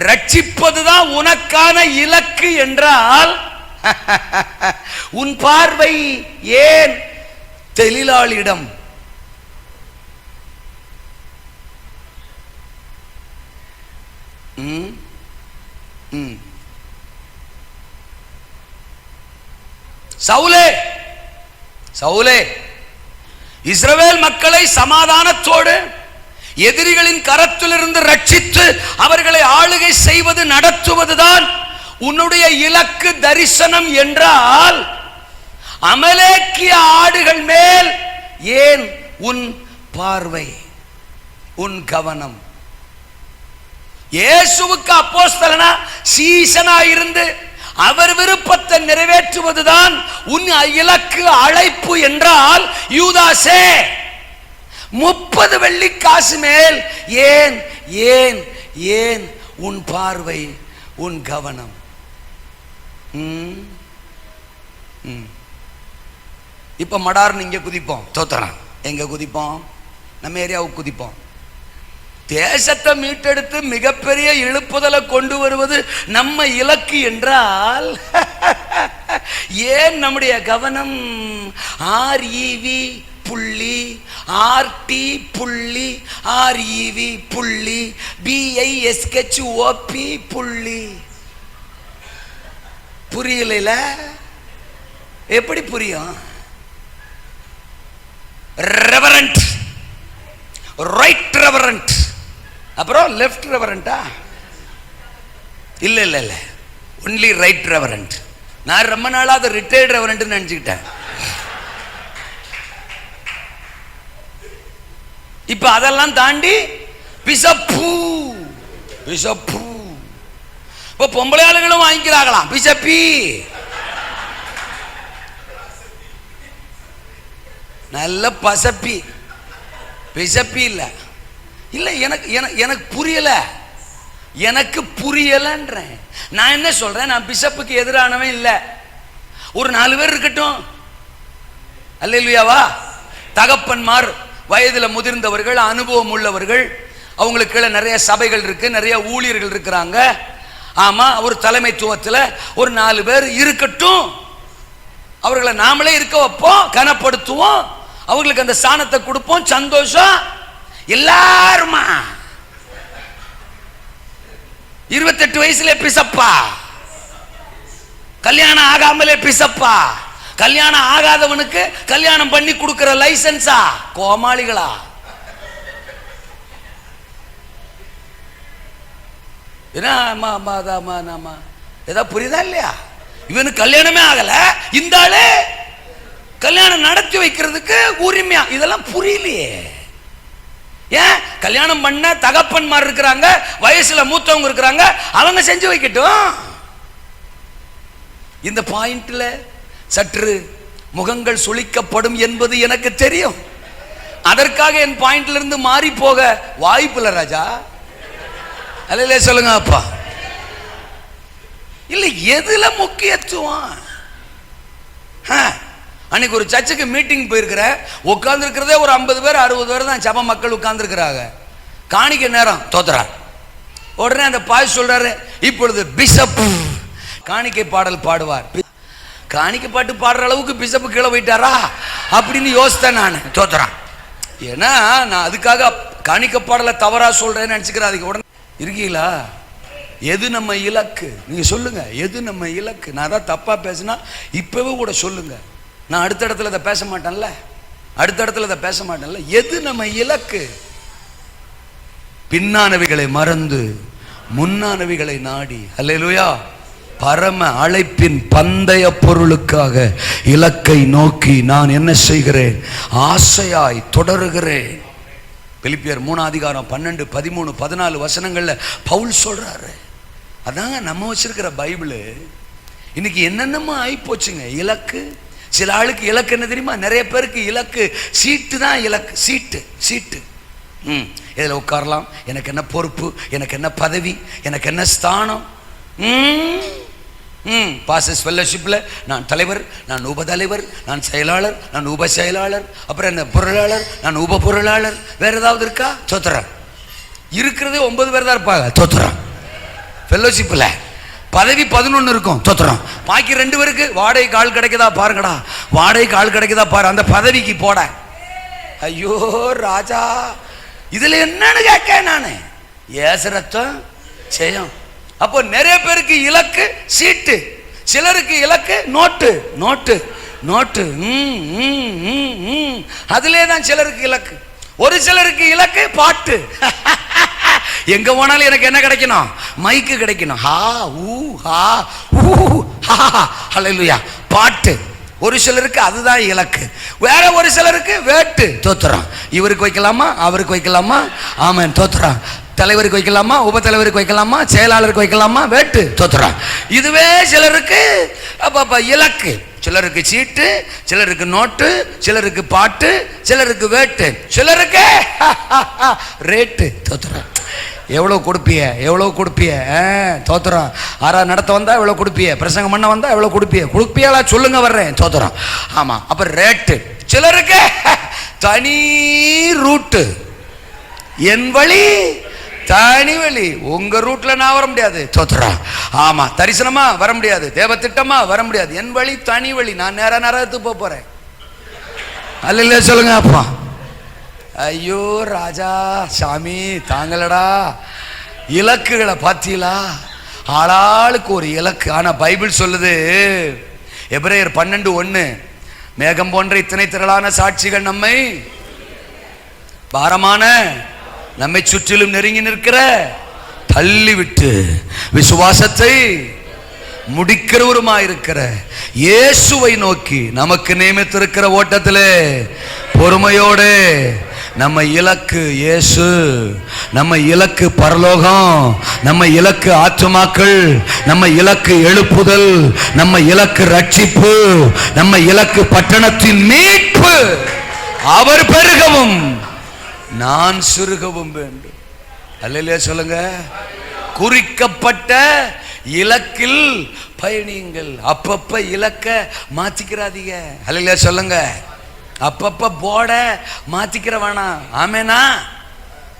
ரட்சிப்பதுதான் உனக்கான இலக்கு என்றால் உன் பார்வை ஏன் தெளிலாளிடம்? சவுலே, இஸ்ரவேல் மக்களை சமாதானத்தோடு எதிரிகளின் கரத்திலிருந்து ரட்சித்து அவர்களை ஆளுகை செய்வது, நடத்துவதுதான் உன்னுடைய இலக்கு, தரிசனம் என்றால் அமலேக்கிய ஆடுகள் மேல் ஏன் உன் பார்வை, உன் கவனம்? இயேசுவுக்கு அப்போஸ்தலனா சீசனா இருந்து அவர் விருப்பத்தை நிறைவேற்றுவதுதான் உன் இலக்கு, அழைப்பு என்றால் யூதாசே 30 வெள்ளிக்காசு மேல் ஏன் ஏன் ஏன் உன் பார்வை, உன் கவனம்? இப்ப மடார்னு இங்க குதிப்போம், தோத்தரம் எங்க குதிப்போம்? நம்ம ஏரியாவுக்கு குதிப்போம். தேசத்தை மீட்டெடுத்து மிகப்பெரிய எழுப்புதலை கொண்டு வருவது நம்ம இலக்கு என்றால் ஏன் நம்முடைய கவனம் REV.REV.BISKHOP. புரியல? எப்படி புரியும்? ரெவரண்ட், ரைட் ரெவரண்ட், அப்புறம் லெஃப்ட் ரெவரண்டா? இல்லை இல்லை இல்லை, ஒன்லி ரைட் ரெவரண்ட். நான் ரொம்ப நாளாக அதை ரிட்டையர்ட் ரெவரண்ட்னு நினச்சிக்கிட்டேன். இப்போ அதெல்லாம் தாண்டி பிசப்பு. பிசப்பு இப்போ பொம்பளை ஆளுகளும் வாங்கிக்கிறாங்களாம் பிசப்பி. நல்ல பசப்பி, பிசப்பி இல்லை இல்லை. எனக்கு எனக்கு புரியல, எனக்கு புரியலன்றேன். நான் என்ன சொல்றேன், நான் பிஷப்புக்கு எதிரானவன் இல்லை. ஒரு 4 பேர் இருக்கட்டும், அல்லேலூயாவா. தகப்பன்மார், வயதில் முதிர்ந்தவர்கள், அனுபவம் உள்ளவர்கள், அவங்களுக்கு நிறைய சபைகள் இருக்கு, நிறைய ஊழியர்கள் இருக்கிறாங்க. ஆமா, ஒரு தலைமைத்துவத்தில் ஒரு 4 பேர் இருக்கட்டும். அவர்களை நாமளே இருக்க வைப்போம், கனப்படுத்துவோம், அவங்களுக்கு அந்த ஸ்தானத்தை கொடுப்போம். சந்தோஷம். எல்லாருமா 28 வயசுல பிசப்பா, கல்யாணம் ஆகாமலே பிசப்பா, கல்யாணம் ஆகாதவனுக்கு கல்யாணம் பண்ணி கொடுக்கிற லைசன்ஸா? கோமாளிகளா? ஏதாவது புரியுதா இல்லையா? இவனுக்கு கல்யாணமே ஆகல, இந்த ஆளு கல்யாணம் நடத்தி வைக்கிறதுக்கு உரிமையா? இதெல்லாம் புரியலையே. ஏன் கல்யாணம் பண்ண தகப்பன்மார் இருக்கிறாங்க, வயசுல மூத்தவங்க இருக்கிறாங்க, அவங்க செஞ்சு வைக்கட்டும். இந்த பாயிண்ட்ல சற்று முகங்கள் சுளிக்கப்படும் என்பது எனக்கு தெரியும். அதற்காக என் பாயிண்ட்ல இருந்து மாறி போக வாய்ப்பில்லை ராஜா. அல்ல சொல்லுங்க அப்பா. இல்ல எதுல முக்கியத்துவம்? அன்னைக்கு ஒரு சர்ச்சுக்கு மீட்டிங் போயிருக்கிற, உட்கார்ந்து இருக்கிறதே ஒரு 50 பேர் 60 பேர் தான் சபை மக்கள் உட்கார்ந்து இருக்கிறாங்க. காணிக்க நேரம் தோத்துறா. உடனே அந்த பாய் சொல்றாரு, இப்பொழுது பிஷப் காணிக்கை பாடல் பாடுவார். காணிக்கை பாட்டு பாடுற அளவுக்கு பிஷப் கீழே போயிட்டாரா அப்படின்னு யோசித்தேன் நான். தோத்துறான். ஏன்னா நான் அதுக்காக காணிக்கை பாடலை தவறா சொல்றேன்னு நினைச்சுக்கிறேன். உடனே இருக்கீங்களா? எது நம்ம இலக்கு? நீங்க சொல்லுங்க, எது நம்ம இலக்கு? நான் தான் தப்பா பேசினா இப்பவே கூட சொல்லுங்க. நான் அடுத்த இடத்துல இதை பேச மாட்டேன்ல, அடுத்த இடத்துல இதை பேச மாட்டேன்ல. எது நம்ம இலக்கு? பின்னானவைகளை மறந்து முன்னானவைகளை நாடி, அல்லேலூயா, பரம அழைப்பின் பந்தய பொருளுக்காக இலக்கை நோக்கி நான் என்ன செய்கிறேன்? ஆசையாய் தொடருகிறேன். பிலிப்பியர் 3:12, 13, 14 வசனங்கள்ல பவுல் சொல்றாரு. அதாங்க நம்ம வச்சிருக்கிற பைபிள். இன்னைக்கு என்னென்னமோ ஆகி போச்சுங்க இலக்கு. சில ஆளுக்கு இலக்கு என்ன தெரியுமா? நிறைய பேருக்கு இலக்கு சீட்டு தான் இலக்கு. சீட்டு சீட்டு. இதில் உட்காரலாம், எனக்கு என்ன பொறுப்பு, எனக்கு என்ன பதவி, எனக்கு என்ன ஸ்தானம். பாசஸ் ஃபெல்லோஷிப்பில் நான் தலைவர், நான் உபதலைவர், நான் செயலாளர், நான் உப செயலாளர், அப்புறம் என்ன பொருளாளர், நான் உப பொருளாளர். வேற ஏதாவது இருக்கா? தோத்துறான். இருக்கிறதே 9 பேர் தான் இருப்பாங்க. தோத்துறான். ஃபெல்லோஷிப்பில் பதவி 11 இருக்கும். தோத்துறான். பாக்கி 2 பேருக்கு வாடகைக்கு ஆள் கிடைக்குதா பாருங்கடா, வாடகைக்கு ஆள் கிடைக்குதா பாரு, அந்த பதவிக்கு போட. ஐயோ ராஜா, இதுல என்னன்னு கேட்க நானு? ஏசரத்தம் செய்யும். அப்போ நிறைய பேருக்கு இலக்கு சீட்டு, சிலருக்கு இலக்கு நோட்டு நோட்டு நோட்டு. அதுலே தான் சிலருக்கு இலக்கு. ஒரு சிலருக்கு இலக்கு பாட்டு. எங்க போனாலும் எனக்கு என்ன கிடைக்கணும்? மைக்கு கிடைக்கணும். ஹா ஊ ஹா ஊ ஹா ஹல்லேலூயா பாட்டு. ஒரு சிலருக்கு அதுதான் இலக்கு. வேற ஒரு சிலருக்கு வேட்டு. தோத்துறான். இவருக்கு வைக்கலாமா, அவருக்கு வைக்கலாமா? ஆமாம் தோத்துறான். தலைவருக்கு வைக்கலாமா, உப தலைவருக்கு வைக்கலாமா, செயலாளருக்கு வைக்கலாமா? வேட்டு. தோத்துறான். இதுவே சிலருக்கு இலக்கு. சிலருக்கு சீட்டு, சிலருக்கு நோட்டு, சிலருக்கு பாட்டு, சிலருக்கு வேட்டு, சிலருக்கு ரேட்டு. தோத்துறான். எவ்வளோ கொடுப்பிய, எவ்வளோ கொடுப்பிய? தோத்துறான். ஆறாவது நடத்த வந்தா எவ்வளோ கொடுப்பிய, பிரசங்கம் பண்ண வந்தா எவ்வளோ கொடுப்பிய, கொடுப்பியாலா சொல்லுங்க வர்றேன். தோத்துறான். ஆமா. அப்ப ரேட்டு. சிலருக்கு தனி ரூட்டு, என் வழி தனி வழி. உங்க ரூட்ல நான் வர முடியாது. தோத்துறா. ஆமா. தரிசனமா வர முடியாது, தேவ திட்டமா வர முடியாது. என் வழி தனி வழி. நான் நேர நரகத்துக்கு போறேன். அல்ல சொல்லுங்க அப்பா. ஐயோ ராஜா சாமி தாங்களடா. இலக்குகளை பார்த்தீங்களா? ஆளாளுக்கு ஒரு இலக்கு. ஆனா பைபிள் சொல்லுது, எபிரேயர் 12:1, மேகம் போன்ற இத்தனை திரளான சாட்சிகள் நம்மை பாரமான, நம்மை சுற்றிலும் நெருங்கி நிற்கிற தள்ளிவிட்டு விசுவாசத்தை முடிக்கிறவருமாயிருக்கிற இயேசுவை நோக்கி நமக்கு நியமித்திருக்கிற ஓட்டத்திலே பொறுமையோடு, நம்ம இலக்கு இயேசு, நம்ம இலக்கு பரலோகம், நம்ம இலக்கு ஆத்துமாக்கள், நம்ம இலக்கு எழுப்புதல், நம்ம இலக்கு ரட்சிப்பு, நம்ம இலக்கு பட்டணத்தின் மீட்பு. அவர் பெருகவும் நான் சிறுகவும் வேண்டும். அல்லேலூயா சொல்லுங்க. குறிக்கப்பட்ட இலக்கில் பயணியுங்கள். அப்பப்ப இலக்க மாத்திக்கிறாதீங்க. அல்லேலூயா சொல்லுங்க. அப்பப்ப போட மாத்திக்கிற வேணாம். ஆமேனா?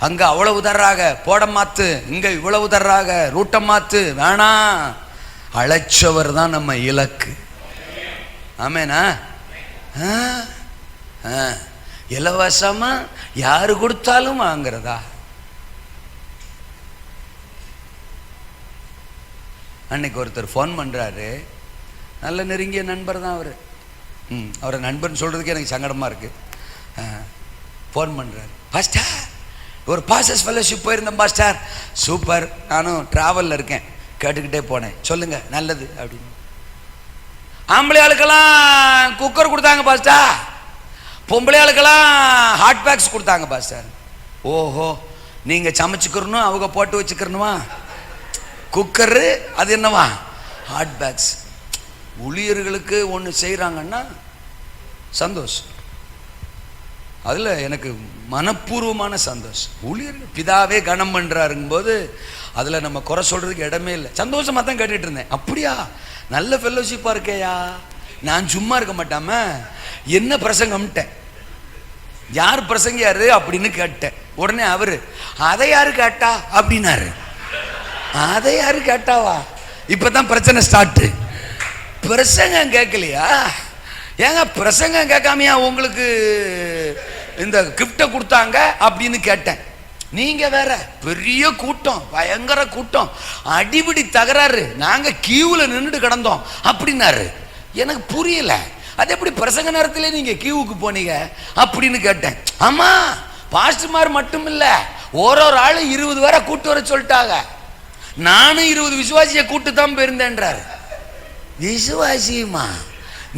அங்க அவ்வளவு தர்றாக போட மாத்து, இங்க இவ்வளவு தர்றாக ரூட்டை மாத்து வேணாம். அழைச்சவர் தான் நம்ம இலக்கு. ஆமேனா? இலவசமா யாரு கொடுத்தாலும் வாங்கிறதா? அன்னைக்கு ஒருத்தர் ஃபோன் பண்றாரு. நல்ல நெருங்கிய நண்பர் தான் அவரு. அவரை நண்பர்னு சொல்றதுக்கு எனக்கு சங்கடமா இருக்கு. ஃபோன் பண்றாரு. பாஸ்டர், ஒரு பாஸ்டர்ஸ் ஃபெல்லோஷிப் போயிருந்தேன் பாஸ்டர். சூப்பர், நானும் டிராவலில் இருக்கேன், கேட்டுக்கிட்டே போனேன். சொல்லுங்க நல்லது அப்படின்னு. ஆம்பளை ஆளுக்கெல்லாம் குக்கர் கொடுத்தாங்க பாஸ்டர், பொம்பளை ஆளுக்கெல்லாம் ஹாட் பேக்ஸ் கொடுத்தாங்க பாஸ்டர். ஓஹோ, நீங்க சமைச்சுக்கிறணும், அவங்க போட்டு வச்சுக்கிறணுமா? குக்கரு அது என்னவா? Hot packs. ஊழியர்களுக்கு ஒன்று செய்கிறாங்கன்னா சந்தோஷம். அதில் எனக்கு மனப்பூர்வமான சந்தோஷம். ஊழியர்கள் பிதாவே கனம் பண்ணுறாருங்கும் போது அதில் நம்ம குறை சொல்கிறதுக்கு இடமே இல்லை. சந்தோஷமாக தான் கேட்டுட்டு இருந்தேன். அப்படியா, நல்ல ஃபெல்லோஷிப்பாக இருக்கேயா. நான் சும்மா இருக்க மாட்டாம என்ன பிரசங்கம்ட்டேன், யார் பிரசங்கியாரு அப்படின்னு கேட்டேன். உடனே அவரு அதை யாரு கேட்டா அப்படின்னாரு. அதை யாரு கேட்டாவா? இப்பதான் பிரச்சனை ஸ்டார்ட். பிரசங்கம் கேட்கலையா? ஏங்க பிரசங்கம் கேட்காமையா உங்களுக்கு இந்த கிஃப்டை கொடுத்தாங்க அப்படின்னு கேட்டேன். நீங்க வேற பெரிய கூட்டம், பயங்கர கூட்டம், அடிபிடி தகராறு, நாங்க கியூல நின்றுட்டு கிடந்தோம் அப்படின்னாரு. எனக்கு புரியல, அது எப்படி பிரசங்க நேரத்திலே நீங்க கியூவுக்கு போனீங்க அப்படின்னு கேட்டேன். ஆமா, பாஸ்டர்மார் மட்டும் இல்ல, ஒரு ஆளு 20 பேரை கூட்டு வர சொல்லிட்டாங்க. நானும் 20 விசுவாசியை கூட்டு தான் போயிருந்தேன்றாரு. விசுவாசியுமா?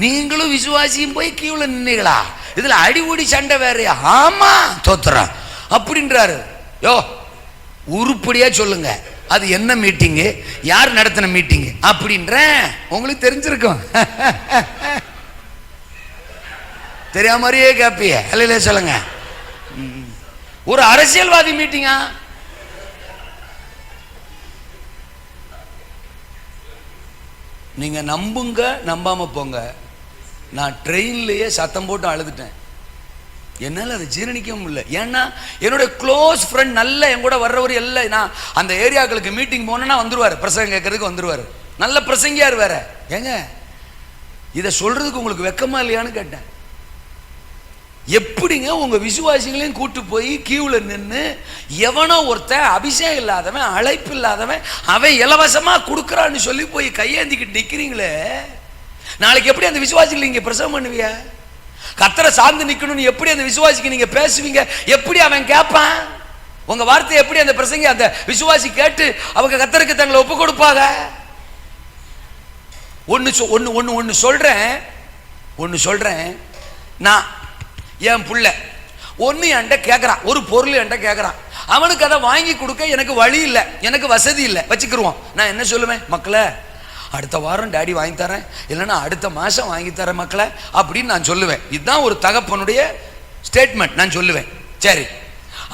நீங்களும் விசுவாசியும் போய் கியூல நின்னீங்களா? இதுல அடிவுடி சண்டை வேறையா? ஆமா, தோத்துறான் அப்படின்றாரு. யோ, உருப்படியா சொல்லுங்க, அது என்ன மீட்டிங்கு, யார் நடத்தின மீட்டிங்கு அப்படின்ற உங்களுக்கு தெரிஞ்சிருக்கும். தெரியாம மாதிரியே கேப்பிய. அல்ல சொல்லுங்க, ஒரு அரசியல்வாதி மீட்டிங்கா? நீங்க நம்புங்க நம்பாம போங்க, நான் ட்ரெயின்லயே சத்தம் போட்டு அழுதுட்டேன். என்னால் அதை ஜீரணிக்கவும் இல்லை. ஏன்னா என்னுடைய க்ளோஸ் ஃப்ரெண்ட், நல்ல என் கூட வர்றவர் எல்லாம், நான் அந்த ஏரியாக்களுக்கு மீட்டிங் போனேன்னா வந்துருவாரு, பிரசங்கம் கேட்கறதுக்கு வந்துருவாரு. நல்ல பிரசங்கியார் வேற. ஏங்க இதை சொல்றதுக்கு உங்களுக்கு வெக்கமா இல்லையான்னு கேட்டேன். எப்படிங்க உங்க விசுவாசிகளையும் கூட்டு போய் கியூல நின்று எவனோ ஒருத்தன் அபிஷேகம் இல்லாதவன், அழைப்பு இல்லாதவன், அவன் இலவசமா கொடுக்கறான்னு சொல்லி போய் கையேந்திக்கிட்டு நிக்கிறீங்களே, நாளைக்கு எப்படி அந்த விசுவாசிகளை நீங்க பிரசவம் பண்ணுவீங்க? கர்த்தரை சார்ந்து நிக்கணும்னு எப்படி அந்த விசுவாசிக்கு நீங்க பேசுவீங்க? எப்படி அவன் கேட்பான் உங்க வார்த்தையை? எப்படி அந்த பிரசங்க அந்த விசுவாசி கேட்டு அவங்க கர்த்தருக்கு தங்களை ஒப்பு கொடுப்பாங்க? ஒன்னு சொல்றேன். நான் என் புள்ள ஒன்னு என்கிட்ட கேட்கறான், ஒரு பொருள் என்கிட்ட கேட்கறான். அவனுக்கு அதை வாங்கி கொடுக்க எனக்கு வழி இல்லை, எனக்கு வசதி இல்லை வச்சுக்கிருவான். நான் என்ன சொல்லுவேன்? மக்களே, அடுத்த வாரம் டாடி வாங்கி தரேன், இல்லைன்னா அடுத்த மாசம் வாங்கி தரேன் மக்களே அப்படின்னு நான் சொல்லுவேன். இதுதான் ஒரு தகப்பனுடைய ஸ்டேட்மெண்ட். நான் சொல்லுவேன். சரி,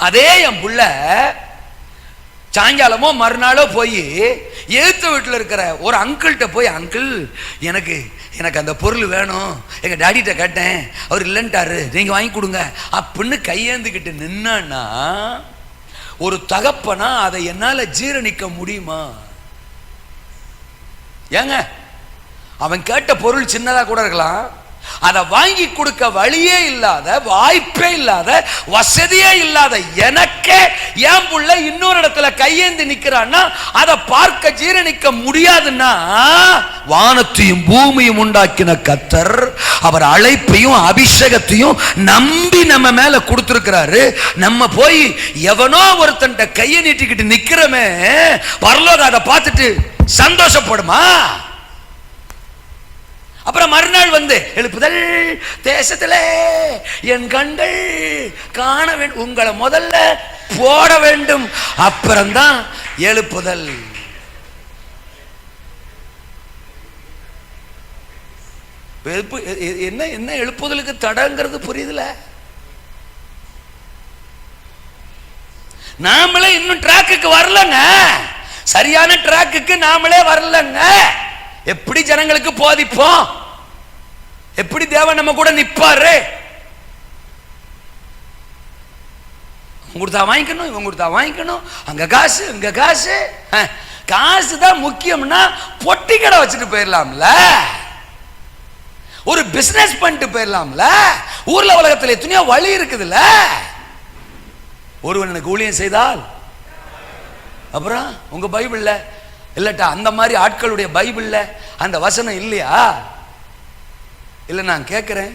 அதே என் புள்ள சாயங்காலமோ மறுநாளோ போய் எழுத்து வீட்டில் இருக்கிற ஒரு அங்கிள்கிட்ட போய், அங்கிள் எனக்கு அந்த பொருள் வேணும், எங்க டாடிட்ட கேட்டேன், அவர் இல்லைன்ட்டாரு, நீங்க வாங்கி கொடுங்க அப்படின்னு கையேந்துக்கிட்டு நின்னா, ஒரு தகப்பனா அதை என்னால ஜீரணிக்க முடியுமா? ஏங்க அவன் கேட்ட பொருள் சின்னதா கூட இருக்கலாம், அதை வாங்கி கொடுக்க வழியே இல்லாத, வாய்ப்பே இல்லாத, வசதியே இல்லாத எனக்கே என் புள்ள இன்னொரு இடத்துல கையேந்தி நிக்கிறான்னா அதை பார்க்க ஜீரணிக்க முடியாதுன்னா, வானத்தையும் பூமியும் உண்டாக்கின கர்த்தர் அவர் அழைப்பையும் அபிஷேகத்தையும் நம்பி நம்ம மேல கொடுத்திருக்கிறாரு. நம்ம போய் எவனோ ஒருத்தன் கையை நீட்டிக்கிட்டு நிக்கிறமே, பரலோகம் அதை பார்த்துட்டு சந்தோஷப்படுமா? அப்புறம் மறுநாள் வந்து எழுப்புதல் தேசத்திலே என் கண்கள் காண வேண்டும், உங்களை முதல்ல போட வேண்டும், அப்புறம்தான் எழுப்புதல். என்ன என்ன எழுப்புதலுக்கு தடங்கிறது புரியுதுல? நாமளே இன்னும் டிராக்குக்கு வரலங்க, சரியான டிராக்குக்கு நாமளே வரலங்க. எப்படி ஜனங்களுக்கு போதிப்போம்? எப்படி தேவன் நம்ம கூட நிப்பாரு? கொடுத்தா வாங்கிக்கணும், இவங்க கொடுத்தா வாங்கிக்கணும், அங்க காசு இங்க காசு. காசு தான் முக்கியம்னா பொட்டி கடை வச்சுட்டு போயிடலாம்ல, ஒரு பிசினஸ் பண்ணிட்டு போயிடலாம்ல. ஊர்ல உலகத்தில் எத்தனையோ வழி இருக்குதுல்ல. ஒருவன் எனக்கு ஊழியம் செய்தால், அப்புறம் உங்க பைபிள்ல இல்லட்டா அந்த மாதிரி ஆட்களுடைய பைபிள்ல அந்த வசனம் இல்லையா? இல்ல நான் கேட்கிறேன்,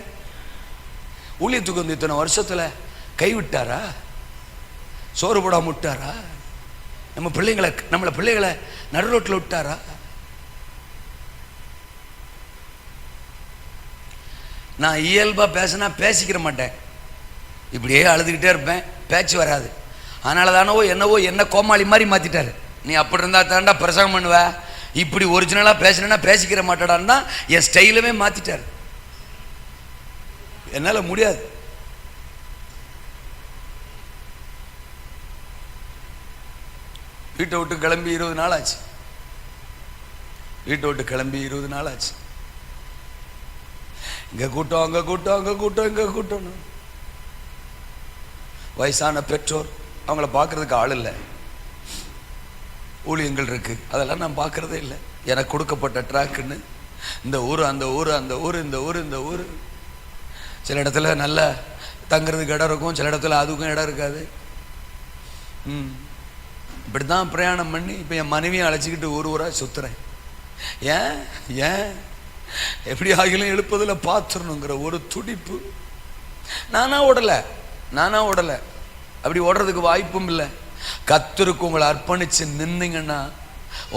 ஊழியத்துக்கு வந்து இத்தனை வருஷத்துல கைவிட்டாரா? சோறு போடாம விட்டாரா? நம்மள பிள்ளைகளை நடுரோட்டில் விட்டாரா? நான் இயல்பா பேசினா பேசிக்கிற மாட்டேன், இப்படியே அழுதுகிட்டே இருப்பேன், பேச்சு வராது. அதனால தானவோ என்னவோ என்ன கோமாளி மாதிரி மாத்திட்டாரு. நீ அப்படி இருந்தா தாண்டா பிரசங்கம் பண்ணுவ, இப்படி ஒரிஜினலா பேசினா பேசிக்கிற மாட்டாடான்னு தான் என் ஸ்டைலுமே மாத்திட்டாரு. என்னால முடியாது. வீட்டை விட்டு கிளம்பி 20 நாள் ஆச்சு. வீட்டை விட்டு கிளம்பி 20 நாள் ஆச்சு. இங்க கூட்டம், அங்க கூட்டம், அங்க கூட்டம், இங்க கூட்டம். வயசான பெற்றோர், அவங்கள பார்க்கறதுக்கு ஆள் இல்லை. ஊழியங்கள் இருக்கு, அதெல்லாம் நான் பார்க்கறதே இல்லை. எனக்கு கொடுக்கப்பட்ட ட்ராக்குன்னு இந்த ஊர் அந்த ஊர், அந்த ஊர் இந்த ஊர், இந்த ஊர். சில இடத்துல நல்ல தங்குறதுக்கு இடம் இருக்கும், சில இடத்துல அதுக்கும் இடம் இருக்காது. இப்படிதான் பிரயாணம் பண்ணி இப்போ என் மனைவியை அழைச்சிக்கிட்டு ஊர் ஊரா சுத்துறேன். ஏன் ஏன் எப்படி ஆகிலும் எழுப்பதில் பார்த்துடணுங்கிற ஒரு துடிப்பு. நானா ஓடலை, அப்படி ஓடுறதுக்கு வாய்ப்பும் இல்லை. கர்த்தருக்கு உங்களை அர்ப்பணிச்சு நின்னீங்கன்னா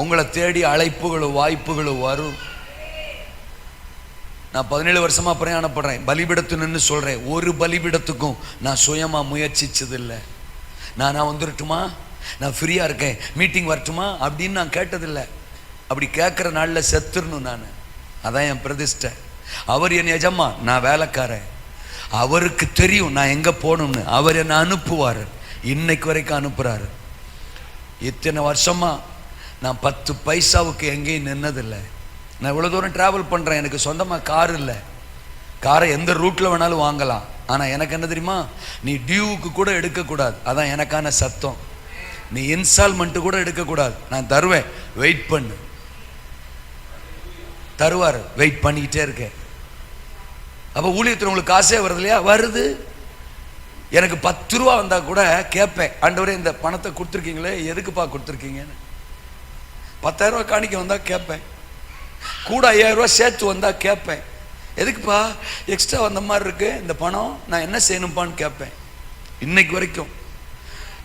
உங்களை தேடி அழைப்புகளும் வாய்ப்புகளும் வரும். நான் 17 வருஷமா பிரயாணப்படுறேன். பலிபீடத்து நின்று சொல்றேன், ஒரு பலிபீடத்துக்கும் நான் சுயமா முயற்சிச்சதில்லை. நான் வந்துடட்டுமா, நான் ஃப்ரீயா இருக்கேன், மீட்டிங் வரட்டுமா அப்படின்னு நான் கேட்டதில்லை. அப்படி கேட்குற நாளில் செத்துடணும் நான். அதான் என் பிரதிஷ்டை. அவர் என் எஜமா, நான் வேலைக்காரன். அவருக்கு தெரியும் நான் எங்க போகணும்னு. அவர் என்னை அனுப்புவார். இன்னைக்கு வரைக்கும் அனுப்புறாரு. இத்தனை வருஷமா நான் 10 பைசாவுக்கு எங்கேயும் நின்னதில்லை. நான் இவ்வளோ தூரம் டிராவல் பண்ணுறேன். எனக்கு சொந்தமாக கார் இல்லை. காரை எந்த ரூட்டில் வேணாலும் வாங்கலாம். ஆனால் எனக்கு என்ன தெரியுமா, நீ டியூவுக்கு கூட எடுக்கக்கூடாது. அதான் எனக்கான சத்தம். நீ இன்ஸ்டால்மெண்ட்டு கூட எடுக்கக்கூடாது. நான் தருவேன், வெயிட் பண்ணு. தருவார், வெயிட் பண்ணிக்கிட்டே இருக்கேன். அப்போ ஊழியத்தில் உங்களுக்கு காசே வருது இல்லையா? வருது. எனக்கு 10 ரூபா வந்தால் கூட கேட்பேன், ஆண்டவரே இந்த பணத்தை கொடுத்துருக்கீங்களே எதுக்குப்பா கொடுத்துருக்கீங்கன்னு. 10,000 ரூபா காணிக்க வந்தால் கேட்பேன். கூட 5000 ரூபா சேர்த்து வந்தால் கேட்பேன், எதுக்குப்பா எக்ஸ்ட்ரா வந்த மாதிரி இருக்கு, இந்த பணம் நான் என்ன செய்யணும்ப்பான்னு கேட்பேன். இன்னைக்கு வரைக்கும்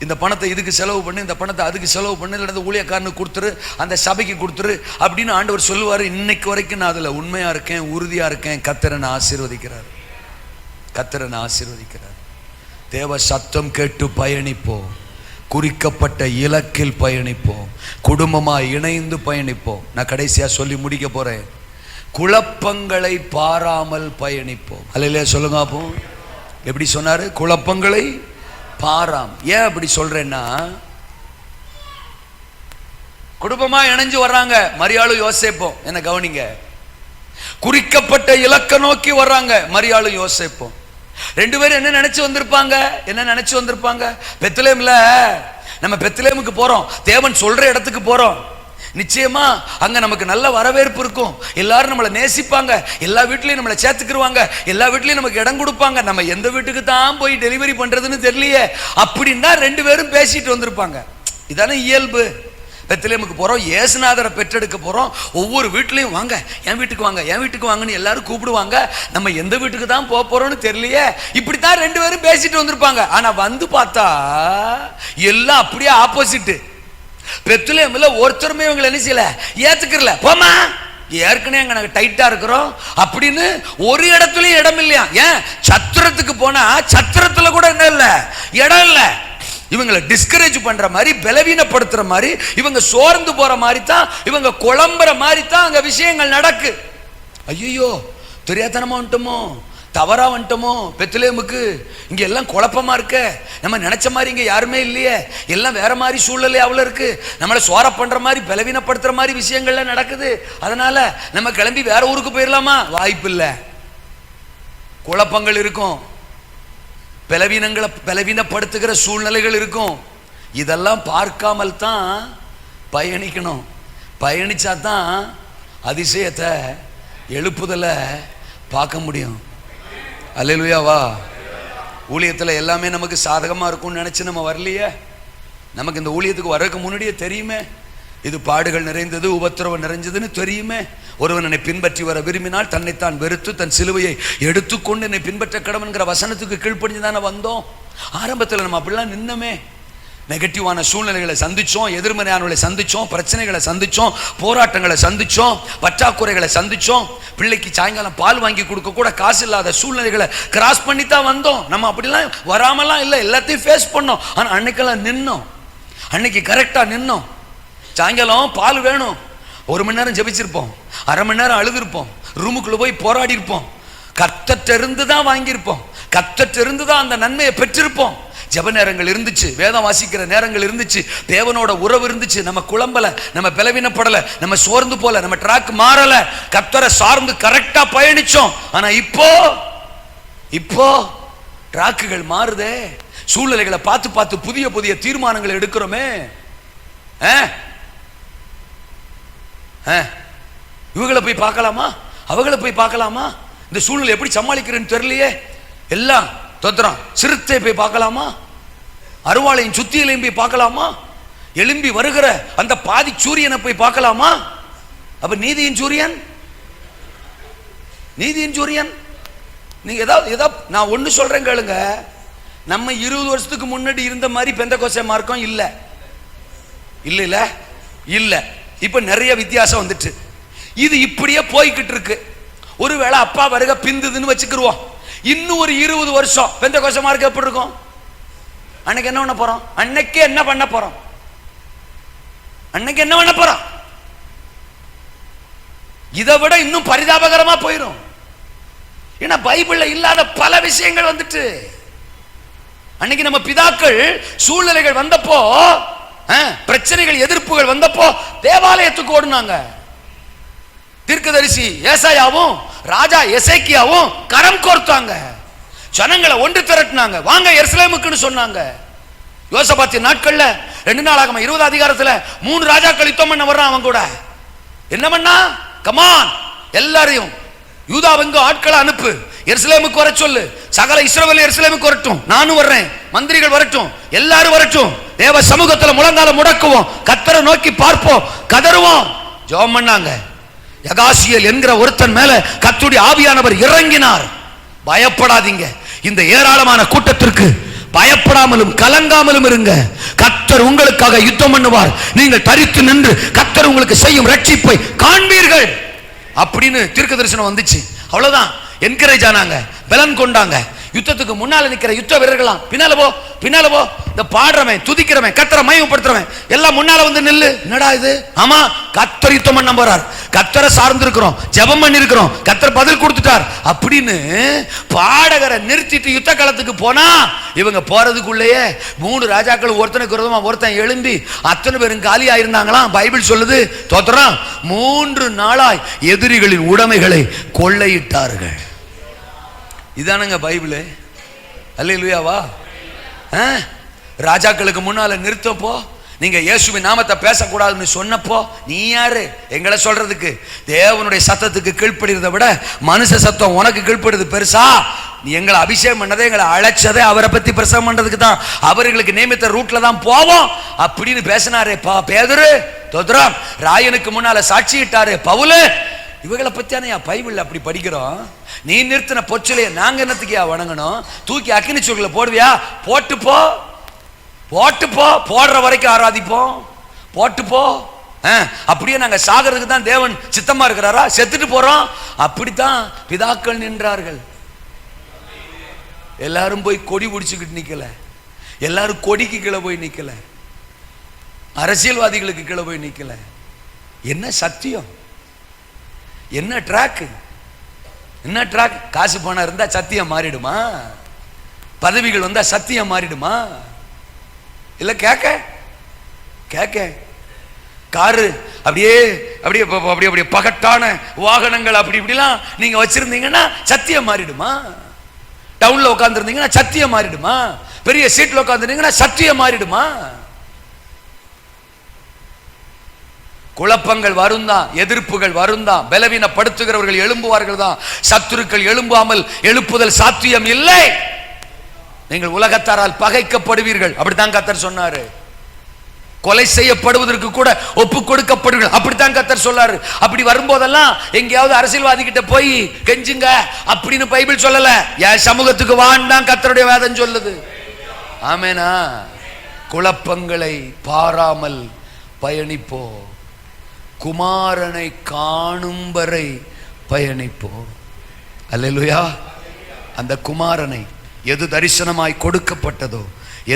இந்த பணத்தை இதுக்கு செலவு பண்ணு, இந்த பணத்தை அதுக்கு செலவு பண்ணு, இல்லை ஊழியக்காரனுக்கு கொடுத்துரு, அந்த சபைக்கு கொடுத்துரு அப்படின்னு ஆண்டவர் சொல்லுவார். இன்னைக்கு வரைக்கும் நான் அதில் உண்மையாக இருக்கேன், உறுதியாக இருக்கேன். கர்த்தரை ஆசீர்வதிக்கிறார், கர்த்தரை ஆசீர்வதிக்கிறார். தேவ சத்தம் கேட்டு பயணிப்போம், குறிக்கப்பட்ட இலக்கில் பயணிப்போம், குடும்பமாக இணைந்து பயணிப்போம். நான் கடைசியாக சொல்லி முடிக்க போகிறேன். குழப்பங்களை பாராமல் பயணிப்போம். அல்லையா சொல்லுங்க. அப்போ எப்படி சொன்னார்? குழப்பங்களை பாராம். ஏன் அப்படி சொல்றேன்னா, குடும்பமா இணைஞ்சு வர்றாங்க மரியாளும் யோசேப்பும். என்ன கவனிங்க, குறிக்கப்பட்ட இலக்க நோக்கி வர்றாங்க மரியாளும் யோசேப்பும். 2 பேரும் என்ன நினைச்சு வந்திருப்பாங்க? பெத்லெஹேம்ல நம்ம பெத்லெஹேமுக்கு போறோம், தேவன் சொல்ற இடத்துக்கு போறோம். நிச்சயமா அங்க நமக்கு நல்ல வரவேற்பு இருக்கும். எல்லாரும் நம்மளை நேசிப்பாங்க, எல்லா வீட்லயும் நம்மளை சேர்த்துக்கிருவாங்க, எல்லா வீட்லயும் நமக்கு இடம் கொடுப்பாங்க. நம்ம எந்த வீட்டுக்கு தான் போய் டெலிவரி பண்றதுன்னு தெரியலையே அப்படின்னா 2 பேரும் பேசிட்டு வந்திருப்பாங்க. இதானே இயல்பு. பெத்லகேமுக்கு போறோம், இயேசுநாதரை பெற்றெடுக்க போறோம். ஒவ்வொரு வீட்லயும் வாங்க, என் வீட்டுக்கு வாங்க, என் வீட்டுக்கு வாங்கன்னு எல்லாரும் கூப்பிடுவாங்க. நம்ம எந்த வீட்டுக்கு தான் போறோம்னு தெரியலையே, இப்படித்தான் 2 பேரும் பேசிட்டு வந்திருப்பாங்க. ஆனா வந்து பார்த்தா எல்லாம் அப்படியே ஆப்போசிட். பெத்லகேம்ல ஒருத்தருமே இவங்களை என்ன செய்யல, ஏத்துக்கல. போமா, ஏற்கனவே அங்க நாங்க டைட்டா இருக்கிறோம் அப்படின்னு ஒரு இடத்துலயும் இடம் இல்லையா. ஏன் சத்திரத்துக்கு போனா சத்திரத்துல கூட என்ன இல்ல, இடம் இல்ல. இவங்களை டிஸ்கரேஜ் பண்ற மாதிரி, பலவீனப்படுத்துற மாதிரி, இவங்க சோர்ந்து போற மாதிரி தான், இவங்க குழம்புற மாதிரி தான் அங்க விஷயங்கள் நடக்கு. ஐயோ தெரியாதனமா வந்துட்டோமோ, தவறா வந்துட்டோமோ பெத்லகேமுக்கு, இங்க எல்லாம் குழப்பமா இருக்க, நம்ம நினைச்ச மாதிரி இங்க யாருமே இல்லையே, எல்லாம் வேற மாதிரி சூழ்நிலை அவ்வளவு இருக்கு, நம்மளை சோர பண்ற மாதிரி பலவீனப்படுத்துற மாதிரி விஷயங்கள்லாம் நடக்குது. அதனால நம்ம கிளம்பி வேற ஊருக்கு போயிடலாமா? வாய்ப்பு இல்லை. குழப்பங்கள் இருக்கும், பலவீனப்படுத்துகிற சூழ்நிலைகள் இருக்கும். இதெல்லாம் பார்க்காமல் தான் பயணிக்கணும். பயணிச்சா தான் அதிசயத்தை, எழுப்புதலை பார்க்க முடியும். அல்லேலூயாவா. ஊழியத்தில் எல்லாமே நமக்கு சாதகமாக இருக்கும்னு நினச்சி நம்ம வரலையே. நமக்கு இந்த ஊழியத்துக்கு வர்றதுக்கு முன்னாடியே தெரியுமே, இது பாடுகள் நிறைந்தது, உபத்திரவம் நிறைஞ்சதுன்னு தெரியுமே. ஒருவன் என்னை பின்பற்றி வர விரும்பினால் தன்னைத்தான் வெறுத்து தன் சிலுவையை எடுத்துக்கொண்டு என்னை பின்பற்ற கடவுள்ங்கிற வசனத்துக்கு கீழ்ப்படிஞ்சு தானே வந்தோம். ஆரம்பத்தில் நம்ம அப்படிலாம் நின்னமே. நெகட்டிவான சூழ்நிலைகளை சந்திச்சோம், எதிர்மறையானவர்களை சந்திச்சோம், பிரச்சனைகளை சந்திச்சோம், போராட்டங்களை சந்திச்சோம், பற்றாக்குறைகளை சந்திச்சோம். பிள்ளைக்கு சாயங்காலம் பால் வாங்கி கொடுக்க கூட காசு இல்லாத சூழ்நிலைகளை கிராஸ் பண்ணி தான் வந்தோம். நம்ம அப்படிலாம் வராமலாம் இல்லை, எல்லாத்தையும் ஃபேஸ் பண்ணோம். ஆனால் அன்னைக்கெல்லாம் நின்னோம், அன்னைக்கு கரெக்டாக நின்னோம். சாயங்காலம் பால் வேணும், 1 மணி நேரம் ஜெபிச்சிருப்போம், 1/2 மணி நேரம் அழுதுருப்போம், ரூமுக்குள்ள போய் போராடி இருப்போம், கர்த்தரிருந்து தான் வாங்கியிருப்போம், கர்த்தரிருந்து தான் அந்த நன்மையை பெற்றிருப்போம். ஜெப நேரங்கள் இருந்துச்சு, வேதம் வாசிக்கிற நேரங்கள் இருந்துச்சு, தேவனோட உறவு இருந்துச்சு. நம்ம குழம்பல, நம்ம பலவீனப்படல, நம்ம சோர்ந்து போல, நம்ம ட்ராக் மாறல, கர்த்தரை சார்ந்து கரெக்டா பயணிச்சோம். ஆனா இப்போ ட்ராக்குகள் மாறுதே. சூழ்நிலைகளை பார்த்து பார்த்து புதிய புதிய தீர்மானங்களை எடுக்கிறோமே. இவங்களை போய் பார்க்கலாமா, அவங்களை போய் பார்க்கலாமா, இந்த சூழ்நிலை எப்படி சமாளிக்கிறேன்னு தெரியலையே, எல்லாம் தொத்துறான். சிறுத்தை போய் பார்க்கலாமா, அருவாளையும் சுத்தியிலையும் போய் பார்க்கலாமா, எழும்பி வருகிற அந்த பாதி சூரியனை போய் பார்க்கலாமா? அப்ப நீதியின் சூரியன், நீதியின் சூரியன். நீங்க ஏதாவது நான் ஒண்ணு சொல்றேன் கேளுங்க. நம்ம 20 வருஷத்துக்கு முன்னாடி இருந்த மாதிரி பெந்தகோஸ்தே மார்க்கம் இல்ல இல்ல இல்ல இல்ல. இப்ப நிறைய வித்தியாசம் வந்துட்டு, இது இப்படியே போய்கிட்டு இருக்கு. ஒருவேளை அப்பா வருக பிந்துதுன்னு வச்சுக்கிருவோம், இன்னும் ஒரு 20 வருஷம் பெந்தகோஸ்தே மார்க்கம் எப்படி இருக்கும்? அன்னைக்கு என்ன பண்ண போறோம்? அன்னைக்கு என்ன பண்ண போறோம்? அன்னைக்கு என்ன பண்ண போறோம்? இதை விட இன்னும் பரிதாபகரமா போயிடும். ஏன்னா பைபிள்ல இல்லாத பல விஷயங்கள் வந்துட்டு. அன்னைக்கு நம்ம பிதாக்கள் சூழ்நிலைகள் வந்தப்போ, பிரச்சனைகள் எதிர்ப்புகள் வந்தப்போ தேவாலயத்துக்கு ஓடுனாங்க. தீர்க்கதரிசி ஏசாயாவும் ராஜா எசேக்கியாவும் கரம் கோர்த்தாங்க, ஜனங்களை ஒன்று திரட்டினாங்க, வாங்க எருசலேமுக்குன்னு சொன்னாங்க. யோசபாத்தின் நாட்கள்ல 2 நாளாகமம் 20 அதிகாரத்துல 3 ராஜாக்கள் யுத்தம் பண்ண வர்றான். அவன் கூட என்ன பண்ணா, கமான் எல்லாரையும் யூதாவுக்கு ஆட்களை அனுப்பு, எருசலேமுக்கு வர சொல்லு, சகல இஸ்ரவேல் எருசலேமுக்கு வரட்டும், நானும் வர்றேன், மந்திரிகள் வரட்டும், எல்லாரும் வரட்டும், தேவ சமூகத்துல முழங்கால முடக்குவோம், கர்த்தரை நோக்கி பார்ப்போம், கதறுவோம். ஜெபம் பண்ணாங்க. யகாசியேல் என்கிற ஒருத்தன் மேல கர்த்தருடைய ஆவியானவர் இறங்கினார். பயப்படாதீங்க, இந்த ஏராளமான கூட்டத்திற்கு பயப்படாமலும் கலங்காமலும் இருங்க, கர்த்தர் உங்களுக்காக யுத்தம் பண்ணுவார், நீங்கள் தரித்து நின்று கர்த்தர் உங்களுக்கு செய்யும் ரட்சிப்பை காண்பீர்கள் அப்படின்னு தீர்க்க தரிசனம் வந்துச்சு. அவ்வளவுதான், என்கரேஜ் ஆனாங்க, பலன் கொண்டாங்க. யுத்தத்துக்கு முன்னால நிக்கிற யுத்த வீரர்களாம் பின்னால போ, பின்னால போ, இந்த பாடுறவன் துதிக்கிறவன் கர்த்தரை மகிமைப்படுத்துறவன் எல்லாம் முன்னால வந்து நில்லு. என்னடா இது? ஆமா, கர்த்தர் யுத்தம் பண்ண போறார், கர்த்தரை சார்ந்து இருக்கிறோம், ஜெபம் பண்ணி இருக்கிறோம், கர்த்தர் பதில் கொடுத்துட்டார் அப்படின்னு பாடகரை நிறுத்திட்டு யுத்த களத்துக்கு போனா, இவங்க போறதுக்குள்ளேயே 3 ராஜாக்கள் ஒருத்தனுக்கு விரோதமா ஒருத்தன் எழும்பி அத்தனை பேரும் காலியா இருந்தாங்களாம். பைபிள் சொல்லுது, தோத்துறான், 3 நாளாய் எதிரிகளின் உடைமைகளை கொள்ளையிட்டார்கள். இதானங்க பைபிள். அல்லேலூயாவா. ராஜாக்களுக்கு முன்னால நிறுத்தப்போ நீங்க இயேசுவின் நாமத்தை பேசக்கூடாதுன்னு சொன்னப்போ நீ யாரு எங்களை சொல்றதுக்கு? தேவனுடைய சத்தத்துக்கு கீழ்ப்படுறதை விட மனுஷ சத்தம் உனக்கு கீழ்ப்படுது பெருசா? நீ எங்களை அபிஷேகம் பண்ணதே, எங்களை அழைச்சதே அவரை பத்தி பிரசங்கம் பண்றதுக்கு தான், அவர்களுக்கு நியமித்த ரூட்ல தான் போவோம் அப்படின்னு பேசினாரே பேதுரு. தோத்ரம் ராயனுக்கு முன்னால சாட்சியிட்டாரு பவுலு. இவங்களை பத்தியான பைபிள் அப்படி படிக்கிறோம். நீ நிறுத்தின பொச்சலைய நாங்க என்னத்துக்கியா வணங்கணும்? தூக்கி அக்கினி சூழல போடுவியா? போட்டு போ, போட்டு போ, போடுற வரைக்கும் ஆராதிப்போம், போட்டு போ. அப்படியே நாங்க சாகிறதுக்கு தான் தேவன் சித்தமா இருக்கிறாரா? செத்துட்டு போறோம். அப்படித்தான் பிதாக்கள் நின்றார்கள். எல்லாரும் போய் கொடி பிடிச்சுக்கிட்டு நிக்கல, எல்லாரும் கொடிக்கு கீழே போய் நிக்கல, அரசியல்வாதிகளுக்கு கீழே போய் நிக்கல. என்ன சத்தியம்? என்ன ட்ராக்? என்ன ட்ராக்? காசு பணம் இருந்தா சத்தியம் மாறிடுமா? பதவிகள் வந்தா சத்தியம் மாறிடுமா? இல்ல கேக்க கேக்க காரு அப்படியே அப்படியே அப்படியே அப்படியே பகட்டான வாகனங்கள் அப்படி இப்படிலாம் நீங்க வச்சிருந்தீங்கன்னா சத்தியம் மாறிடுமா? டவுன்ல உட்கார்ந்து இருந்தீங்கன்னா சத்தியம் மாறிடுமா? பெரிய சீட்ல உட்கார்ந்துருந்தீங்கன்னா சத்தியம் மாறிடுமா? குழப்பங்கள் வரும் தான், எதிர்ப்புகள் வரும் தான், பலவீனப்படுத்துகிறவர்கள் எழும்புவார்கள் தான். சத்துருக்கள் எழும்பாமல் எழுப்புதல் சாத்தியம் இல்லை. நீங்கள் உலகத்தாரால் பகைக்கப்படுவீர்கள், அப்படித்தான் கர்த்தர் சொன்னாரு. கொலை செய்யப்படுவதற்கு கூட ஒப்பு கொடுக்கப்படுவீர்கள், அப்படித்தான் கர்த்தர் சொன்னாரு. அப்படி வரும்போதெல்லாம் எங்கேயாவது அரசியல்வாதி கிட்ட போய் கெஞ்சுங்க அப்படின்னு பைபிள் சொல்லல. என் சமூகத்துக்கு வாண்டாம் கர்த்தருடைய வேதம் சொல்லுது. ஆமேனா? குழப்பங்களை பாராமல் பயணிப்போ, குமாரனை காணும் வரை பயணிப்போ. அல்லேலூயா. அந்த குமாரனை எது தரிசனமாய் கொடுக்கப்பட்டதோ,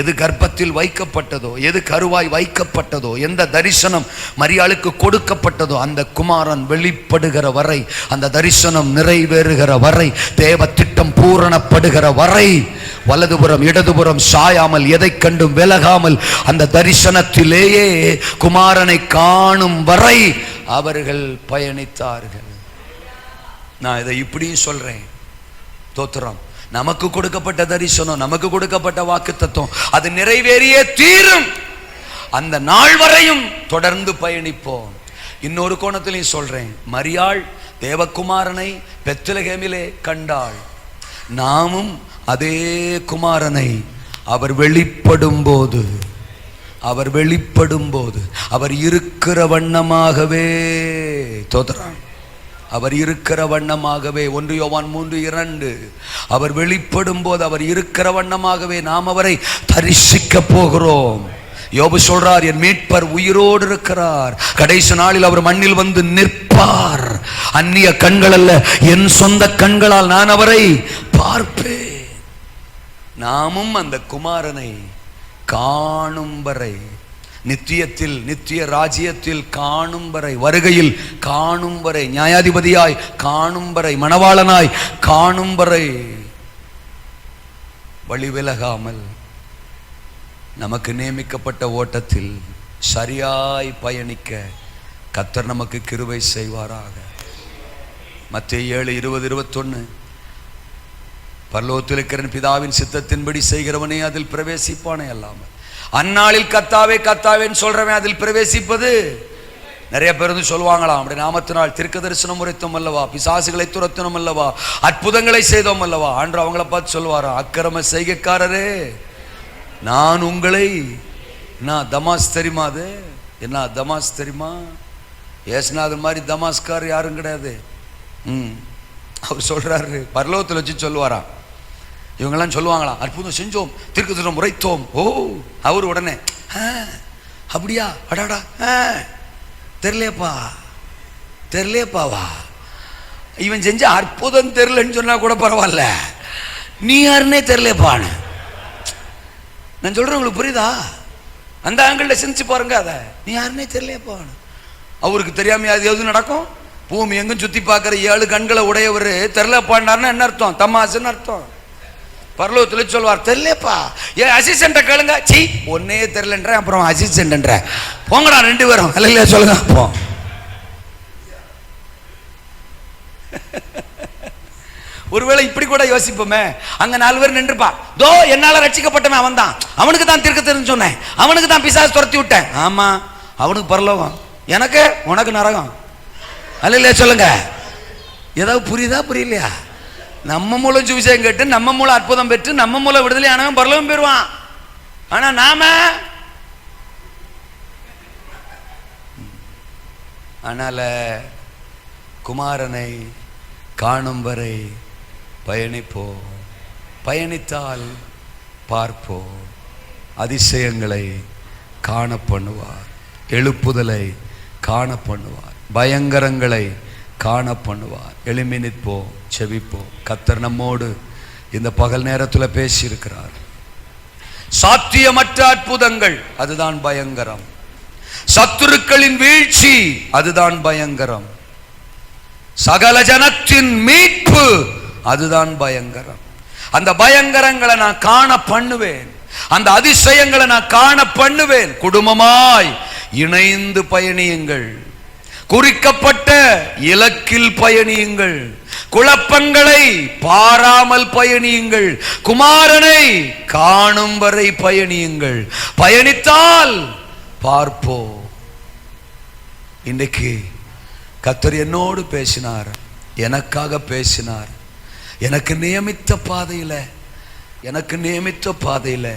எது கர்ப்பத்தில் வைக்கப்பட்டதோ, எது கருவாய் வைக்கப்பட்டதோ, எந்த தரிசனம் மரியாளுக்கு கொடுக்கப்பட்டதோ, அந்த குமாரன் வெளிப்படுகிற வரை, அந்த தரிசனம் நிறைவேறுகிற வரை, தேவ திட்டம் பூரணப்படுகிற வரை, வலதுபுறம் இடதுபுறம் சாயாமல், எதை கண்டும் விலகாமல், அந்த தரிசனத்திலேயே குமாரனை காணும் வரை அவர்கள் பயணித்தார்கள். நான் இதை இப்படியும் சொல்றேன், தோத்திரம். நமக்கு கொடுக்கப்பட்ட தரிசனம், நமக்கு கொடுக்கப்பட்ட வாக்குத்தத்தம் அது நிறைவேறியே தீரும். அந்த நாள் வரையும் தொடர்ந்து பயணிப்போம். இன்னொரு கோணத்திலையும் சொல்றேன், மரியாள் தேவகுமாரனை பெத்லகேமிலே கண்டாள். நாமும் அதே குமாரனை அவர் வெளிப்படும் போது அவர் இருக்கிற வண்ணமாகவே, தோத்திரம், அவர் இருக்கிற வண்ணமாகவே, 1 யோவான் 3:2, அவர் வெளிப்படும் போது அவர் இருக்கிற வண்ணமாகவே நாம் அவரை தரிசிக்க போகிறோம். யோபு சொல்றார், என் மீட்பர் உயிரோடு இருக்கிறார், கடைசி நாளில் அவர் மண்ணில் வந்து நிற்பார். அந்நிய கண்கள் அல்ல, என் சொந்த கண்களால் நான் அவரை பார்ப்பேன். நாமும் அந்த குமாரனை காணும் வரை, நித்தியத்தில், நித்திய ராஜ்யத்தில் காணும் வரை, வருகையில் காணும் வரை, நியாயாதிபதியாய் காணும் வரை, மணவாளனாய் காணும் வரை வழி விலகாமல் நமக்கு நியமிக்கப்பட்ட ஓட்டத்தில் சரியாய் பயணிக்க கர்த்தர் நமக்கு கிருபை செய்வாராக. மத்தேயு 7:20-21, பரலோகத்தில் இருக்கிற பிதாவின் சித்தத்தின்படி செய்கிறவனே அதில் பிரவேசிப்பானே அல்லாமல் அந்நாளில் கத்தாவே கத்தாவேன்னு சொல்றவன் அதில் பிரவேசிப்பது. நிறைய பேர் வந்து சொல்லுவாங்களாம், அப்படி நாமத்தினால் தீர்க்க தரிசனம் உரைத்தோம் அல்லவா, பிசாசுகளை துரத்தினோம் அல்லவா, அற்புதங்களை செய்தோம் அல்லவா. ஆண்டவர் அவங்கள பார்த்து சொல்லுவாராம், அக்கிரம செய்கைக்காரரே, நான் உங்களை, என்ன தமாஸ் தெரியுமா? அது என்ன தமாஸ் தெரியுமா? ஏசுநாதர் மாதிரி தமாஸ்கார் யாரும் கிடையாது. அவர் சொல்றாரு, பரலோகத்தில் வச்சு சொல்லுவாராம். இவங்கெல்லாம் சொல்லுவாங்களா, அற்புதம் செஞ்சோம், தீர்க்கதரிசனம் உரைத்தோம். ஓ, அவர் உடனே அப்படியா, அடாடா, தெரியலையப்பாவா, இவன் செஞ்ச அற்புதம் தெரியலன்னு சொன்னா கூட பரவாயில்ல, நீ யாருன்னே தெரியலையப்பான்னு. நான் சொல்றேன், உங்களுக்கு புரியுதா? அந்த ஆங்கிள் சிந்திச்சு பாருங்க. அதை நீ யாருன்னே தெரியலையப்பான்னு. அவருக்கு தெரியாம அது எது நடக்கும்? பூமி எங்கும் சுத்தி பார்க்கிற 7 கண்களை உடையவர் தெரியலப்பான்னாருன்னா என்ன அர்த்தம்? தமாசுன்னு அர்த்தம். பரலோகத்தில் சொல்வார், தெரியலப்பா, ஏன் அசிஸ்டன்ட்ட கேளுங்க, சி ஒன்னே தெரியலன்ற, அப்புறம் அசிஸ்டன்ட்ன்ற, போங்கடா 2 பேரும் இல்லையா சொல்லுங்க. அப்போ ஒருவேளை இப்படி கூட யோசிப்போமே, அங்க 4 பேர் நின்றுப்பா, தோ என்னால ரட்சிக்கப்பட்டவன் அவன் தான், அவனுக்கு தான் தீர்க்க தெரிஞ்சு சொன்னேன், அவனுக்கு தான் பிசாசு துரத்தி விட்டேன். ஆமா, அவனுக்கு பரலோகம், எனக்கு உனக்கு நரகம். அல்ல சொல்லுங்க, ஏதாவது புரியுதா புரியலையா? நம்ம மூலம் சுவிசேஷம் கேட்டு, நம்ம மூலம் அற்புதம் பெற்று, நம்ம மூலம் விடுதலை ஆனவன் பரலோகம் பெறுவான். ஆனா நாம அதனால குமாரனை காணும் வரை பயணிப்போம், பயணித்தால் பார்ப்போம், அதிசயங்களை காண பண்ணுவார், எழுப்புதலை காண பண்ணுவார், பயங்கரங்களை காண பண்ணுவார். எழும்பி நிற்போம், செபிப்போம். கர்த்தர் நம்மோடு இந்த பகல் நேரத்தில் பேசியிருக்கிறார். சாத்தியமற்ற அற்புதங்கள், அதுதான் பயங்கரம். சத்துருக்களின் வீழ்ச்சி, அதுதான் பயங்கரம். சகல ஜனத்தின் மீட்பு, அதுதான் பயங்கரம். அந்த பயங்கரங்களை நான் காண பண்ணுவேன், அந்த அதிசயங்களை நான் காண பண்ணுவேன். குடும்பமாய் இணைந்து பயணியுங்கள், குறிக்கப்பட்ட இலக்கில் பயணியுங்கள், குழப்பங்களை பாராமல் பயணியுங்கள், குமாரனை காணும் வரை பயணியுங்கள். பயணித்தால் பார்ப்போம். இன்றைக்கு கர்த்தர் என்னோடு பேசினார், எனக்காக பேசினார். எனக்கு நியமித்த பாதையில்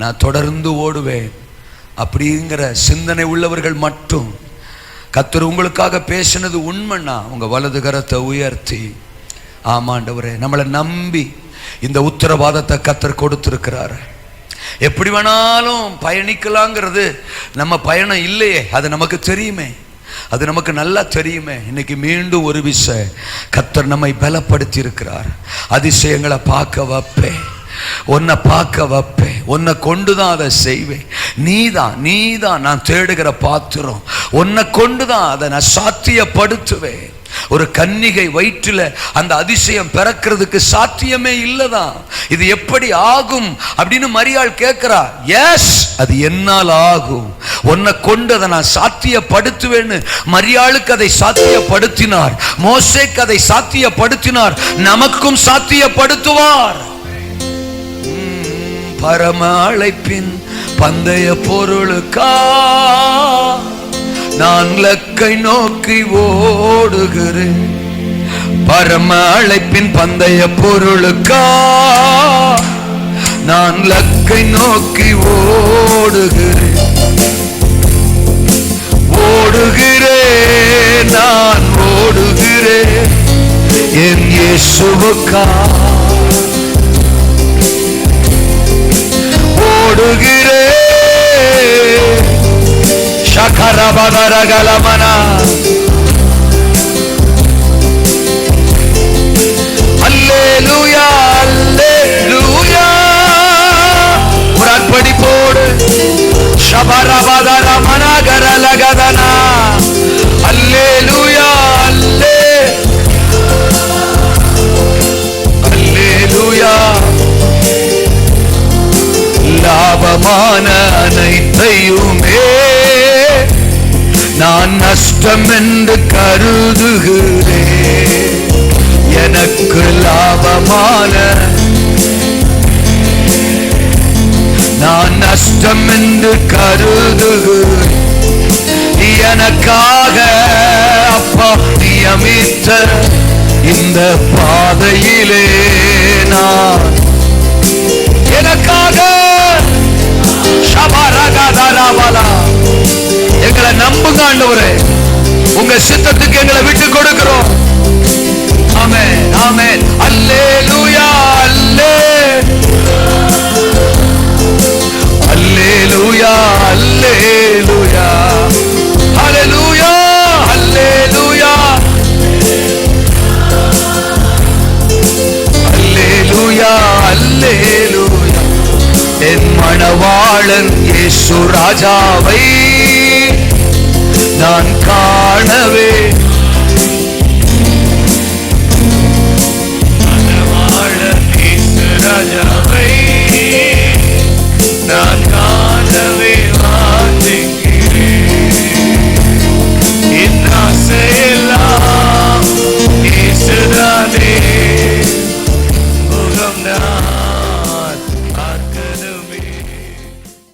நான் தொடர்ந்து ஓடுவேன் அப்படிங்கிற சிந்தனை உள்ளவர்கள் மட்டும், கர்த்தர் உங்களுக்காக பேசினது உண்மைன்னா உங்க வலது கரத்தை உயர்த்தி, ஆமாண்டவரே, நம்மளை நம்பி இந்த உத்தரவாதத்தை கர்த்தர் கொடுத்திருக்கிறார். எப்படி வேணாலும் பயணிக்கலாங்கிறது நம்ம பயணம் இல்லையே, அது நமக்கு தெரியுமே, அது நமக்கு நல்லா தெரியுமே. இன்னைக்கு மீண்டும் ஒரு விஷயம் கர்த்தர் நம்மை பலப்படுத்தி இருக்கிறார். அதிசயங்களை பார்க்க வைப்பேன், உன்னை பார்க்க வைப்பேன், உன்னை கொண்டுதான் அதை செய்வேன். நீதான் நான் தேடுகிற பாத்திரம், உன்னை கொண்டுதான் அதை நான் சாத்தியப்படுத்துவேன். ஒரு கன்னிகை வயிற்றில் அந்த அதிசயம் பிறக்கிறதுக்கு சாத்தியமே இல்லதான். இது எப்படி ஆகும் அப்படின்னு மரியாள் கேட்கிறா. எஸ், அது என்னால் ஆகும், உன்னை கொண்டு அதை நான் சாத்தியப்படுத்துவேன்னு மரியாளுக்கு அதை சாத்தியப்படுத்தினார், மோசேக்கு அதை சாத்தியப்படுத்தினார், நமக்கும் சாத்தியப்படுத்துவார். பரம அழைப்பின் பந்தய பொருளுக்கா நான் லக்கை நோக்கி ஓடுகிறேன். பரம அழைப்பின் பந்தய பொருளுக்கா நான் லக்கை நோக்கி ஓடுகிறேன். நான் ஓடுகிறேன் என் இயேசுவுக்கா ஓடுகிறேன். ஷகரபதரகலமனா அல்லேலூயா அல்லேலூயா. ஒரு அற்படி போடு. ஷபரபதரமனகரலகதனா அல்லேலூயா அல்லேலூயா. லாபமான அனைத்தையுமே நான் நஷ்டம் என்று கருதுகிறேன். எனக்கு லாபமான நான் நஷ்டம் என்று கருதுகிறேன். எனக்காக அப்பா நியமித்த இந்த பாதையிலே நான் எனக்காக எங்களை நம்புங்க ஆண்டவரே, உங்க சித்தத்துக்கு எங்களை விட்டு கொடுக்கிறோம். ஆமென் ஆமென். அல்லேலூயா அல்லேலூயா அல்லேலூயா அல்லேலூயா அல்லேலூயா அல்லேலூயா அல்லேலூயா. என் மணவாளன் இயேசு ராஜாவை நான் காணவே